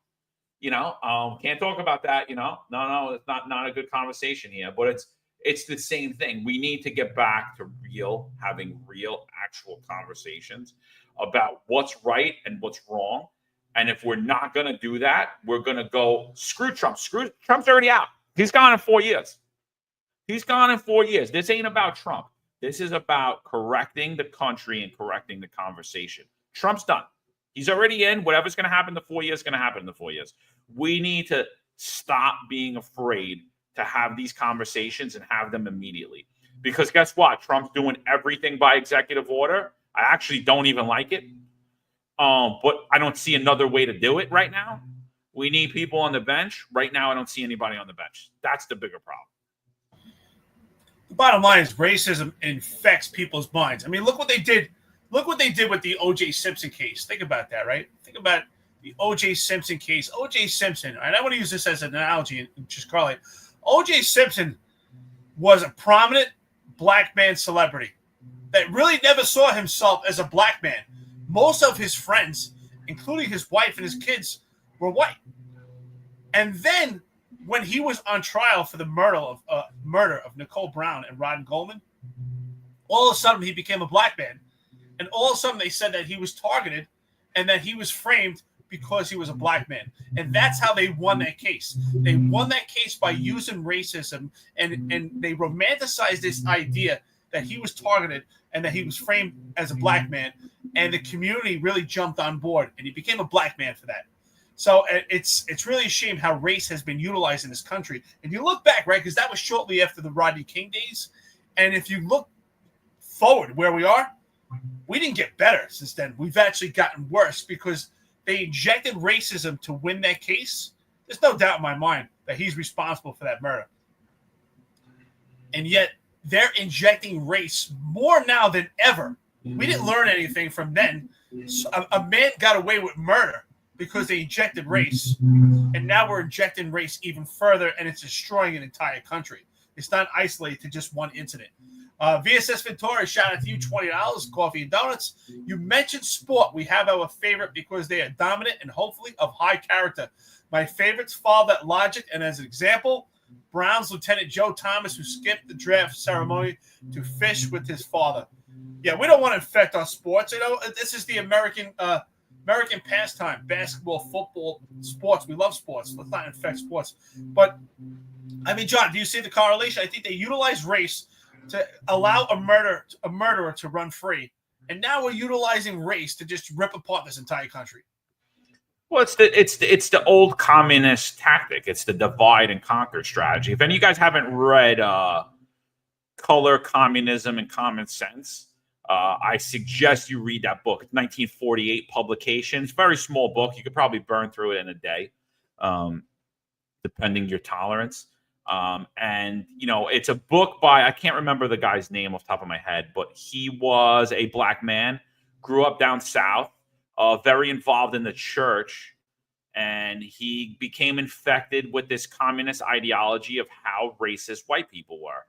You know, can't talk about that. You know, no, it's not a good conversation here. But it's the same thing. We need to get back to having real, actual conversations about what's right and what's wrong. And if we're not going to do that, we're going to go screw Trump. Trump's already out. He's gone in 4 years. He's gone in 4 years. This ain't about Trump. This is about correcting the country and correcting the conversation. Trump's done. He's already in. Whatever's going to happen in the 4 years is going to happen in the 4 years. We need to stop being afraid to have these conversations and have them immediately. Because guess what? Trump's doing everything by executive order. I actually don't even like it. But I don't see another way to do it right now. We need people on the bench. Right now, I don't see anybody on the bench. That's the bigger problem. The bottom line is racism infects people's minds. I mean, look what they did. Look what they did with the O.J. Simpson case. Think about that, right? Think about the O.J. Simpson case. O.J. Simpson, and I want to use this as an analogy and just correlate. O.J. Simpson was a prominent black man celebrity that really never saw himself as a black man. Most of his friends, including his wife and his kids, were white. And then when he was on trial for the murder of Nicole Brown and Ron Goldman, all of a sudden he became a black man. And all of a sudden they said that he was targeted and that he was framed because he was a black man. And that's how they won that case. They won that case by using racism, and they romanticized this idea that he was targeted and that he was framed as a black man. And the community really jumped on board, and he became a black man for that. So it's really a shame how race has been utilized in this country. And you look back, right, because that was shortly after the Rodney King days. And if you look forward where we are, we didn't get better since then. We've actually gotten worse because they injected racism to win that case. There's no doubt in my mind that he's responsible for that murder. And yet they're injecting race more now than ever. We didn't learn anything from then. So a man got away with murder because they injected race. And now we're injecting race even further, and it's destroying an entire country. It's not isolated to just one incident. VSS Ventura, shout out to you, $20, coffee and donuts. You mentioned sport. We have our favorite because they are dominant and hopefully of high character. My favorites follow that logic, and as an example, Browns Lieutenant Joe Thomas, who skipped the draft ceremony to fish with his father. Yeah, we don't want to infect our sports. You know, this is the American pastime: basketball, football, sports. We love sports. Let's not infect sports. But I mean, John, do you see the correlation? I think they utilize race to allow a murderer to run free, and now we're utilizing race to just rip apart this entire country. Well, it's the old communist tactic. It's the divide and conquer strategy. If any of you guys haven't read Color, Communism, and Common Sense, I suggest you read that book. 1948 publication. It's a very small book. You could probably burn through it in a day, depending your tolerance. And, you know, it's a book by, I can't remember the guy's name off the top of my head, but he was a black man, grew up down south, very involved in the church, and he became infected with this communist ideology of how racist white people were.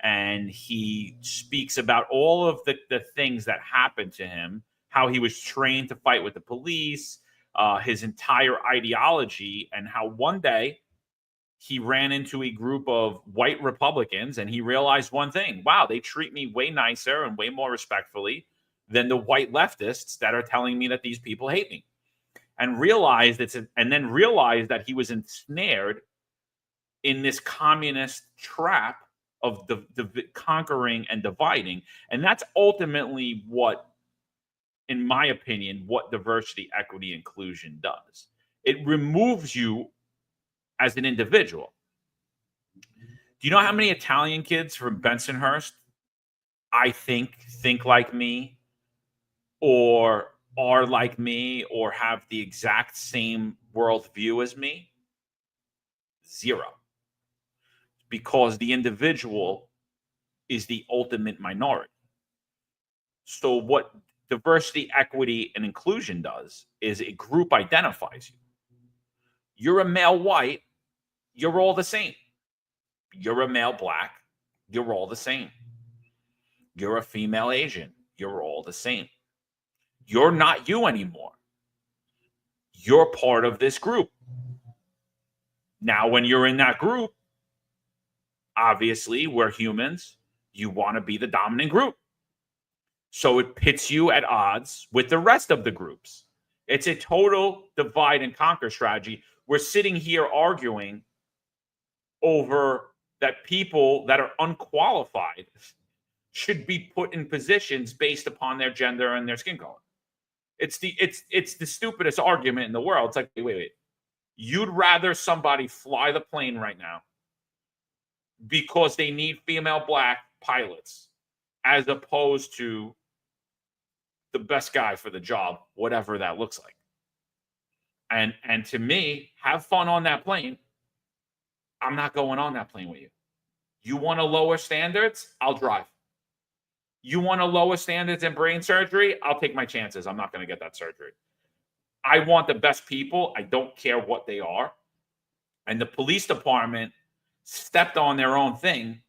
And he speaks about all of the things that happened to him, how he was trained to fight with the police, his entire ideology, and how one day he ran into a group of white Republicans and he realized one thing: wow, they treat me way nicer and way more respectfully than the white leftists that are telling me that these people hate me. And realized then realized that he was ensnared in this communist trap of the conquering and dividing. And that's ultimately what, in my opinion, what diversity, equity, inclusion does. It removes you as an individual. Do you know how many Italian kids from Bensonhurst I think like me, or are like me, or have the exact same worldview as me? Zero. Because the individual is the ultimate minority. So what diversity, equity, and inclusion does is a group identifies you. You're a male white, you're all the same. You're a male black, you're all the same. You're a female Asian, you're all the same. You're not you anymore. You're part of this group. Now, when you're in that group, obviously, we're humans. You want to be the dominant group. So it pits you at odds with the rest of the groups. It's a total divide and conquer strategy. We're sitting here arguing over that people that are unqualified should be put in positions based upon their gender and their skin color. It's the stupidest argument in the world. It's like, wait. You'd rather somebody fly the plane right now because they need female black pilots as opposed to the best guy for the job, whatever that looks like. And to me, have fun on that plane. I'm not going on that plane with you. You want to lower standards? I'll drive. You want to lower standards in brain surgery? I'll take my chances. I'm not going to get that surgery. I want the best people. I don't care what they are. And the police department stepped on their own thing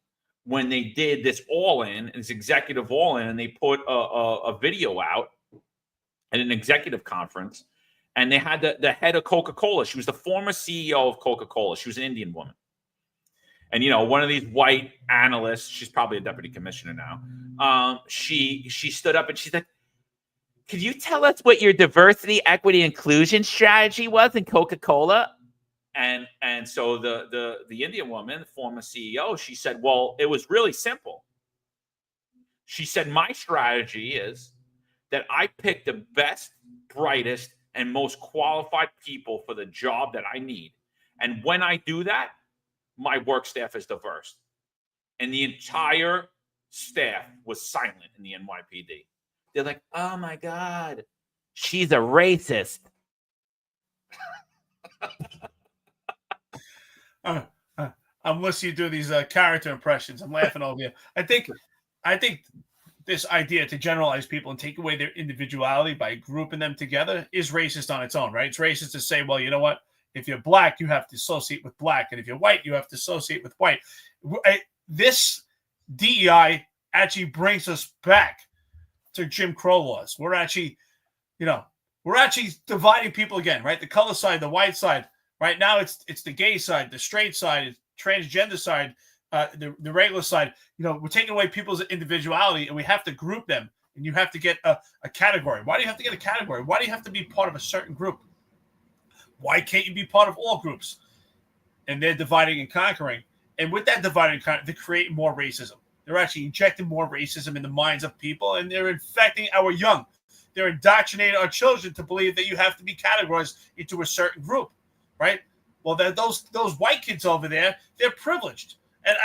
when they did this all-in, this executive all-in, and they put a video out at an executive conference, and they had the head of Coca-Cola. She was the former CEO of Coca-Cola. She was an Indian woman. And, you know, one of these white analysts, she's probably a deputy commissioner now, she stood up and she's like, could you tell us what your diversity, equity, inclusion strategy was in Coca-Cola? And so the Indian woman, the former CEO, she said, well, it was really simple. She said, my strategy is that I pick the best, brightest, and most qualified people for the job that I need. And when I do that, my work staff is diverse. And the entire staff was silent in the NYPD. They're like, oh my God, she's a racist. I'm listening to these character impressions. I'm laughing over here. I think this idea to generalize people and take away their individuality by grouping them together is racist on its own, right? It's racist to say, well, you know what? If you're black, you have to associate with black. And if you're white, you have to associate with white. This DEI actually brings us back to Jim Crow laws. We're actually, we're actually dividing people again, right? The color side, the white side. Right now, it's the gay side, the straight side, transgender side, the regular side. We're taking away people's individuality, and we have to group them. And you have to get a category. Why do you have to get a category? Why do you have to be part of a certain group? Why can't you be part of all groups? And they're dividing and conquering. And with that dividing and conquering, they're creating more racism. They're actually injecting more racism in the minds of people, and they're infecting our young. They're indoctrinating our children to believe that you have to be categorized into a certain group, right? Well, those white kids over there, they're privileged. And,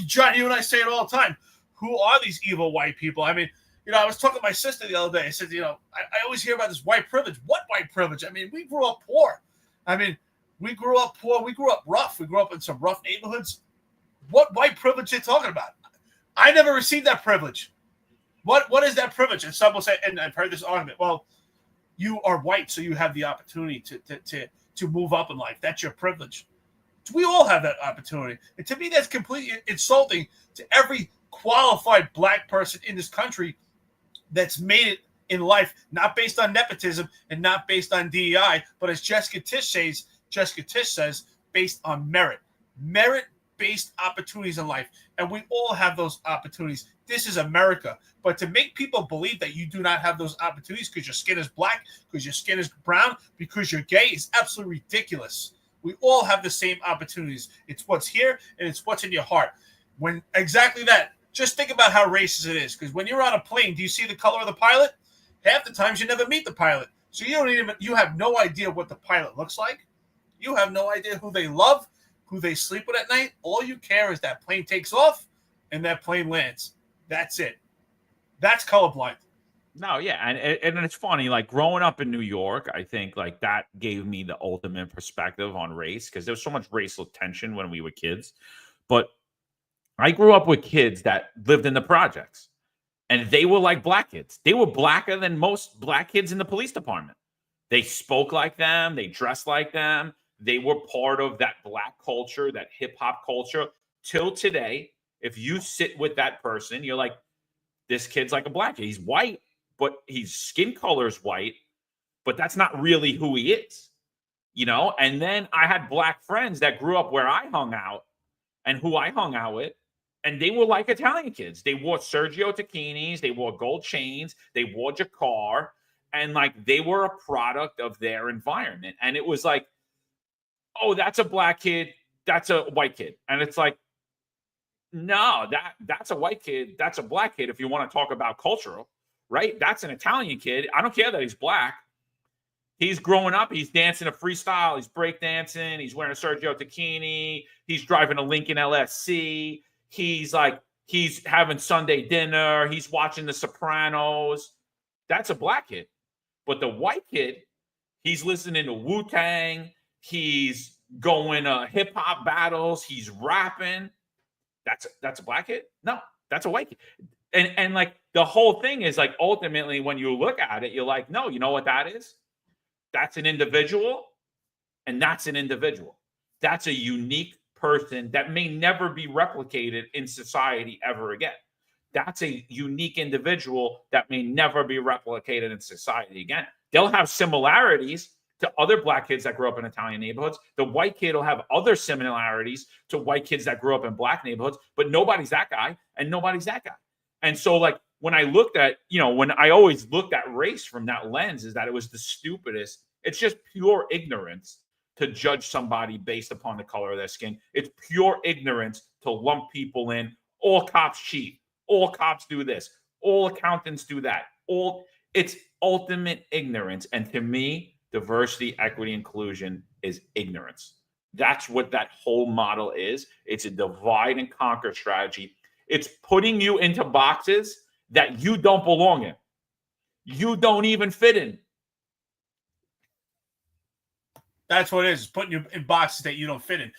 John, you and I say it all the time. Who are these evil white people? I mean, I was talking to my sister the other day. I said, I always hear about this white privilege. What white privilege? I mean, we grew up poor. I mean, we grew up poor. We grew up rough. We grew up in some rough neighborhoods. What white privilege are they talking about? I never received that privilege. What is that privilege? And some will say, and I've heard this argument, well, you are white, so you have the opportunity to move up in life. That's your privilege. We all have that opportunity. And to me, that's completely insulting to every qualified black person in this country that's made it in life, not based on nepotism and not based on DEI, but as Jessica Tish says, based on merit-based opportunities in life. And we all have those opportunities. This is America. But to make people believe that you do not have those opportunities because your skin is black, because your skin is brown, because you're gay is absolutely ridiculous. We all have the same opportunities. It's what's here and it's what's in your heart. When exactly that. Just think about how racist it is. Because when you're on a plane, do you see the color of the pilot? Half the times you never meet the pilot. So you have no idea what the pilot looks like. You have no idea who they love, who they sleep with at night. All you care is that plane takes off and that plane lands. That's it. That's colorblind. No, yeah, and it's funny, like growing up in New York, I think like that gave me the ultimate perspective on race because there was so much racial tension when we were kids. But I grew up with kids that lived in the projects, and they were like black kids. They were blacker than most black kids in the police department. They spoke like them. They dressed like them. They were part of that black culture, that hip hop culture. Till today, if you sit with that person, you're like, this kid's like a black kid. He's white, but his skin color is white, but that's not really who he is, And then I had black friends that grew up where I hung out and who I hung out with, and they were like Italian kids. They wore Sergio Tacchinis, they wore gold chains, they wore Jacquard, and like they were a product of their environment. And it was like, oh, that's a black kid, that's a white kid. And it's like, no, that's a white kid, that's a black kid if you want to talk about cultural. Right? That's an Italian kid. I don't care that he's black. He's growing up. He's dancing a freestyle. He's breakdancing. He's wearing a Sergio Tacchini. He's driving a Lincoln LSC. He's having Sunday dinner. He's watching The Sopranos. That's a black kid. But the white kid, he's listening to Wu-Tang. He's going to hip hop battles. He's rapping. That's a black kid? No, that's a white kid. And like the whole thing is like ultimately when you look at it, you're like, no, you know what that is? That's an individual, and that's an individual. That's a unique person that may never be replicated in society ever again. That's a unique individual that may never be replicated in society again. They'll have similarities to other black kids that grew up in Italian neighborhoods. The white kid will have other similarities to white kids that grew up in black neighborhoods, but nobody's that guy and nobody's that guy. And so like when I looked at, when I always looked at race from that lens is that it was the stupidest. It's just pure ignorance to judge somebody based upon the color of their skin. It's pure ignorance to lump people in. All cops cheat. All cops do this. All accountants do that. It's ultimate ignorance. And to me, diversity, equity, inclusion is ignorance. That's what that whole model is. It's a divide and conquer strategy. It's putting you into boxes that you don't belong in. You don't even fit in. That's what it is. It's putting you in boxes that you don't fit in,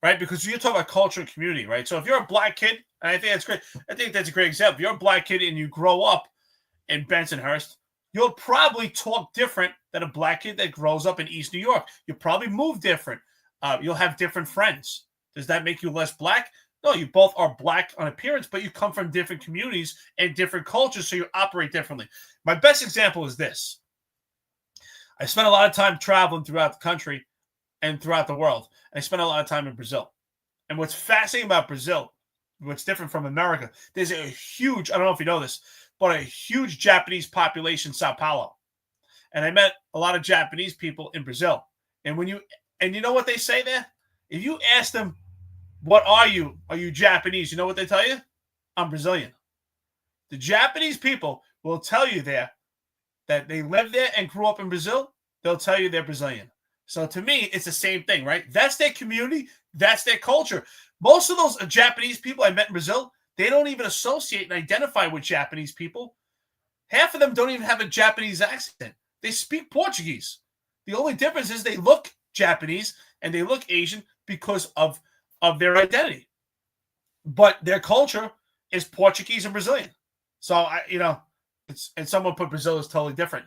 right? Because you're talking about culture and community, right? So if you're a black kid, and I think that's great. I think that's a great example. If you're a black kid and you grow up in Bensonhurst, you'll probably talk different than a black kid that grows up in East New York. You'll probably move different. You'll have different friends. Does that make you less black? No, you both are black on appearance, but you come from different communities and different cultures, so you operate differently. My best example is this. I spent a lot of time traveling throughout the country and throughout the world. And I spent a lot of time in Brazil. And what's fascinating about Brazil, what's different from America, there's a huge, I don't know if you know this, but a huge Japanese population in Sao Paulo. And I met a lot of Japanese people in Brazil. And you know what they say there? If you ask them, what are you? Are you Japanese? You know what they tell you? I'm Brazilian. The Japanese people will tell you there that they live there and grew up in Brazil. They'll tell you they're Brazilian. So to me, it's the same thing, right? That's their community. That's their culture. Most of those Japanese people I met in Brazil, they don't even associate and identify with Japanese people. Half of them don't even have a Japanese accent. They speak Portuguese. The only difference is they look Japanese and they look Asian because of their identity. But their culture is Portuguese and Brazilian. So, and someone put Brazil is totally different.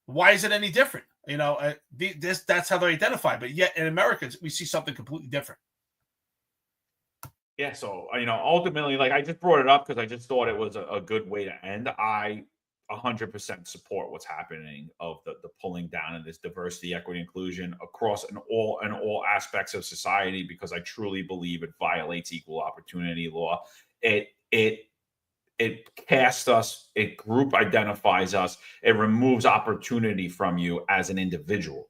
Why is it any different? That's how they identify. But yet in America, we see something completely different. Yeah, so ultimately, like, I just brought it up because I just thought it was a good way to end. I 100% support what's happening of the pulling down of this diversity, equity, inclusion across in all aspects of society, because I truly believe it violates equal opportunity law. It casts us, it group identifies us, it removes opportunity from you as an individual.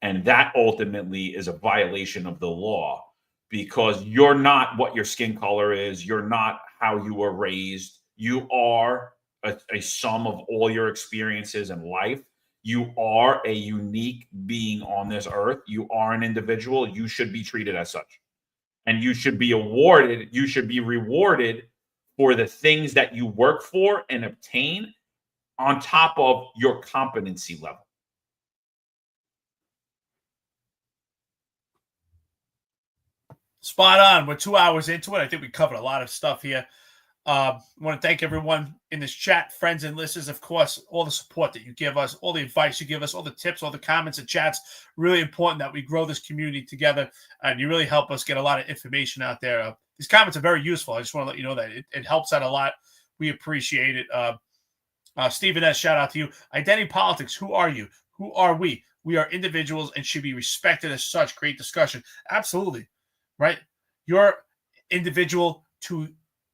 And that ultimately is a violation of the law, because you're not what your skin color is. You're not how you were raised. You are a sum of all your experiences in life. You are a unique being on this earth. You are an individual. You should be treated as such. And you should be awarded, you should be rewarded for the things that you work for and obtain on top of your competency level. Spot on. We're 2 hours into it. I think we covered a lot of stuff here. I want to thank everyone in this chat, friends and listeners, of course, all the support that you give us, all the advice you give us, all the tips, all the comments and chats. Really important that we grow this community together, and you really help us get a lot of information out there. These comments are very useful. I just want to let you know that it helps out a lot. We appreciate it. Stephen S., shout out to you. Identity politics. Who are you? Who are we? We are individuals and should be respected as such. Great discussion. Absolutely. Right? You're individual to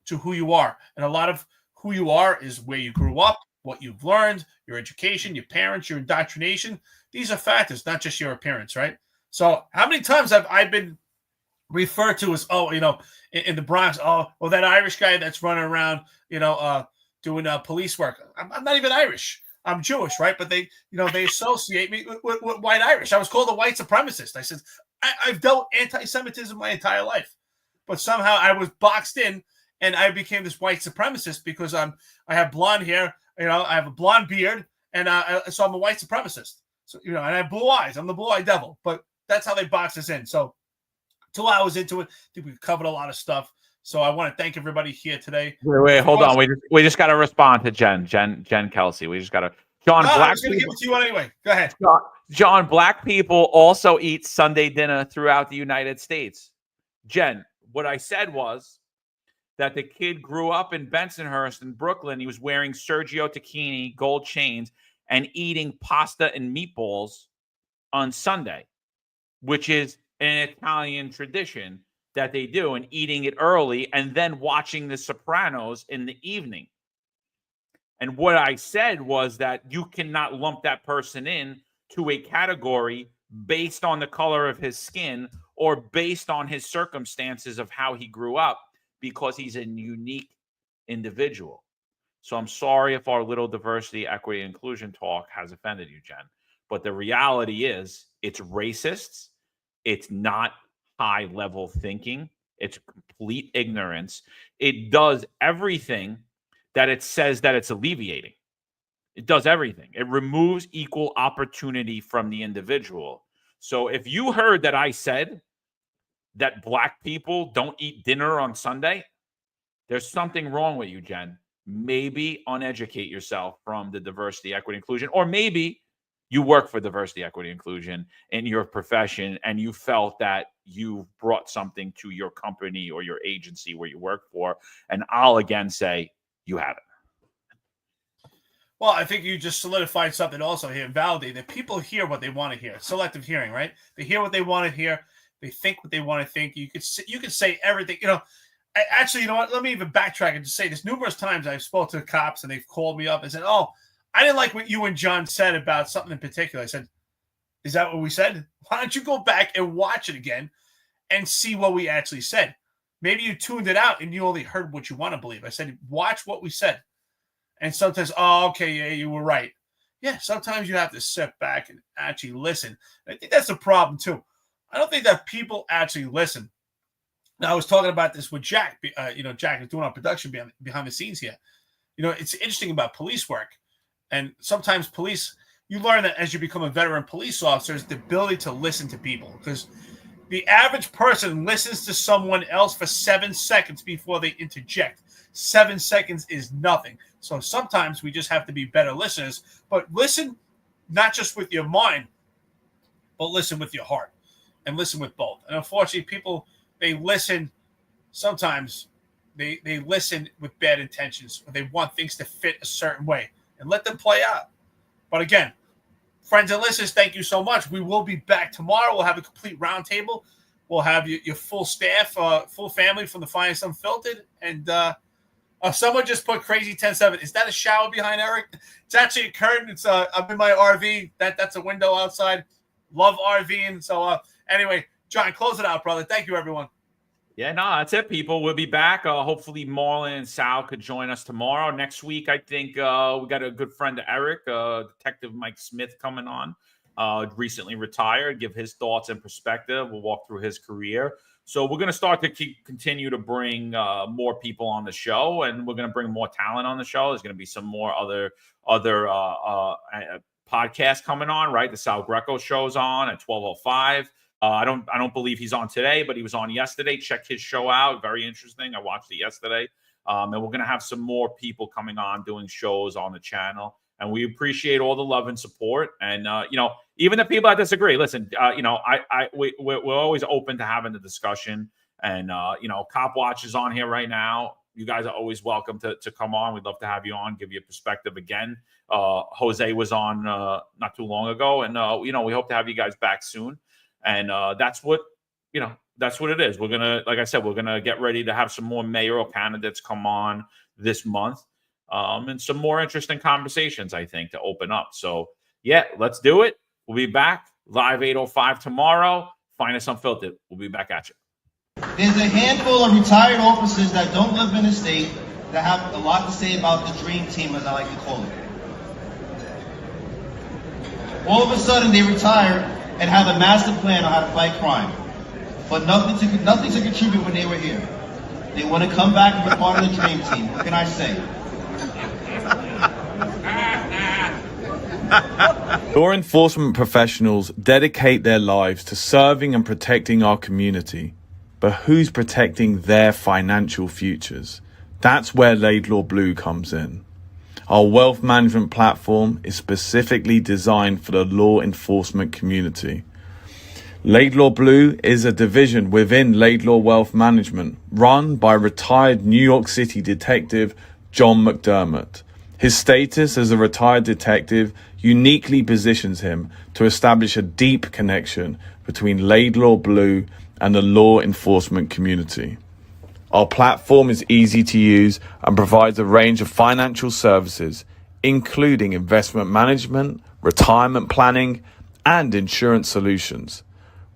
who you are. And a lot of who you are is where you grew up, what you've learned, your education, your parents, your indoctrination. These are factors, not just your appearance, right? So how many times have I been referred to as, in the Bronx, that Irish guy that's running around, doing police work. I'm not even Irish. I'm Jewish, right? But they associate me with white Irish. I was called a white supremacist. I said, I've dealt anti-Semitism my entire life. But somehow I was boxed in, and I became this white supremacist because I have blonde hair, I have a blonde beard, and so I'm a white supremacist. So and I have blue eyes. I'm the blue-eyed devil. But that's how they box us in. So 2 hours into it, I think we've covered a lot of stuff. So I want to thank everybody here today. Wait, hold on. We just got to respond to Jen Kelsey. We just got to. John, I black was going to give people, it to you anyway. Go ahead. John, black people also eat Sunday dinner throughout the United States. Jen, what I said was that the kid grew up in Bensonhurst in Brooklyn. He was wearing Sergio Tacchini gold chains and eating pasta and meatballs on Sunday, which is an Italian tradition that they do, and eating it early and then watching The Sopranos in the evening. And what I said was that you cannot lump that person in to a category based on the color of his skin or based on his circumstances of how he grew up, because he's a unique individual. So I'm sorry if our little diversity, equity, inclusion talk has offended you, Jen. But the reality is it's racist. It's not high-level thinking. It's complete ignorance. It does everything that it says that it's alleviating. It does everything. It removes equal opportunity from the individual. So if you heard that I said that black people don't eat dinner on Sunday, there's something wrong with you, Jen. Maybe uneducate yourself from the diversity, equity, inclusion, or maybe you work for diversity, equity, inclusion in your profession, and you felt that you brought something to your company or your agency where you work for. And I'll again say you haven't. Well, I think you just solidified something also here, validate that people hear what they want to hear. Selective hearing, right? They hear what they want to hear. They think what they want to think. You could say everything. Actually, you know what? Let me even backtrack and just say this. Numerous times I've spoke to cops and they've called me up and said, "Oh, I didn't like what you and John said about something in particular." I said, "Is that what we said? Why don't you go back and watch it again and see what we actually said? Maybe you tuned it out and you only heard what you want to believe." I said, "Watch what we said." And sometimes, "Oh, okay, yeah, you were right." Yeah, sometimes you have to sit back and actually listen. I think that's a problem too. I don't think that people actually listen. Now, I was talking about this with Jack. Jack is doing our production behind the scenes here. It's interesting about police work. And sometimes police, you learn that as you become a veteran police officer, is the ability to listen to people. Because the average person listens to someone else for 7 seconds before they interject. 7 seconds is nothing. So sometimes we just have to be better listeners. But listen not just with your mind, but listen with your heart. And listen with both. And unfortunately, people, they listen. Sometimes they listen with bad intentions, or they want things to fit a certain way, and let them play out. But again, friends and listeners, thank you so much. We will be back tomorrow. We'll have a complete roundtable. We'll have your full staff, full family from the Finest Unfiltered. And someone just put Crazy 10-7. Is that a shower behind Eric? It's actually a curtain. It's I'm in my RV. That's a window outside. Love RVing. So anyway, John, close it out, brother. Thank you, everyone. Yeah, no, that's it, people. We'll be back. Hopefully, Marlon and Sal could join us tomorrow. Next week, I think we got a good friend of Eric, Detective Mike Smith, coming on. Recently retired, give his thoughts and perspective. We'll walk through his career. So we're going to start to continue to bring more people on the show, and we're going to bring more talent on the show. There's going to be some more other podcasts coming on, right? The Sal Greco show's on at 12:05. I don't believe he's on today, but he was on yesterday. Check his show out. Very interesting. I watched it yesterday. And we're going to have some more people coming on doing shows on the channel. And we appreciate all the love and support. And, even the people that disagree, listen, we're always open to having the discussion. And, Cop Watch is on here right now. You guys are always welcome to come on. We'd love to have you on, give you a perspective again. Jose was on not too long ago. And, we hope to have you guys back soon. And that's what it is. We're going to, like I said, we're going to get ready to have some more mayoral candidates come on this month, and some more interesting conversations, I think, to open up. So, yeah, let's do it. We'll be back live 8:05 tomorrow. Finest Unfiltered. We'll be back at you. There's a handful of retired officers that don't live in the state that have a lot to say about the dream team, as I like to call it. All of a sudden, they retire and have a master plan on how to fight crime, but nothing to contribute when they were here. They want to come back and be part of the dream team. What can I say? Law enforcement professionals dedicate their lives to serving and protecting our community. But who's protecting their financial futures? That's where Laidlaw Blue comes in. Our wealth management platform is specifically designed for the law enforcement community. Laidlaw Blue is a division within Laidlaw Wealth Management, run by retired New York City detective John McDermott. His status as a retired detective uniquely positions him to establish a deep connection between Laidlaw Blue and the law enforcement community. Our platform is easy to use and provides a range of financial services, including investment management, retirement planning, and insurance solutions.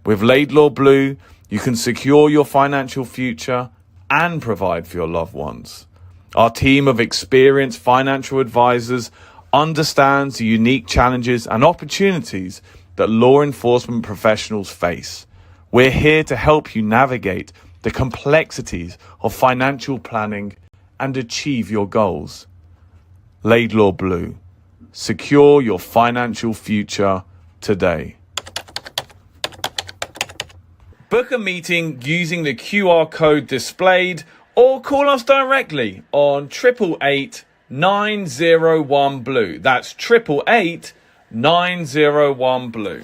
With Laidlaw Blue, you can secure your financial future and provide for your loved ones. Our team of experienced financial advisors understands the unique challenges and opportunities that law enforcement professionals face. We're here to help you navigate the complexities of financial planning and achieve your goals. Laidlaw Blue. Secure your financial future today. Book a meeting using the QR code displayed or call us directly on 888-901 Blue. That's 888 901 Blue.